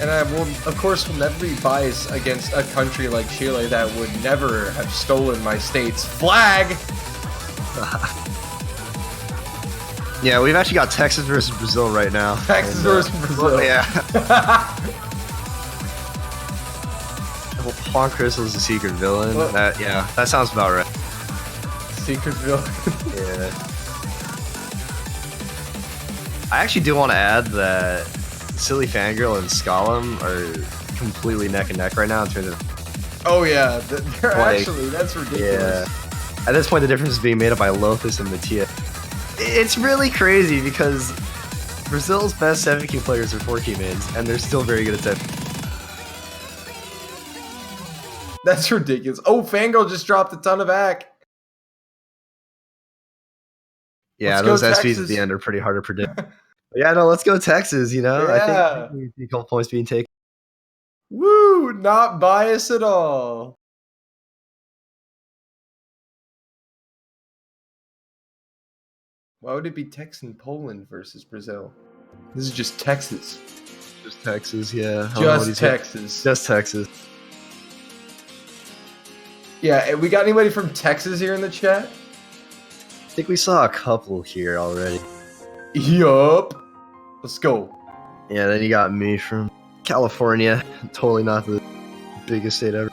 And I will, of course, will never be biased against a country like Chile that would never have stolen my state's flag. Yeah, we've actually got Texas versus Brazil right now. Texas versus Brazil. Yeah. Well, Juan Crystal's the secret villain. Well, that sounds about right. Secret villain. Yeah. I actually do want to add that Silly Fangirl and Scholem are completely neck and neck right now in terms of. Oh yeah, they're actually, that's ridiculous. Yeah. At this point, the difference is being made up by Lothus and Mattia. It's really crazy because Brazil's best 7Q players are 4Q mains, and they're still very good at 7. That's ridiculous. Oh, Fangirl just dropped a ton of hack. Yeah, Let's those go SVs Texas. at the end are pretty hard to predict. Yeah, no, let's go Texas, you know? Yeah. I think a couple points being taken. Woo! Not biased at all. Why would it be Texas and Poland versus Brazil? This is just Texas. Just Texas, yeah. Just Texas. Just Texas. Yeah, we got anybody from Texas here in the chat? I think we saw a couple here already. Yup. Let's go. Yeah, then you got me from California. Totally not the biggest state ever.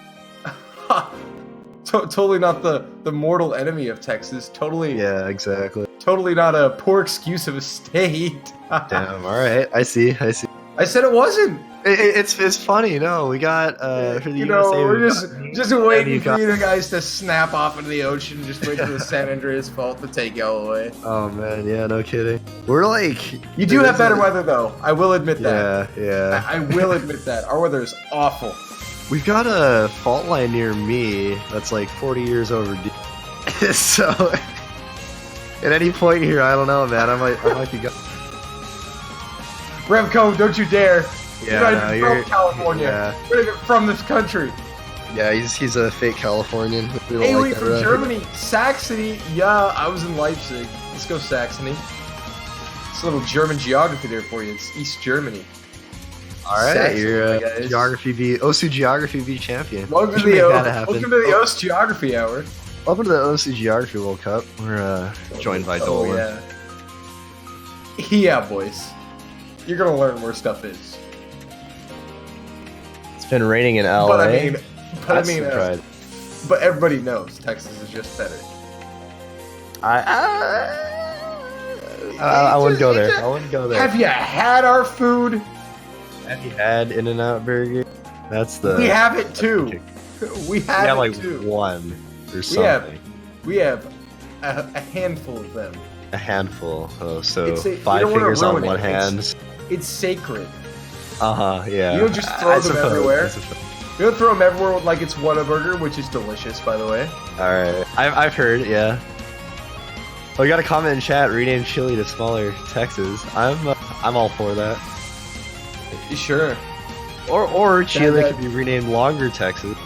Totally not the mortal enemy of Texas. Totally. Yeah, exactly. Totally not a poor excuse of a state. Damn, alright. I see. I said it wasn't. It's funny, no. We got for the USA. We're just waiting for got- you guys to snap off into the ocean, just waiting for the San Andreas Fault to take y'all away. Oh man, yeah, no kidding. We're like You do have better weather though. I will admit that. Yeah. I will admit that. Our weather is awful. We've got a fault line near me that's like 40 years overdue. So at any point here, I don't know, man. I might be going. Remco, don't you dare. Yeah, You're not even from California. Yeah. You're not even from this country. Yeah, he's a fake Californian. We don't Hey, like wait, that from around here. Germany. Saxony. Yeah, I was in Leipzig. Let's go Saxony. It's a little German geography there for you. It's East Germany. All right, Saxony, you're guys. OSU Geography V champion. Welcome We to should the make that happen. welcome to the OS Geography Hour. Welcome to the OSU Geography World Cup. We're joined by Oh Dolan. yeah. Yeah, boys. You're gonna learn where stuff is. It's been raining in LA. But I mean, That's the pride. but everybody knows Texas is just better. I wouldn't go there. I wouldn't go there. Have you had our food? Have you had In-N-Out Burger? That's the. We have it too. We have it like too. one or We something. have a handful of them. A handful. Oh, so It's you 5 don't wanna fingers on ruin one it. hand. It's sacred. Yeah. You don't just throw them everywhere. I suppose. You don't throw them everywhere like it's Whataburger, which is delicious, by the way. Alright. I've heard, yeah. Oh, you got a comment in chat, rename Chile to smaller Texas. I'm all for that. Sure. Or Chile that- could be renamed Longer Texas.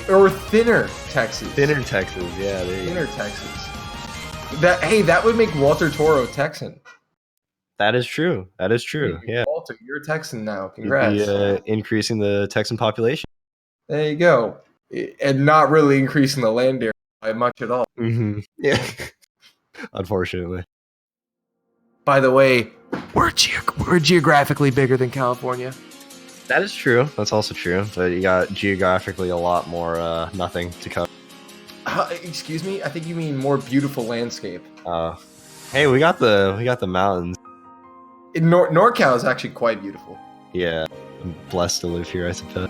Or thinner Texas. Thinner Texas, yeah, there you go. Thinner Texas. That would make Walter Toro Texan. That is true. That is true, yeah. Walter, you're a Texan now. You'd Congrats. be increasing the Texan population. There you go. And not really increasing the land area by much at all. Mm-hmm. Yeah. Unfortunately. By the way, we're geographically bigger than California. That is true. That's also true. But you got geographically a lot more nothing to cover. Excuse me? I think you mean more beautiful landscape. Hey, we got the mountains. NorCal is actually quite beautiful. Yeah, I'm blessed to live here, I suppose.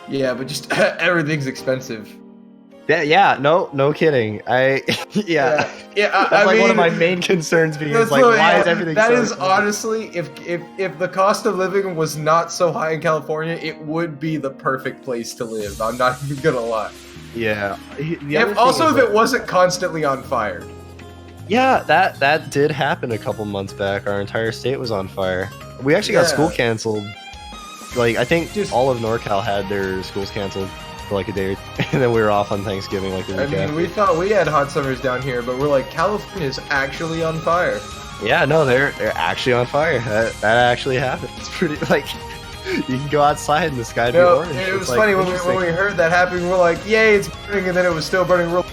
Yeah, but just everything's expensive. Yeah, no kidding. Yeah. Yeah. That's like one of my main concerns because That's like, what- why yeah, is everything That so is expensive? honestly, if the cost of living was not so high in California, it would be the perfect place to live. I'm not even gonna lie. Yeah. If it wasn't constantly on fire. Yeah, that did happen a couple months back. Our entire state was on fire. We actually got Yeah. school canceled. Like I think Just- all of NorCal had their schools canceled for like a day, and then we were off on Thanksgiving like the I week mean, after. we thought we had hot summers down here, but we're like, California's actually on fire. Yeah, no, they're actually on fire. That actually happened. It's pretty like you can go outside and the sky be No, orange. it It's, was like, funny when interesting. we heard that happen. We're like, "Yay, it's burning!" And then it was still burning. Real.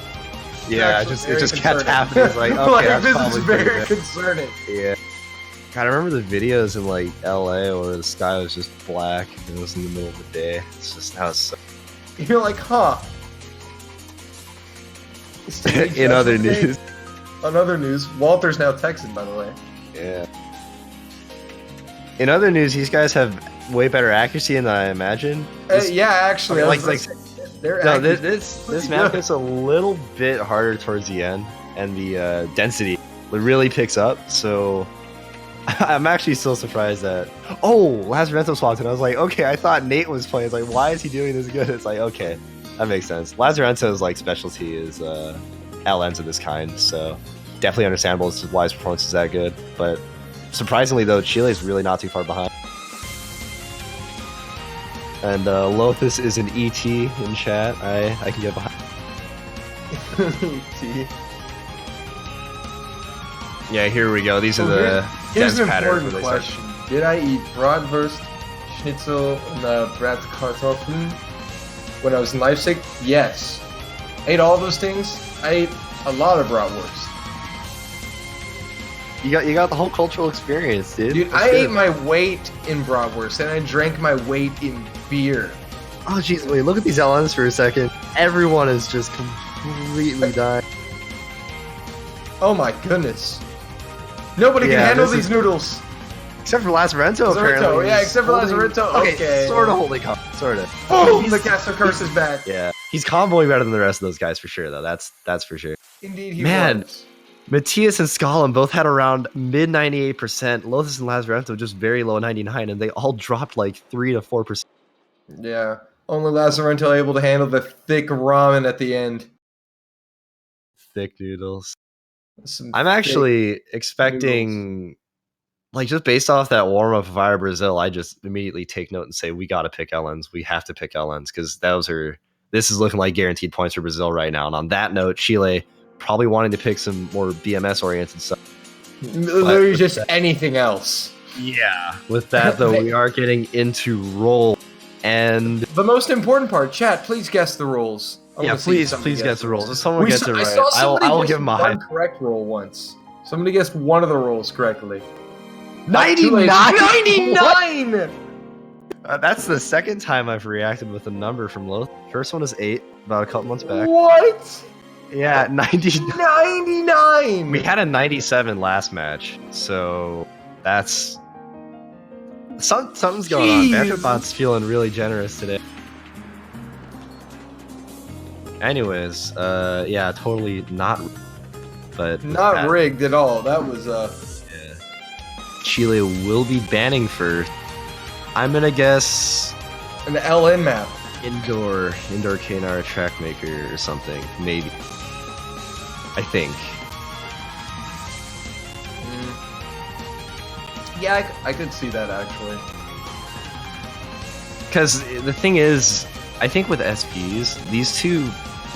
Yeah, Actually it very just kept concerning. happening. It's like okay, that's this probably is pretty very good. concerning. Yeah. God, I remember the videos in like LA where the sky was just black and it was in the middle of the day. It's just how it's so. You're like, huh? It's the In judgment other day. news. On other news, Walter's now Texan, by the way. Yeah. In other news, these guys have way better accuracy than I imagined. Yeah, actually, Okay, I was like- gonna say, they're No, actually this pretty map good. gets a little bit harder towards the end, and the density really picks up. So I'm actually still surprised that. Oh, Lazarento swapped, and I was like, okay, I thought Nate was playing. It's like, why is he doing this good? It's like, okay, that makes sense. Lazarento's like specialty is LNs of this kind, so definitely understandable as to why his performance is that good. But surprisingly, though, Chile is really not too far behind. And Lothus is an ET in chat. I can get behind. See? Yeah, here we go. These are Oh, the Here's dense an patterns. important where they start- question: did I eat Bratwurst, Schnitzel, and Bratkartoffeln when I was in Leipzig? Yes. I ate all those things. I ate a lot of Bratwurst. You got the whole cultural experience, dude. Dude, That's I good. ate my weight in Bratwurst, and I drank my weight in beer. Oh jeez, wait, look at these LNs for a second. Everyone is just completely dying. Oh my goodness. Nobody Yeah, can handle this these is- noodles. Except for Lazarento, apparently. Lazarento, yeah, He's except for holding- Lazarento, okay. Sort of holding up, sort of. Boom! The Castle Curse is back. Yeah, he's comboing better than the rest of those guys for sure, though. That's for sure. Indeed, he Man. was. Matthias and Skallen both had around mid 98%. Lothus and Lazarento just very low 99, and they all dropped like 3 to 4%. Yeah. Only Lazarento able to handle the thick ramen at the end. Thick noodles. Some I'm thick- actually expecting, like, just based off that warm up of Fire Brazil, I just immediately take note and say we got to pick LNs. We have to pick LNs because this is looking like guaranteed points for Brazil right now. And on that note, Chile probably wanting to pick some more BMS oriented stuff. literally just anything else. Yeah. With that though, we are getting into roll, and The most important part, chat, please guess the rules. I yeah, wanna see please somebody guess the rules. If someone We gets saw- it I right, saw somebody I will guess give them a one high. correct roll once. Somebody guessed one of the rolls correctly. 99? 99! That's the second time I've reacted with a number from Loth. First one is 8, about a couple months back. What? Yeah, 90. 99! We had a 97 last match, so that's something's going on. Jeez. BanterBot's feeling really generous today. Anyways, yeah, totally not, but Not rigged at all. That was, yeah. Chile will be banning first. I'm gonna guess an LN map. indoor Kanara track maker or something, maybe. I think. Yeah, I could see that actually. Because the thing is, I think with SPs, these two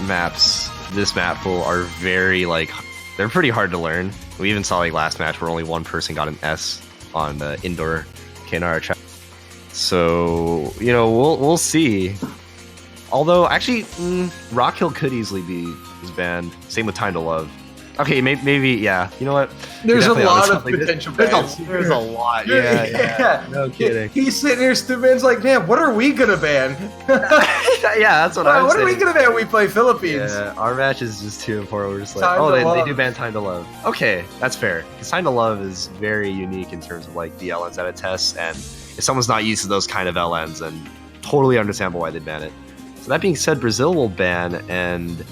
maps, this map pool, are very, like, they're pretty hard to learn. We even saw, like, last match where only one person got an S on the indoor Kanara track. So, you know, we'll see. Although, actually, Rock Hill could easily be banned. Same with Time to Love. Okay, maybe, yeah. You know what? There's a Definitely lot onto of something. potential There's bans. there's a lot, yeah. No kidding. He's sitting here, Stuben's like, man, what are we gonna ban? Yeah, that's what I'm What saying. are we gonna ban? We play Philippines. Yeah, our match is just too important. We're just like, Time oh, to they Love. do ban Time to Love. Okay, that's fair. Because Time to Love is very unique in terms of like the LNs that it tests, and if someone's not used to those kind of LNs, then totally understandable why they ban it. So that being said, Brazil will ban, and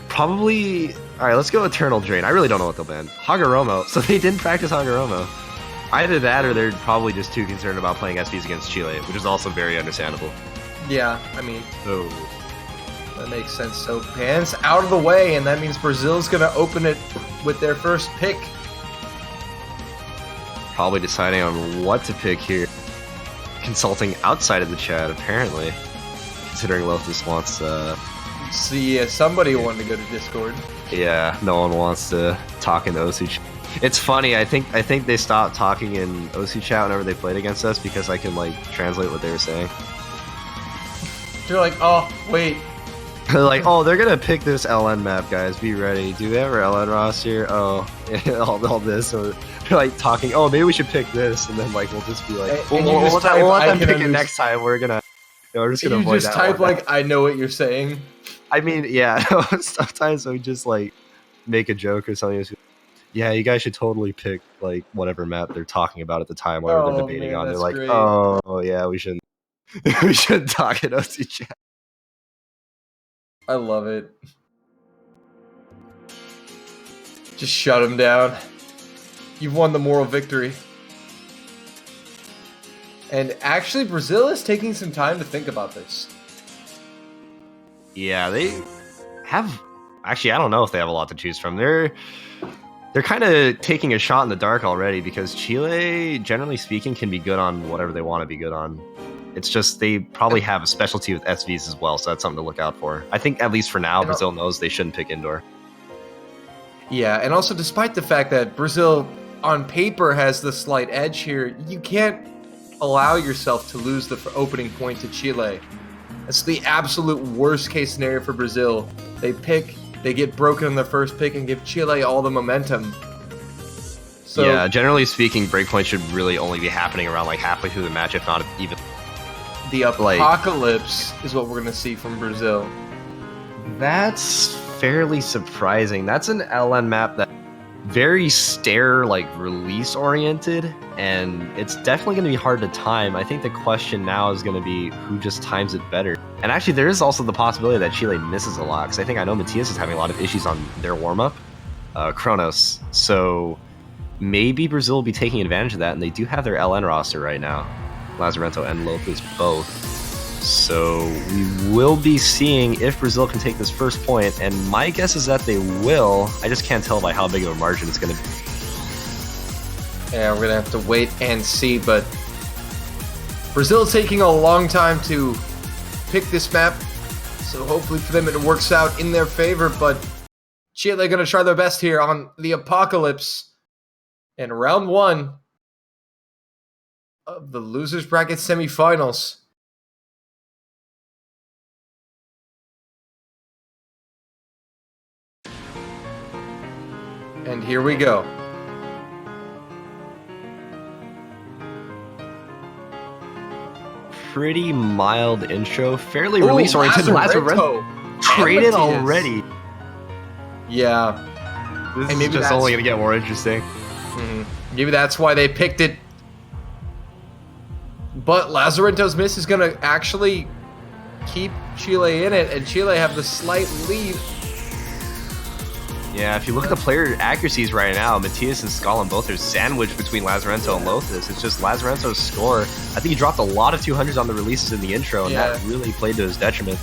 probably... Alright, let's go Eternal Drain. I really don't know what they'll ban. Hagoromo. So they didn't practice Hagoromo. Either that, or they're probably just too concerned about playing SPs against Chile, which is also very understandable. Yeah, I mean, So... that makes sense. So bans out of the way, and that means Brazil's gonna open it with their first pick. probably deciding on what to pick here. Consulting outside of the chat, apparently. Considering Lothus wants See, somebody wanted to go to Discord. yeah, no one wants to talk in OC chat. It's funny, I think they stopped talking in OC chat whenever they played against us because I can like translate what they were saying. They're like, oh, wait. They're like, oh, they're gonna pick this LN map, guys. Be ready. Do we have our LN roster? Oh, all this. So they're like talking. Oh, maybe we should pick this, and then like we'll just be like, And you just type, we'll let "I them can pick it understand." next time. We're just gonna You avoid just that type one. like, I know what you're saying. I mean, yeah. Sometimes we just like make a joke or something. Yeah, you guys should totally pick like whatever map they're talking about at the time, whatever Oh, they're debating man, on. They're that's like, great. oh yeah, we shouldn't. We shouldn't talk in OC chat. I love it. Just shut him down. You've won the moral victory. And actually, Brazil is taking some time to think about this. Yeah, they have. Actually, I don't know if they have a lot to choose from. They're kind of taking a shot in the dark already because Chile, generally speaking, can be good on whatever they want to be good on. It's just they probably have a specialty with SVs as well, so that's something to look out for. I think at least for now, Brazil knows they shouldn't pick indoor. Yeah, and also despite the fact that Brazil on paper has the slight edge here, you can't allow yourself to lose the opening point to Chile. That's the absolute worst case scenario for Brazil. They get broken in the first pick and give Chile all the momentum. So Yeah, generally speaking, breakpoint should really only be happening around like halfway through the match, if not even. the apocalypse is what we're going to see from Brazil. That's fairly surprising. That's an LN map that very stair like release oriented, and it's definitely going to be hard to time. I think the question now is going to be who just times it better. And actually, there is also the possibility that Chile misses a lot, because I know Matthias is having a lot of issues on their warm-up, Kronos. So maybe Brazil will be taking advantage of that, and they do have their LN roster right now. Lazarento and Lopez both. So we will be seeing if Brazil can take this first point, and my guess is that they will. I just can't tell by how big of a margin it's going to be. Yeah, we're going to have to wait and see, but Brazil taking a long time to pick this map, so hopefully for them it works out in their favor, but Chile going to try their best here on the Apocalypse in round 1 of the Losers Bracket Semifinals. And here we go. Pretty mild intro, fairly release oriented. Lazarento. traded Matthias. already. Yeah. This And is maybe just that's- only going to get more interesting. Maybe that's why they picked it. But Lazarento's miss is going to actually keep Chile in it, and Chile have the slight lead. Yeah, if you look at the player accuracies right now, Matias and Skalin both are sandwiched between Lazarento and Lothus. It's just Lazarento's score. I think he dropped a lot of 200s on the releases in the intro, and that really played to his detriment.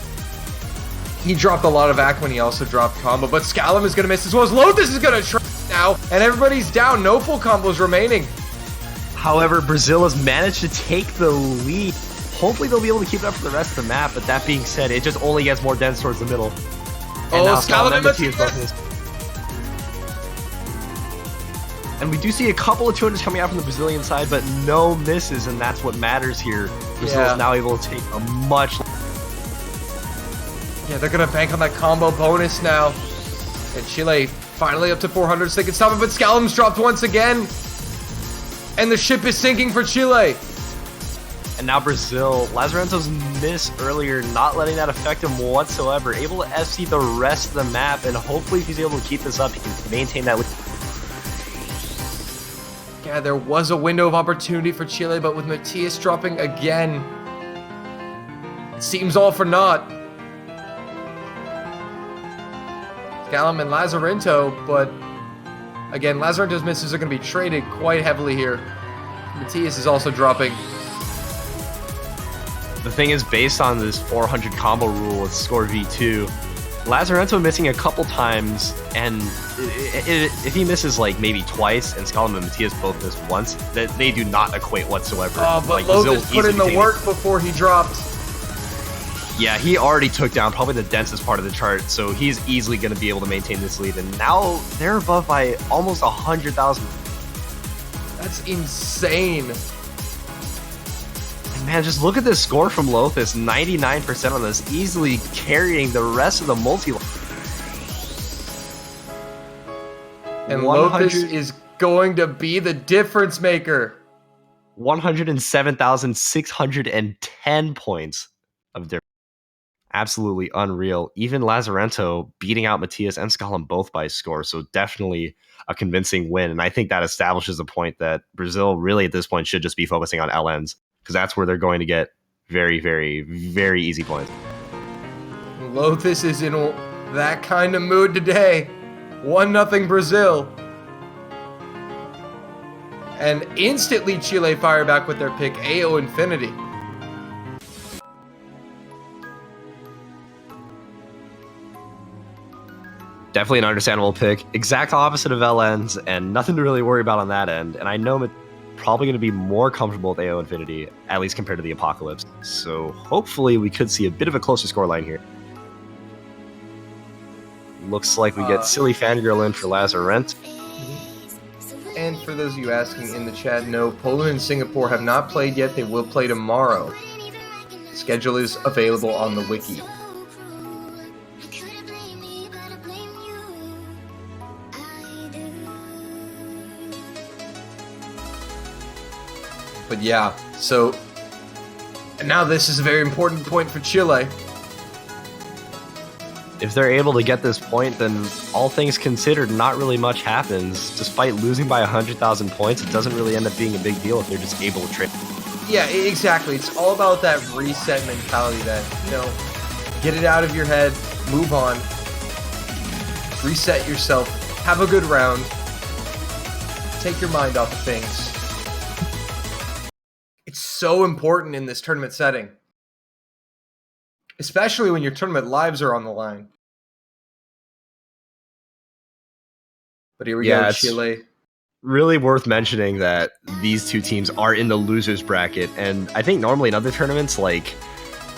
He dropped a lot of act when he also dropped combo, but Skalin is going to miss as well as Lothus is going to try now, and everybody's down. No full combos remaining. However, Brazil has managed to take the lead. Hopefully they'll be able to keep it up for the rest of the map, but that being said, it just only gets more dense towards the middle. And now Skalin and Matias Matias. both miss. And we do see a couple of 200s coming out from the Brazilian side, but no misses, and that's what matters here. Brazil is now able to take a much... Yeah, they're going to bank on that combo bonus now. And Chile finally up to 400, so they can stop it, but Scalim's dropped once again. And the ship is sinking for Chile. And now Brazil, Lazarento's miss earlier, not letting that affect him whatsoever. Able to FC the rest of the map, and hopefully if he's able to keep this up, he can maintain that lead. Yeah, there was a window of opportunity for Chile, but with Matias dropping again, it seems all for naught. Scalim and Lazarento, but again, Lazarento's misses are going to be traded quite heavily here. Matias is also dropping. The thing is, based on this 400 combo rule with score V2, Lazarento missing a couple times, and if he misses like maybe twice, and Skalin and Matias both miss once, that they do not equate whatsoever. Oh, but like, Brazil Lothus put in easily the work before he dropped. Yeah, he already took down probably the densest part of the chart, so he's easily going to be able to maintain this lead. And now they're above by almost 100,000. That's insane. And man, just look at this score from Lothus, 99% on this, easily carrying the rest of the multi. And Lothus is going to be the difference maker. 107,610 points of difference. Absolutely unreal. Even Lazarento beating out Matias and Skalin both by score, so definitely a convincing win. And I think that establishes the point that Brazil really at this point should just be focusing on LNs, because that's where they're going to get very, very, very easy points. Lothus is in that kind of mood today. 1-0 Brazil. And instantly Chile fire back with their pick, AO Infinity. Definitely an understandable pick. Exact opposite of LNs, and nothing to really worry about on that end. And I know it's probably going to be more comfortable with AO Infinity, at least compared to the Apocalypse. So hopefully we could see a bit of a closer scoreline here. Looks like we get Silly Fangirl in for Lazarent. And for those of you asking in the chat, no, Poland and Singapore have not played yet. They will play tomorrow. The schedule is available on the wiki. But yeah, so and now this is a very important point for Chile. If they're able to get this point, then all things considered, not really much happens. Despite losing by 100,000 points, it doesn't really end up being a big deal if they're just able to trade. Yeah, exactly. It's all about that reset mentality that, get it out of your head, move on, reset yourself, have a good round, take your mind off of things. It's so important in this tournament setting. Especially when your tournament lives are on the line. But here we go, Chile. Really worth mentioning that these two teams are in the losers bracket, and I think normally in other tournaments, like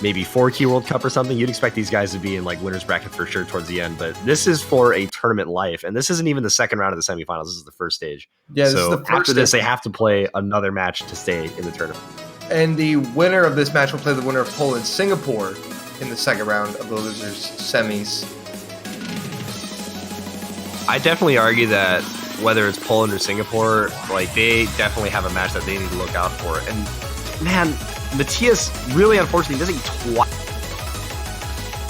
maybe 4-key World Cup or something, you'd expect these guys to be in like winners bracket for sure towards the end, but this is for a tournament life, and this isn't even the second round of the semifinals, this is the first stage. Yeah, this so is the first after this, stage. they have to play another match to stay in the tournament. And the winner of this match will play the winner of Poland-Singapore in the second round of the losers semis. I definitely argue that whether it's Poland or Singapore, like they definitely have a match that they need to look out for. And man, Matias really unfortunately missing twice.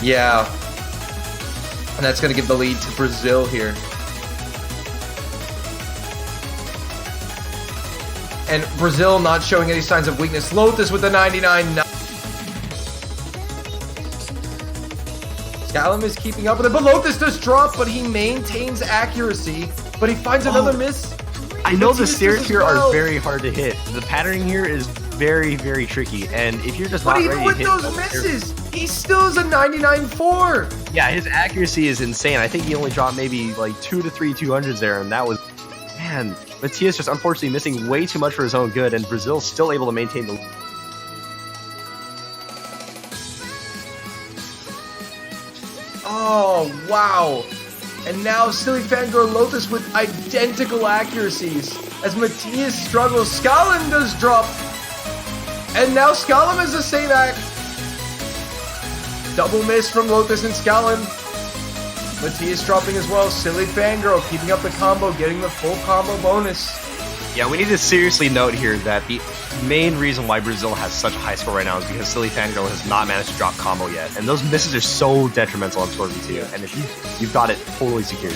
Yeah. And that's going to give the lead to Brazil here. And Brazil not showing any signs of weakness. Lotus with the 99. Scallum is keeping up with it, but Lotus does drop, but he maintains accuracy. But he finds another miss. I know the Matias stairs does as here well. are very hard to hit. The patterning here is very, very tricky. And if you're just But not even ready with to hit those stairs- misses, he still is a 99.4. yeah, his accuracy is insane. I think he only dropped maybe like 2 to 3 200s there, and that was, man, Matias just unfortunately missing way too much for his own good, and Brazil's still able to maintain the. Oh, wow. And now Silly Fangirl Lotus with identical accuracies. As Matias struggles, Scallum does drop. And now Scallum has the same act. Double miss from Lotus and Scallum. Matias dropping as well. Silly Fangirl keeping up the combo, getting the full combo bonus. Yeah, we need to seriously note here that the main reason why Brazil has such a high score right now is because Silly Fangirl has not managed to drop combo yet, and those misses are so detrimental on Score V2. And if you've got it totally secured.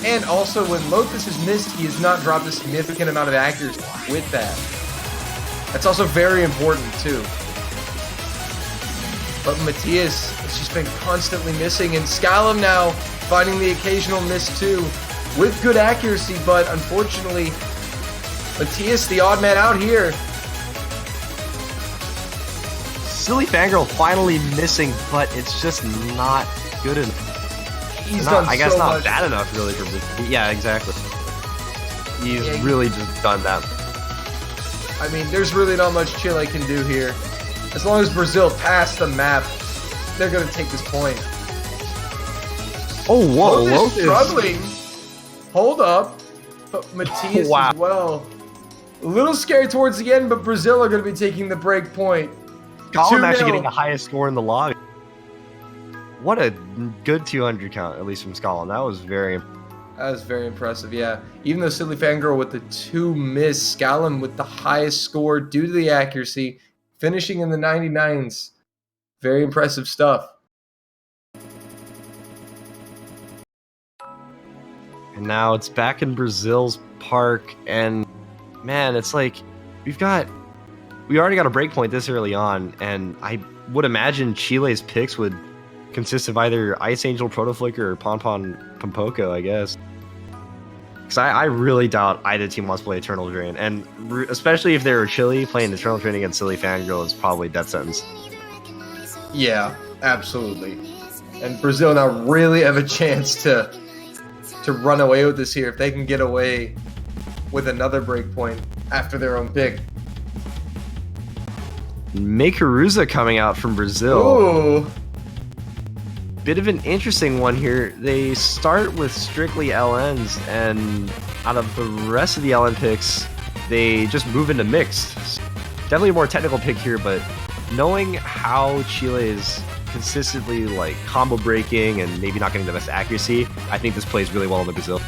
And also, when Lotus has missed, he has not dropped a significant amount of accuracy with that. That's also very important, too. But Matias has just been constantly missing, and Scallum now finding the occasional miss, too, with good accuracy, but unfortunately, Matias, the odd man out here. Silly Fangirl finally missing, but it's just not good enough. He's Not, done I guess so not much. bad enough, really. For yeah, exactly. He's Yeah, really just done that. I mean, there's really not much Chile can do here. As long as Brazil pass the map, they're going to take this point. Oh, whoa, Lotus Lotus. struggling. Hold up. But Matias Wow. as well. A little scary towards the end, but Brazil are going to be taking the break point. Colin 2-0. actually getting the highest score in the lobby. What a good 200 count, at least from Scotland. That was very. That was very impressive, yeah. Even though Silly Fangirl with the 2 miss, Scallum with the highest score due to the accuracy, finishing in the 99s. Very impressive stuff. And now it's back in Brazil's park, and man, it's like we already got a break point this early on, and I would imagine Chile's picks would consist of either Ice Angel, Protoflicker, or Ponpon Pompoko, I guess. Because I really doubt either team wants to play Eternal Drain, and especially if they're Chile, playing Eternal Drain against Silly Fangirl is probably death sentence. Yeah, absolutely. And Brazil now really have a chance to run away with this here if they can get away with another break point after their own pick. Makeruza coming out from Brazil. Ooh. Bit of an interesting one here. They start with strictly LNs, and out of the rest of the LN picks, they just move into mixed. Definitely a more technical pick here, but knowing how Chile is consistently like combo breaking and maybe not getting the best accuracy, I think this plays really well in the Brazil.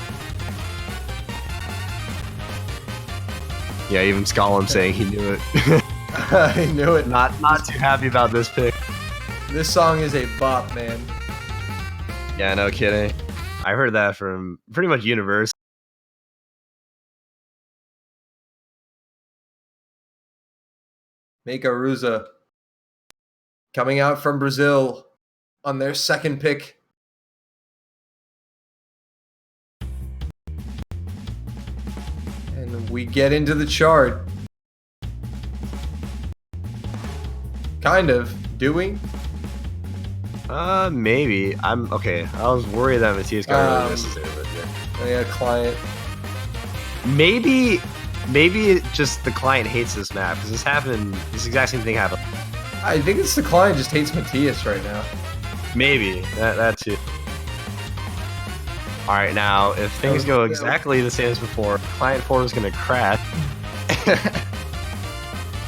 Yeah, even Scotland saying he knew it. I knew it. Not too happy about this pick. This song is a bop, man. Yeah, no kidding. I heard that from pretty much Universe. Makeruza coming out from Brazil on their second pick. And we get into the chart. Kind of. Do we? Maybe. I'm okay. I was worried that Matias got really necessary, but yeah. Oh, yeah, client. Maybe it just the client hates this map because this happened. This exact same thing happened. I think it's the client just hates Matias right now. Maybe that too. All right, now if things go exactly the same as before, client 4 is going to crash.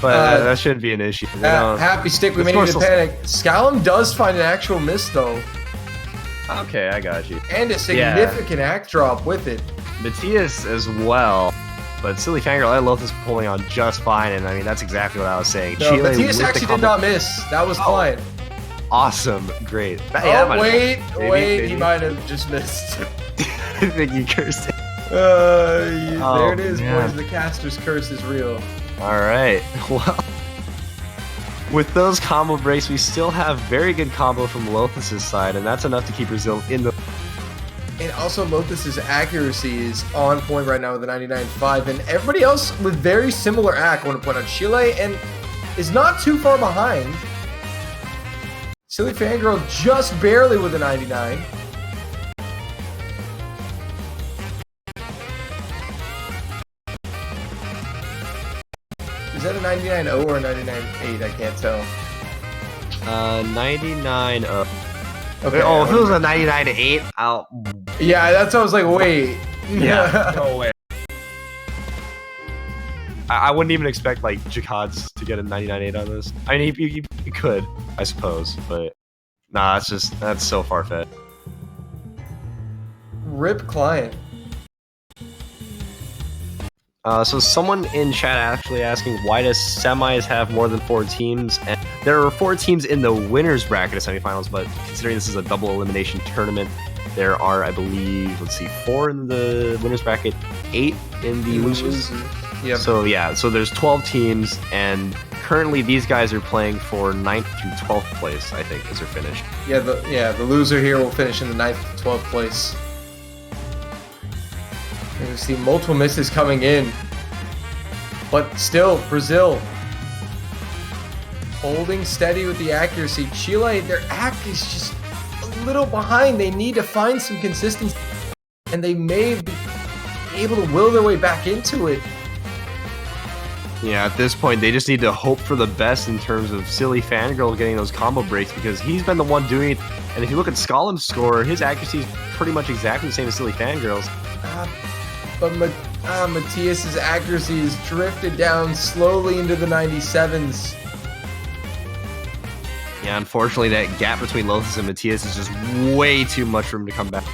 But that shouldn't be an issue. They don't- Happy stick, we the made it to score's panic. Scallum does find an actual miss though, Okay, I got you. and a significant act drop with it. Matias as well. But Silly Fangirl, I love this pulling on just fine, and I mean that's exactly what I was saying. No, Chile Matias with the actually did combo- not miss. That was client. Awesome. Great. Oh, wait, maybe. he might have just missed. I think he cursed it. There it is, man. boys. The caster's curse is real. All right. Well, with those combo breaks, we still have very good combo from Lothus's side, and that's enough to keep Brazil in the... And also, Lotus's accuracy is on point right now with the 99.5, and everybody else with very similar ac. I want to point out Chile and is not too far behind. Silly Fangirl just barely with a 99. Is that a 99.0 or a 99.8? I can't tell. 99. Okay. Oh, if it was a 99 to 8, I'll... Yeah, that's what I was like, wait. Yeah, no way. I wouldn't even expect, like, Jakods to get a 99.8 on this. I mean, he could, I suppose, but... Nah, that's so far-fetched. Rip client. So someone in chat actually asking, why does semis have more than 4 teams? And there are 4 teams in the winners bracket of semifinals, but considering this is a double elimination tournament, there are, I believe, 4 in the winners bracket, 8 in the losers. Yep. So yeah, so there's 12 teams, and currently these guys are playing for 9th through 12th place, I think, as they're finished. Yeah, the loser here will finish in the 9th to 12th place. And we see multiple misses coming in. But still, Brazil holding steady with the accuracy. Chile, their act is just a little behind. They need to find some consistency, and they may be able to will their way back into it. Yeah, at this point, they just need to hope for the best in terms of Silly Fangirl getting those combo breaks, because he's been the one doing it. And if you look at Scollum's score, his accuracy is pretty much exactly the same as Silly Fangirl's. But Matthias's accuracy is drifted down slowly into the 97s. Yeah, unfortunately, that gap between Lothus and Matthias is just way too much for him to come back.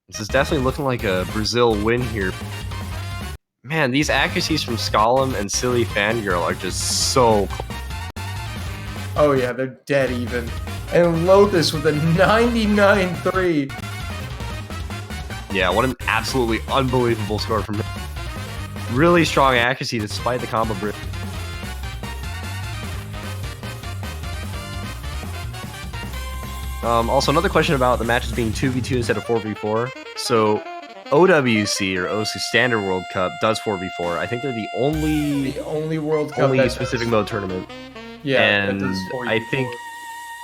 This is definitely looking like a Brazil win here. Man, these accuracies from Scollum and Silly Fangirl are just so close. Oh yeah, they're dead even. And Lothus with a 99.3. Yeah, what an absolutely unbelievable score from him. Really strong accuracy despite the combo break. Also, another question about the matches being 2v2 instead of 4v4. So, OWC, or OC Standard World Cup, does 4v4. I think they're the only World Cup only that specific does. mode tournament. Yeah, and that does 4v4. I think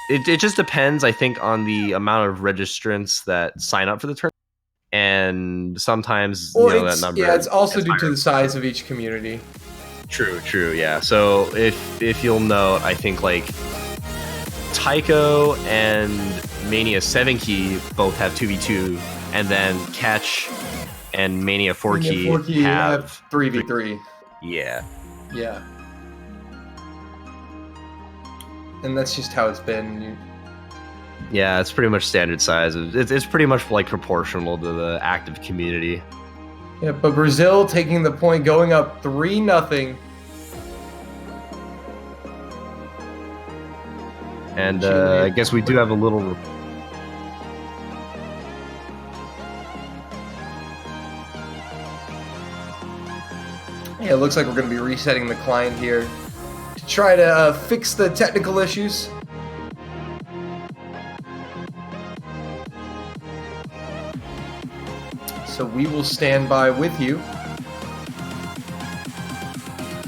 it just depends, I think, on the amount of registrants that sign up for the tournament. And sometimes, that number... Yeah, it's also is due to higher. the size of each community. True, yeah. So, if you'll note, I think, like, Tycho and Mania 7 key both have 2v2, and then Catch and Mania 4 key have 3v3. Yeah. Yeah. And that's just how it's been. Yeah, it's pretty much standard size. It's pretty much like proportional to the active community. Yeah, but Brazil taking the point, going up 3-0. And I guess we do have a little... Yeah, it looks like we're going to be resetting the client here to try to fix the technical issues. So we will stand by with you.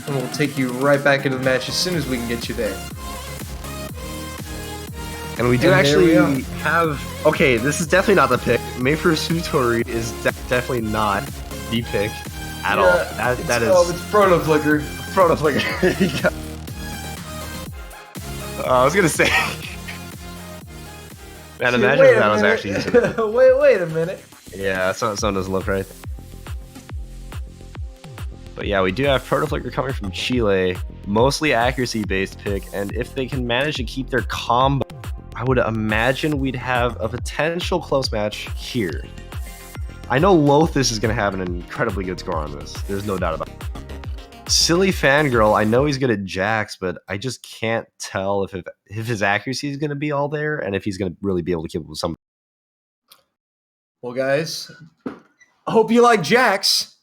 And we'll take you right back into the match as soon as we can get you there. And we do And there we actually have... Okay, this is definitely not the pick. Mayfair Sutori is definitely not the pick at all. That is... Oh, it's Proto Flicker. Proto Flicker. I was gonna say... Man, imagine if that was actually... Wait a minute. Yeah, something doesn't look right. But yeah, we do have Proto Flicker coming from Chile. Mostly accuracy-based pick, and if they can manage to keep their combo, I would imagine we'd have a potential close match here. I know Lothus is going to have an incredibly good score on this. There's no doubt about it. Silly Fangirl, I know he's good at jacks, but I just can't tell if his accuracy is going to be all there and if he's going to really be able to keep up with some. Well, guys, I hope you like jacks.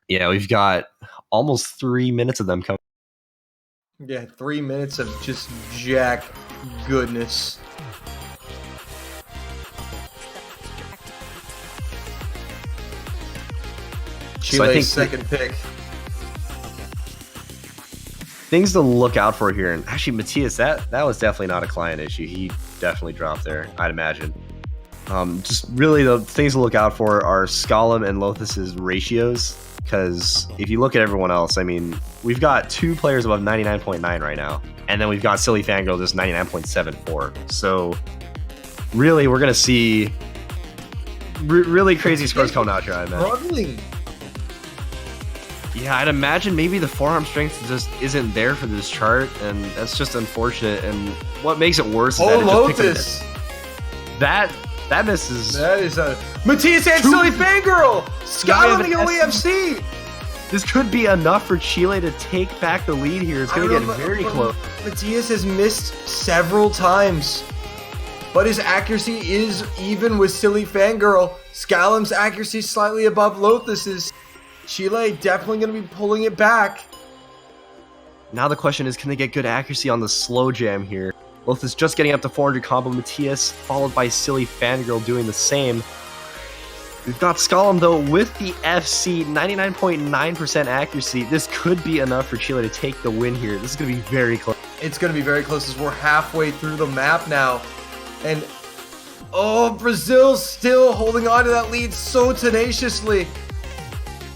Yeah, we've got almost 3 minutes of them coming. Yeah, 3 minutes of just jack goodness. So I think second pick. Things to look out for here, and actually Matthias, that was definitely not a client issue. He definitely dropped there, I'd imagine. Just really the things to look out for are Skalem and Lothus's ratios, because if you look at everyone else, I mean, we've got 2 players above 99.9 right now, and then we've got Silly Fangirl just 99.74. So really, we're gonna see really crazy scores coming out here, I imagine. Struggling. Yeah, I'd imagine maybe the forearm strength just isn't there for this chart, and that's just unfortunate. And what makes it worse is that it just picks up that misses. That is a Matthias and Silly Fangirl. Skalem the OEFC. This could be enough for Chile to take back the lead here. It's going to get very close. Matthias has missed several times, but his accuracy is even with Silly Fangirl. Skalem's accuracy is slightly above Lothus's. Chile definitely going to be pulling it back. Now the question is, can they get good accuracy on the slow jam here? Lothus just getting up to 400 combo. Matthias followed by Silly Fangirl doing the same. We've got Skalem though with the FC 99.9% accuracy. This could be enough for Chile to take the win here. This is going to be very close. It's going to be very close as we're halfway through the map now. And Brazil's still holding on to that lead so tenaciously.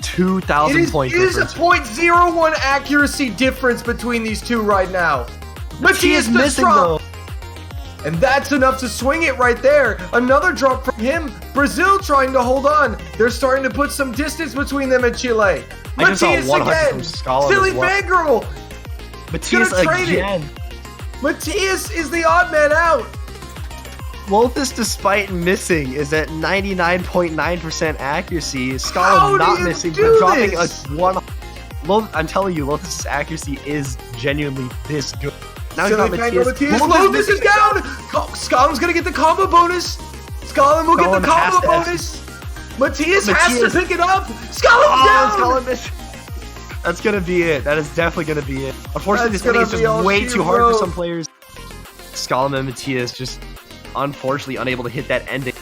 2,000 point difference. It is a 0.01 accuracy difference between these two right now. Matthias missing though. And that's enough to swing it right there. Another drop from him. Brazil trying to hold on. They're starting to put some distance between them and Chile. Matthias again. Silly Fangirl. Matthias again. Matthias is the odd man out. Lothus, despite missing, is at 99.9% accuracy. Skalem not missing, but dropping a 1. I'm telling you, Lothus's accuracy is genuinely this good. Now he's got Matthias. Lothus is down. Skalem's gonna get the combo bonus. Skalem will get the combo bonus. Matthias has to pick it up. Skalem's down. Skalem missed. That's gonna be it. That is definitely gonna be it. Unfortunately, this ending is just way too hard for some players. Skalem and Matthias just unfortunately unable to hit that ending.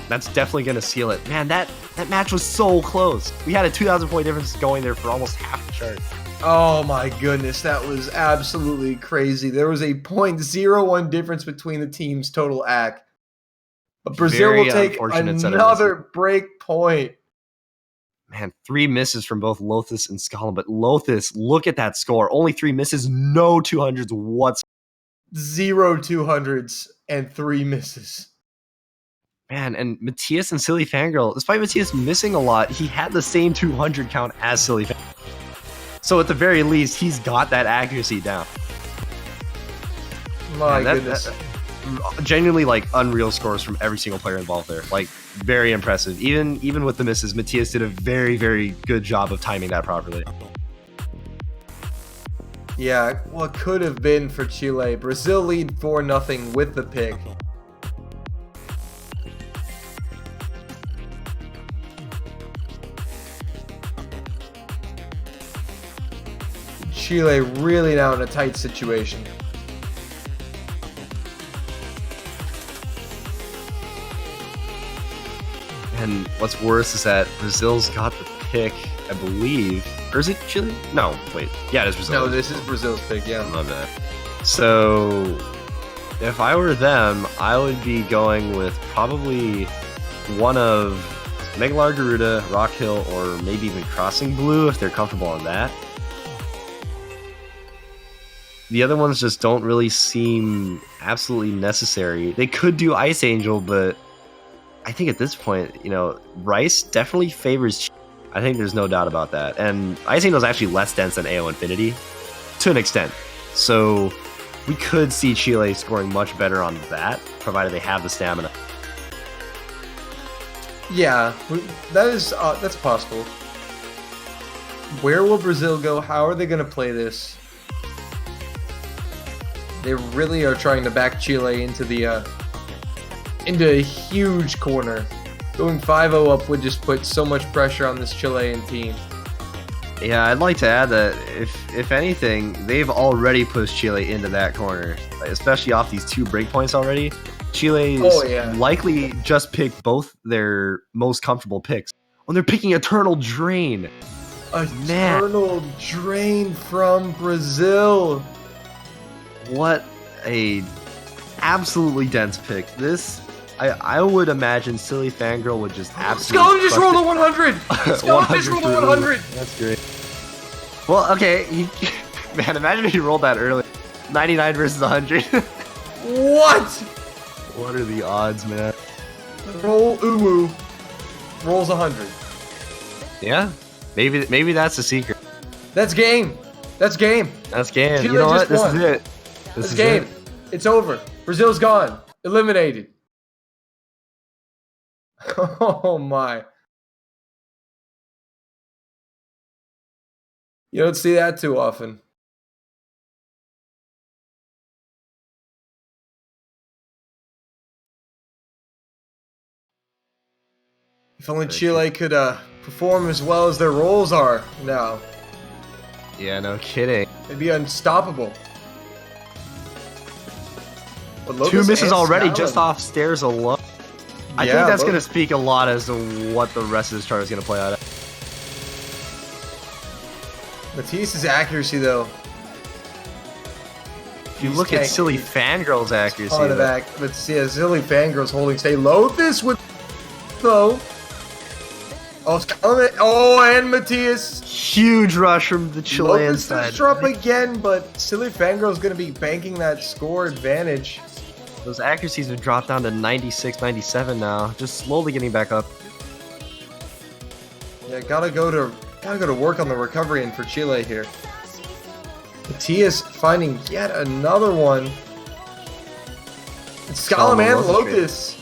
That's definitely going to seal it. Man, that match was so close. We had a 2,000 point difference going there for almost half the chart. Oh my goodness, that was absolutely crazy. There was a 0.01 difference between the team's total AC. But Brazil will take another break point. Man, 3 misses from both Lothus and Skalem. But Lothus, look at that score. Only 3 misses, no 200s whatsoever. 0 200s and 3 misses. Man, and Matthias and Silly Fangirl, despite Matthias missing a lot, he had the same 200 count as Silly Fangirl. So at the very least, he's got that accuracy down. My goodness. Genuinely, like, unreal scores from every single player involved there. Like, very impressive. Even with the misses, Matthias did a very, very good job of timing that properly. Yeah, what could have been for Chile. Brazil lead 4-0 with the pick. Chile really now in a tight situation. And what's worse is that Brazil's got the pick, I believe. Or is it Chile? No, wait. Yeah, it is Brazil. No, this is Brazil's pick, yeah. My bad. So, if I were them, I would be going with probably one of Meglar Garuda, Rock Hill, or maybe even Crossing Blue if they're comfortable on that. The other ones just don't really seem absolutely necessary. They could do Ice Angel, but I think at this point, you know, Rice definitely favors. I think there's no doubt about that. And Ice Angel is actually less dense than AO Infinity to an extent. So we could see Chile scoring much better on that, provided they have the stamina. Yeah, that's possible. Where will Brazil go? How are they going to play this? They really are trying to back Chile into a huge corner. Going 5-0 up would just put so much pressure on this Chilean team. Yeah, I'd like to add that if anything, they've already pushed Chile into that corner, especially off these 2 breakpoints already. Chile's likely just picked both their most comfortable picks. When they're picking Eternal Drain. Eternal Drain from Brazil. What a absolutely dense pick. This, I would imagine Silly Fangirl would just absolutely... Scallum just rolled a 100! Scallum just rolled a 100! That's great. Well, okay, man, imagine if he rolled that early. 99 versus 100. What? What are the odds, man? Roll Uwu rolls 100. Yeah, maybe that's the secret. That's game. That's game. That's game. Chile you know what? just won. This is it. This is game. It's over. Brazil's gone. Eliminated. Oh my. You don't see that too often. If only Chile could perform as well as their roles are now. Yeah, no kidding. They'd be unstoppable. But 2 Lotus misses and already Scallon. just off stairs alone. I think that's going to speak a lot as to what the rest of this chart is going to play out at. Matisse' accuracy, though. If you look at Silly Fangirl's accuracy, On the back, but see, Silly Fangirl's holding stay. Lotus with though. Oh, Scallon, and Matthias. huge rush from the Chilean Lotus side. does drop again, but Silly Fangirl's going to be banking that score advantage. Those accuracies have dropped down to 96, 97 now, just slowly getting back up. Yeah, gotta go to work on the recovery end for Chile here. Matthias finding yet another one. And Scallon and Lotus.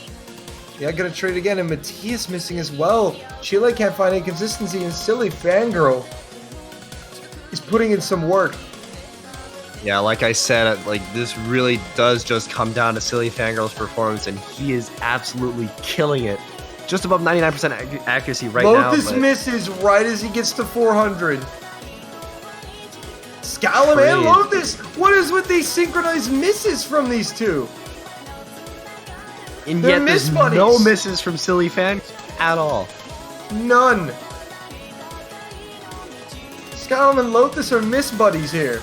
Yeah, gonna trade again, and Matthias missing as well. Chile can't find any consistency, and Silly Fangirl is putting in some work. Yeah, like I said, like this really does just come down to Silly Fangirl's performance, and he is absolutely killing it. Just above 99% accuracy right now. Lotus misses right as he gets to 400. Scallon and Lotus! What is with these synchronized misses from these two? And They're yet there's buddies. no misses from Silly Fan at all. None. Scallon and Lotus are miss buddies here.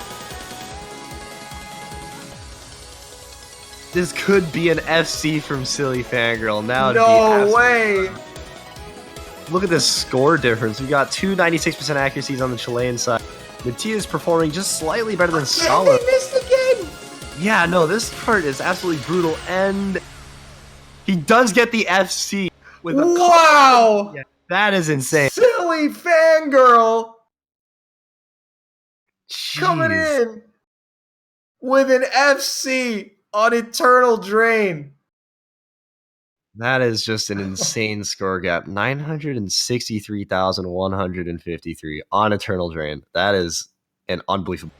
This could be an FC from Silly Fangirl. Now No way. Look at this score difference. We got two 96% accuracies on the Chilean side. Matia's performing just slightly better than Scallon. They missed again. Yeah, no, this part is absolutely brutal, and he does get the FC with a Wow. Yeah, that is insane. Silly Fangirl coming Jeez. in with an FC on Eternal Drain. That is just an insane score gap. 963,153 on Eternal Drain. That is an unbelievable.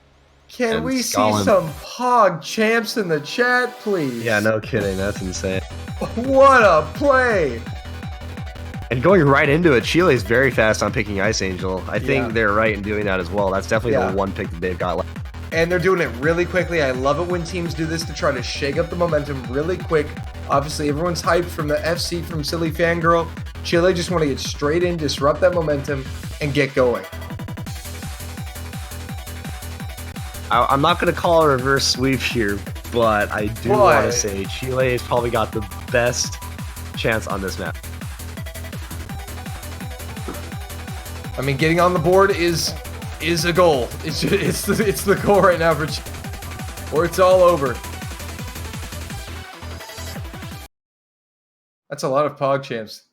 Can And we Scallon- see some Pog champs in the chat, please? Yeah, no kidding. That's insane. What a play. And going right into it, Chile is very fast on picking Ice Angel. I think Yeah. they're right in doing that as well. That's definitely the one pick that they've got left. And they're doing it really quickly. I love it when teams do this to try to shake up the momentum really quick. Obviously, everyone's hyped from the FC from Silly Fangirl. Chile just want to get straight in, disrupt that momentum, and get going. I'm not going to call a reverse sweep here, but I do want to say Chile has probably got the best chance on this map. I mean, getting on the board is a goal. It's the goal right now for Chile. Or it's all over. That's a lot of Pog champs.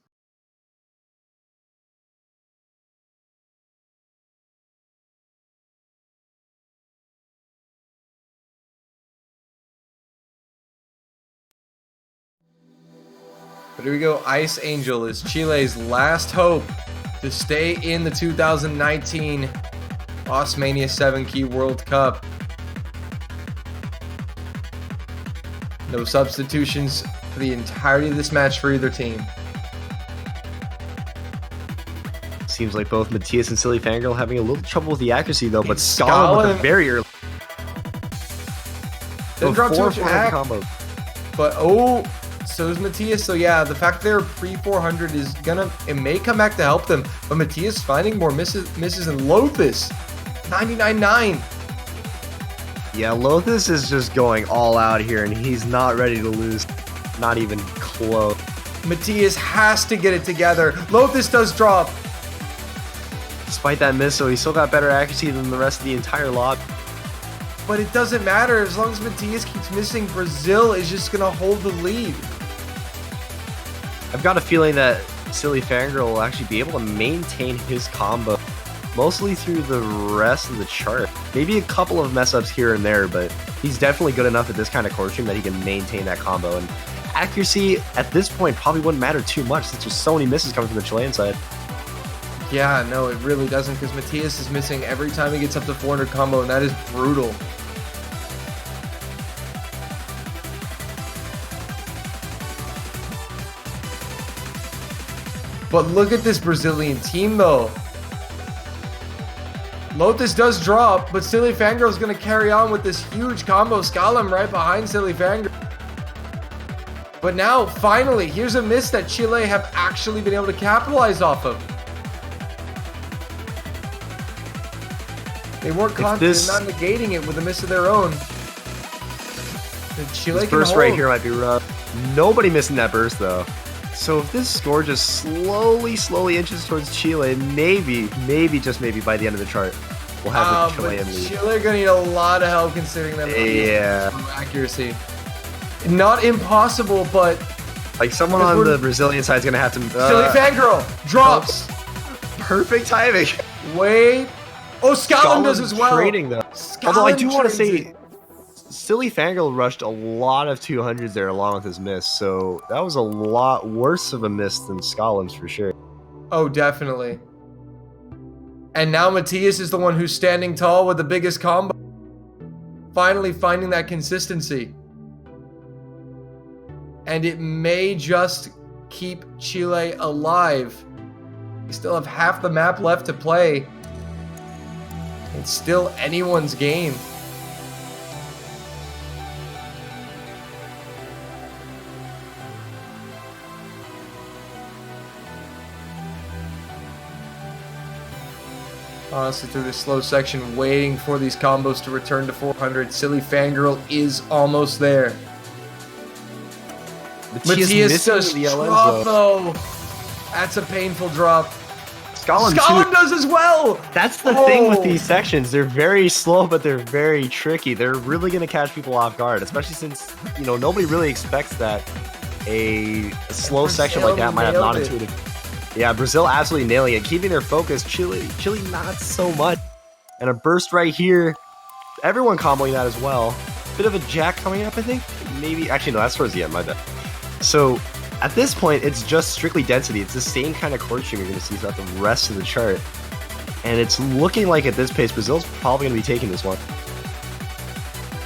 But here we go. Ice Angel is Chile's last hope to stay in the 2019 Mania 7 Key World Cup. No substitutions for the entirety of this match for either team. Seems like both Matthias and Silly Fangirl having a little trouble with the accuracy though, but It's Scotland with a very early. Didn't drop too much 400 act, combo. but so is Matthias. So yeah, the fact they're pre-400 is it may come back to help them. But Matthias finding more misses and Lothus, 99.9. Yeah, Lothus is just going all out here, and he's not ready to lose. Not even close. Matthias has to get it together. Lothus does drop. Despite that miss, so he still got better accuracy than the rest of the entire lot. But it doesn't matter. As long as Matthias keeps missing, Brazil is just going to hold the lead. I've got a feeling that Silly Fangirl will actually be able to maintain his combo mostly through the rest of the chart. Maybe a couple of mess ups here and there, but he's definitely good enough at this kind of court stream that he can maintain that combo. And accuracy at this point probably wouldn't matter too much since there's so many misses coming from the Chilean side. Yeah, no, it really doesn't, because Matthias is missing every time he gets up to 400 combo, and that is brutal. But look at this Brazilian team, though. Lotus does drop, but Silly Fangirl is going to carry on with this huge combo. Scalum right behind Silly Fangirl. But now, finally, here's a miss that Chile have actually been able to capitalize off of. They weren't confident, not negating it with a miss of their own. Chile this can burst hold. right here might be rough. Nobody missing that burst, though. So if this score just slowly inches towards Chile, maybe, just maybe by the end of the chart, we'll have the Chilean lead. Chile are going to need a lot of help considering them accuracy. Not impossible, but... Like someone on the Brazilian side is going to have to... Silly Fangirl drops. Perfect timing. Wait. Oh, Scotland does as well. Trading, though. Although I do want to say... Silly Fangirl rushed a lot of 200s there along with his miss, so that was a lot worse of a miss than Scollum's for sure. Oh, definitely. And now Matthias is the one who's standing tall with the biggest combo. Finally finding that consistency. And it may just keep Chile alive. We still have half the map left to play. It's still anyone's game. Honestly, through this slow section, waiting for these combos to return to 400. Silly Fangirl is almost there. Matthias does drop, though. That's a painful drop. Scotland does as well. That's the thing with these sections. They're very slow, but they're very tricky. They're really going to catch people off guard, especially since, you know, nobody really expects that a slow section like that might have non-intuitive. Yeah, Brazil absolutely nailing it, keeping their focus. Chile not so much. And a burst right here. Everyone comboing that as well. Bit of a jack coming up, I think. Maybe, actually no, that's towards the end, my bad. So at this point, it's just strictly density. It's the same kind of court stream you're going to see throughout the rest of the chart. And it's looking like at this pace, Brazil's probably going to be taking this one.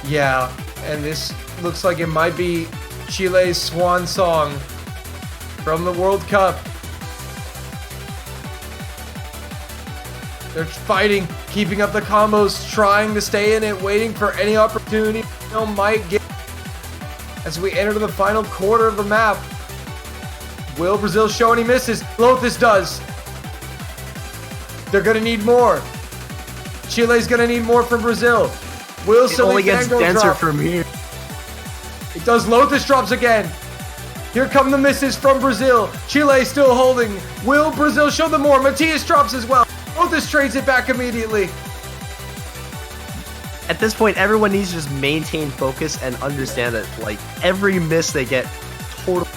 Yeah, and this looks like it might be Chile's swan song from the World Cup. They're fighting, keeping up the combos, trying to stay in it, waiting for any opportunity they might get. As we enter the final quarter of the map, will Brazil show any misses? Lotus does. They're going to need more. Chile's going to need more from Brazil. Will It only gets denser drop? from here. It does. Lotus drops again. Here come the misses from Brazil. Chile still holding. Will Brazil show them more? Matthias drops as well. Lotus trades it back immediately. At this point, everyone needs to just maintain focus and understand that, like, every miss they get, totally.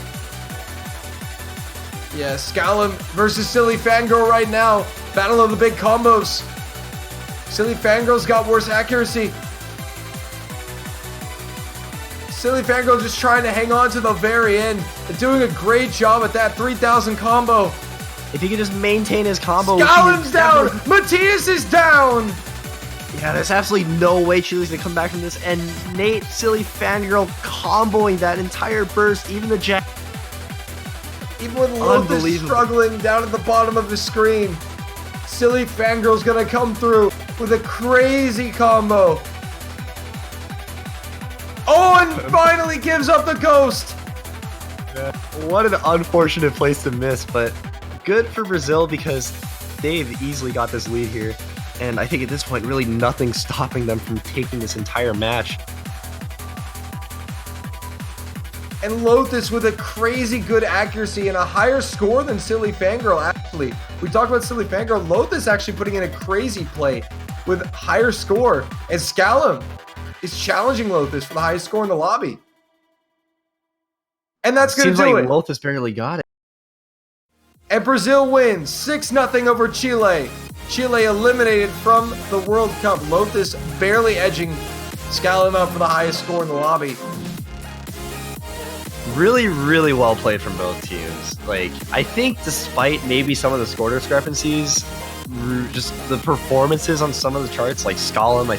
Yeah, Scallum versus Silly Fangirl right now. Battle of the big combos. Silly Fangirl's got worse accuracy. Silly Fangirl just trying to hang on to the very end. They're doing a great job at that 3,000 combo. If he can just maintain his combo. Scallum's down! Matthias is down! Yeah, there's absolutely no way Chile's gonna come back from this. And Nate, silly fangirl, comboing that entire burst, even the jack. Even with Lotus Unbelievable. struggling down at the bottom of the screen, silly fangirl's gonna come through with a crazy combo. Oh, and finally gives up the ghost. What an unfortunate place to miss, but good for Brazil because they've easily got this lead here. And I think at this point, really nothing's stopping them from taking this entire match. And Lotus with a crazy good accuracy and a higher score than Silly Fangirl, actually. We talked about Silly Fangirl. Lotus actually putting in a crazy play with higher score. And Scallum is challenging Lotus for the highest score in the lobby. And that's going to Seems do like it. Lotus barely got it. And Brazil wins 6-0 over Chile. Chile eliminated from the World Cup. Lotus barely edging Scallum out for the highest score in the lobby. Really, really well played from both teams. Like, I think despite maybe some of the score discrepancies, just the performances on some of the charts, like Scallum,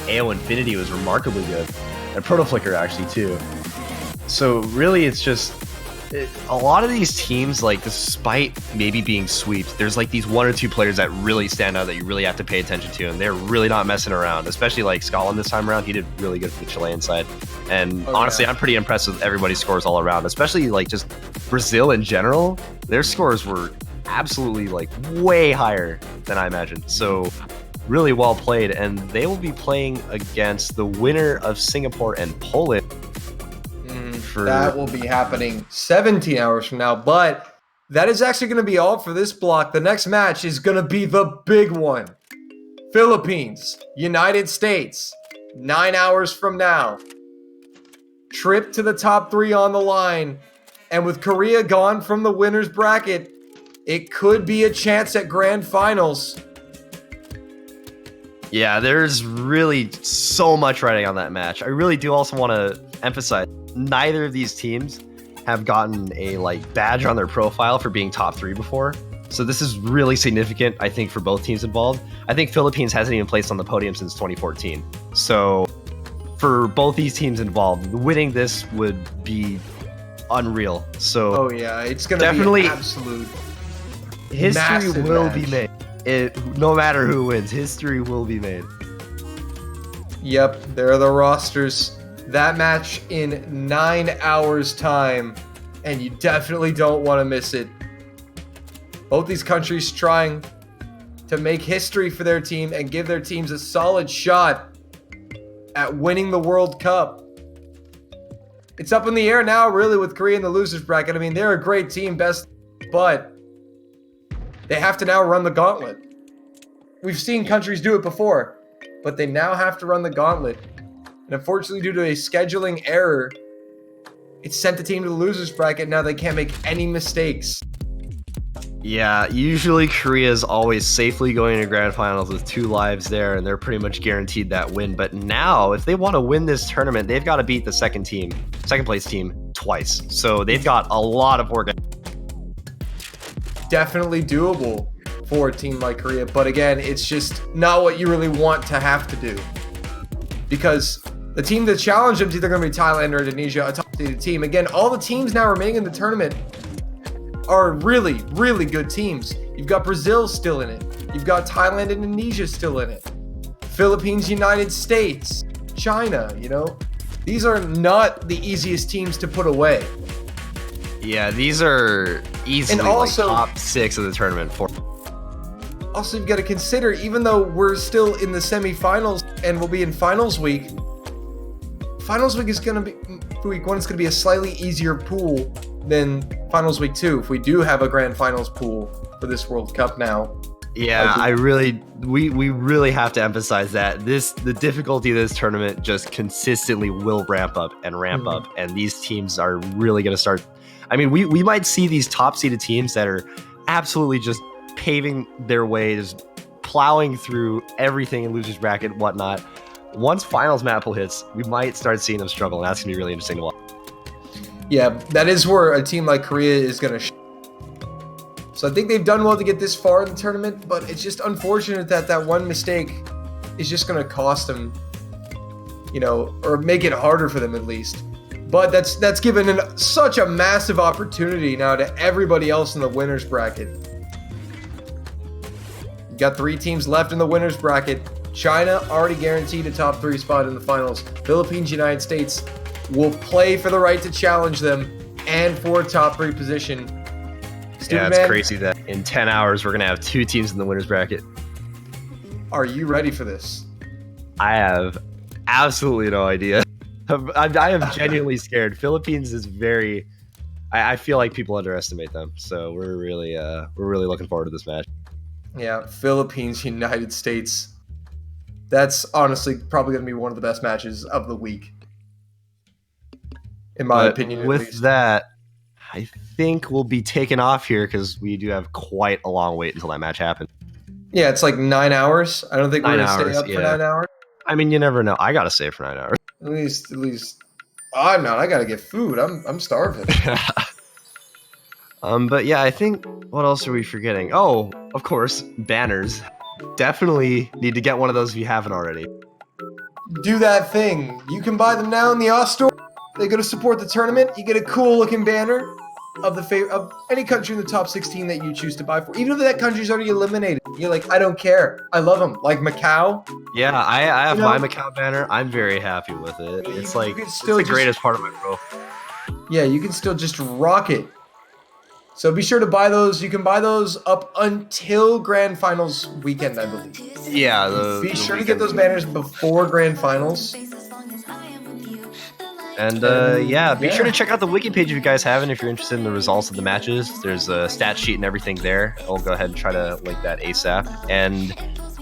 AO Infinity was remarkably good. And Protoflicker actually too. So really it's just, a lot of these teams, like despite maybe being sweeps, there's like these one or two players that really stand out that you really have to pay attention to, and they're really not messing around, especially like Scotland this time around. He did really good for the Chilean side. And honestly, I'm pretty impressed with everybody's scores all around, especially like just Brazil in general. Their scores were absolutely like way higher than I imagined. So really well played, and they will be playing against the winner of Singapore and Poland. That will be happening 17 hours from now, but that is actually going to be all for this block. The next match is going to be the big one. Philippines, United States, 9 hours from now. Trip to the top 3 on the line, and with Korea gone from the winner's bracket, it could be a chance at grand finals. Yeah, there's really so much riding on that match. I really do also want to emphasize, neither of these teams have gotten a like badge on their profile for being top 3 before. So this is really significant, I think, for both teams involved. I think Philippines hasn't even placed on the podium since 2014. So for both these teams involved, winning this would be unreal. So oh yeah, it's going to definitely be absolute history massive will match. be made. No matter who wins, history will be made. Yep, there are the rosters. That match in 9 hours time, and you definitely don't want to miss it. Both these countries trying to make history for their team and give their teams a solid shot at winning the World Cup. It's up in the air now, really, with Korea in the losers bracket. I mean, they're a great team, but they have to now run the gauntlet. We've seen countries do it before, but they now have to run the gauntlet. And unfortunately, due to a scheduling error, it sent the team to the losers bracket. Now they can't make any mistakes. Yeah, usually Korea's always safely going to grand finals with 2 lives there, and they're pretty much guaranteed that win. But now, if they want to win this tournament, they've got to beat the second place team twice. So they've got a lot of work. Definitely doable for a team like Korea. But again, it's just not what you really want to have to do. Because the team that challenged them is either going to be Thailand or Indonesia, a top-seeded team. Again, all the teams now remaining in the tournament are really, really good teams. You've got Brazil still in it. You've got Thailand and Indonesia still in it. Philippines, United States, China, you know. These are not the easiest teams to put away. Yeah, these are easily And also- like top 6 of the tournament. Also, you've got to consider, even though we're still in the semifinals and we'll be in finals week is going to be week 1. It's going to be a slightly easier pool than finals week 2 if we do have a grand finals pool for this World Cup now. Yeah, we really have to emphasize that the difficulty of this tournament just consistently will ramp up, and these teams are really going to start. I mean, we might see these top seeded teams that are absolutely just paving their way, just plowing through everything in losers bracket and whatnot. Once finals map pool hits, we might start seeing them struggle, and that's gonna be really interesting to watch. Yeah, that is where a team like Korea is going to So I think they've done well to get this far in the tournament, but it's just unfortunate that that one mistake is just going to cost them, you know, or make it harder for them at least. But that's given such a massive opportunity now to everybody else in the winners bracket. You got 3 teams left in the winners bracket. China already guaranteed a top 3 spot in the finals. Philippines, United States will play for the right to challenge them and for a top 3 position. Yeah, it's crazy that in 10 hours we're going to have 2 teams in the winners bracket. Are you ready for this? I have absolutely no idea. I am genuinely scared. Philippines is very. I feel like people underestimate them, so we're really looking forward to this match. Yeah, Philippines, United States. That's honestly probably going to be one of the best matches of the week, in my opinion. With at least. that, I think we'll be taken off here because we do have quite a long wait until that match happens. Yeah, it's like 9 hours. I don't think we're going to stay up for 9 hours. I mean, you never know. I gotta stay for 9 hours. At least. I'm not. I gotta get food. I'm starving. But yeah, I think what else are we forgetting? Oh, of course, banners. Definitely need to get one of those if you haven't already. Do that thing. You can buy them now in the Oz store. They go to support the tournament. You get a cool looking banner of any country in the top 16 that you choose to buy for, even if that country's already eliminated. You're like, I don't care. I love them. Like Macau. Yeah, I have my Macau banner. I'm very happy with it. It's like it's the greatest part of my profile. Yeah, you can still just rock it. So be sure to buy those. You can buy those up until Grand Finals weekend, I believe. Yeah, be sure to get those banners before Grand Finals. And be sure to check out the wiki page if you guys haven't, if you're interested in the results of the matches. There's a stat sheet and everything there. I'll go ahead and try to link that ASAP. And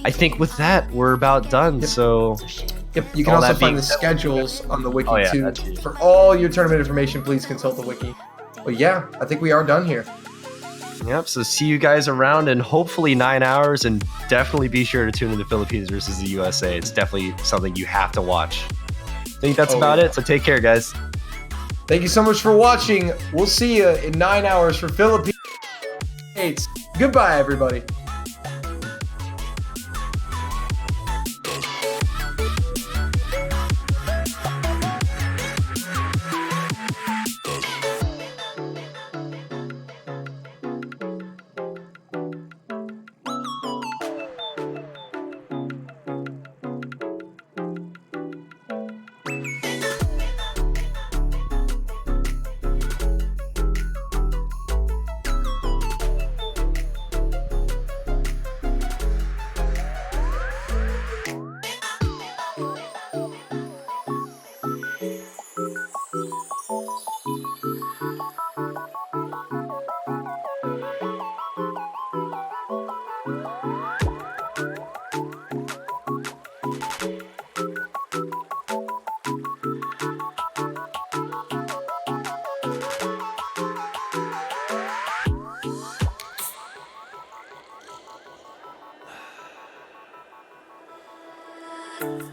I think with that, we're about done. Yep. So you can also find the schedules on the wiki too. For all your tournament information, please consult the wiki. But yeah, I think we are done here. Yep, so see you guys around in hopefully 9 hours, and definitely be sure to tune in to Philippines versus the USA. It's definitely something you have to watch. I think that's about it, so take care, guys. Thank you so much for watching. We'll see you in 9 hours for Philippines. Goodbye, everybody.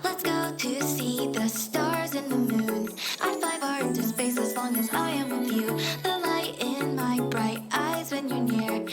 Let's go to see the stars and the moon. I'd fly far into space as long as I am with you. The light in my bright eyes when you're near.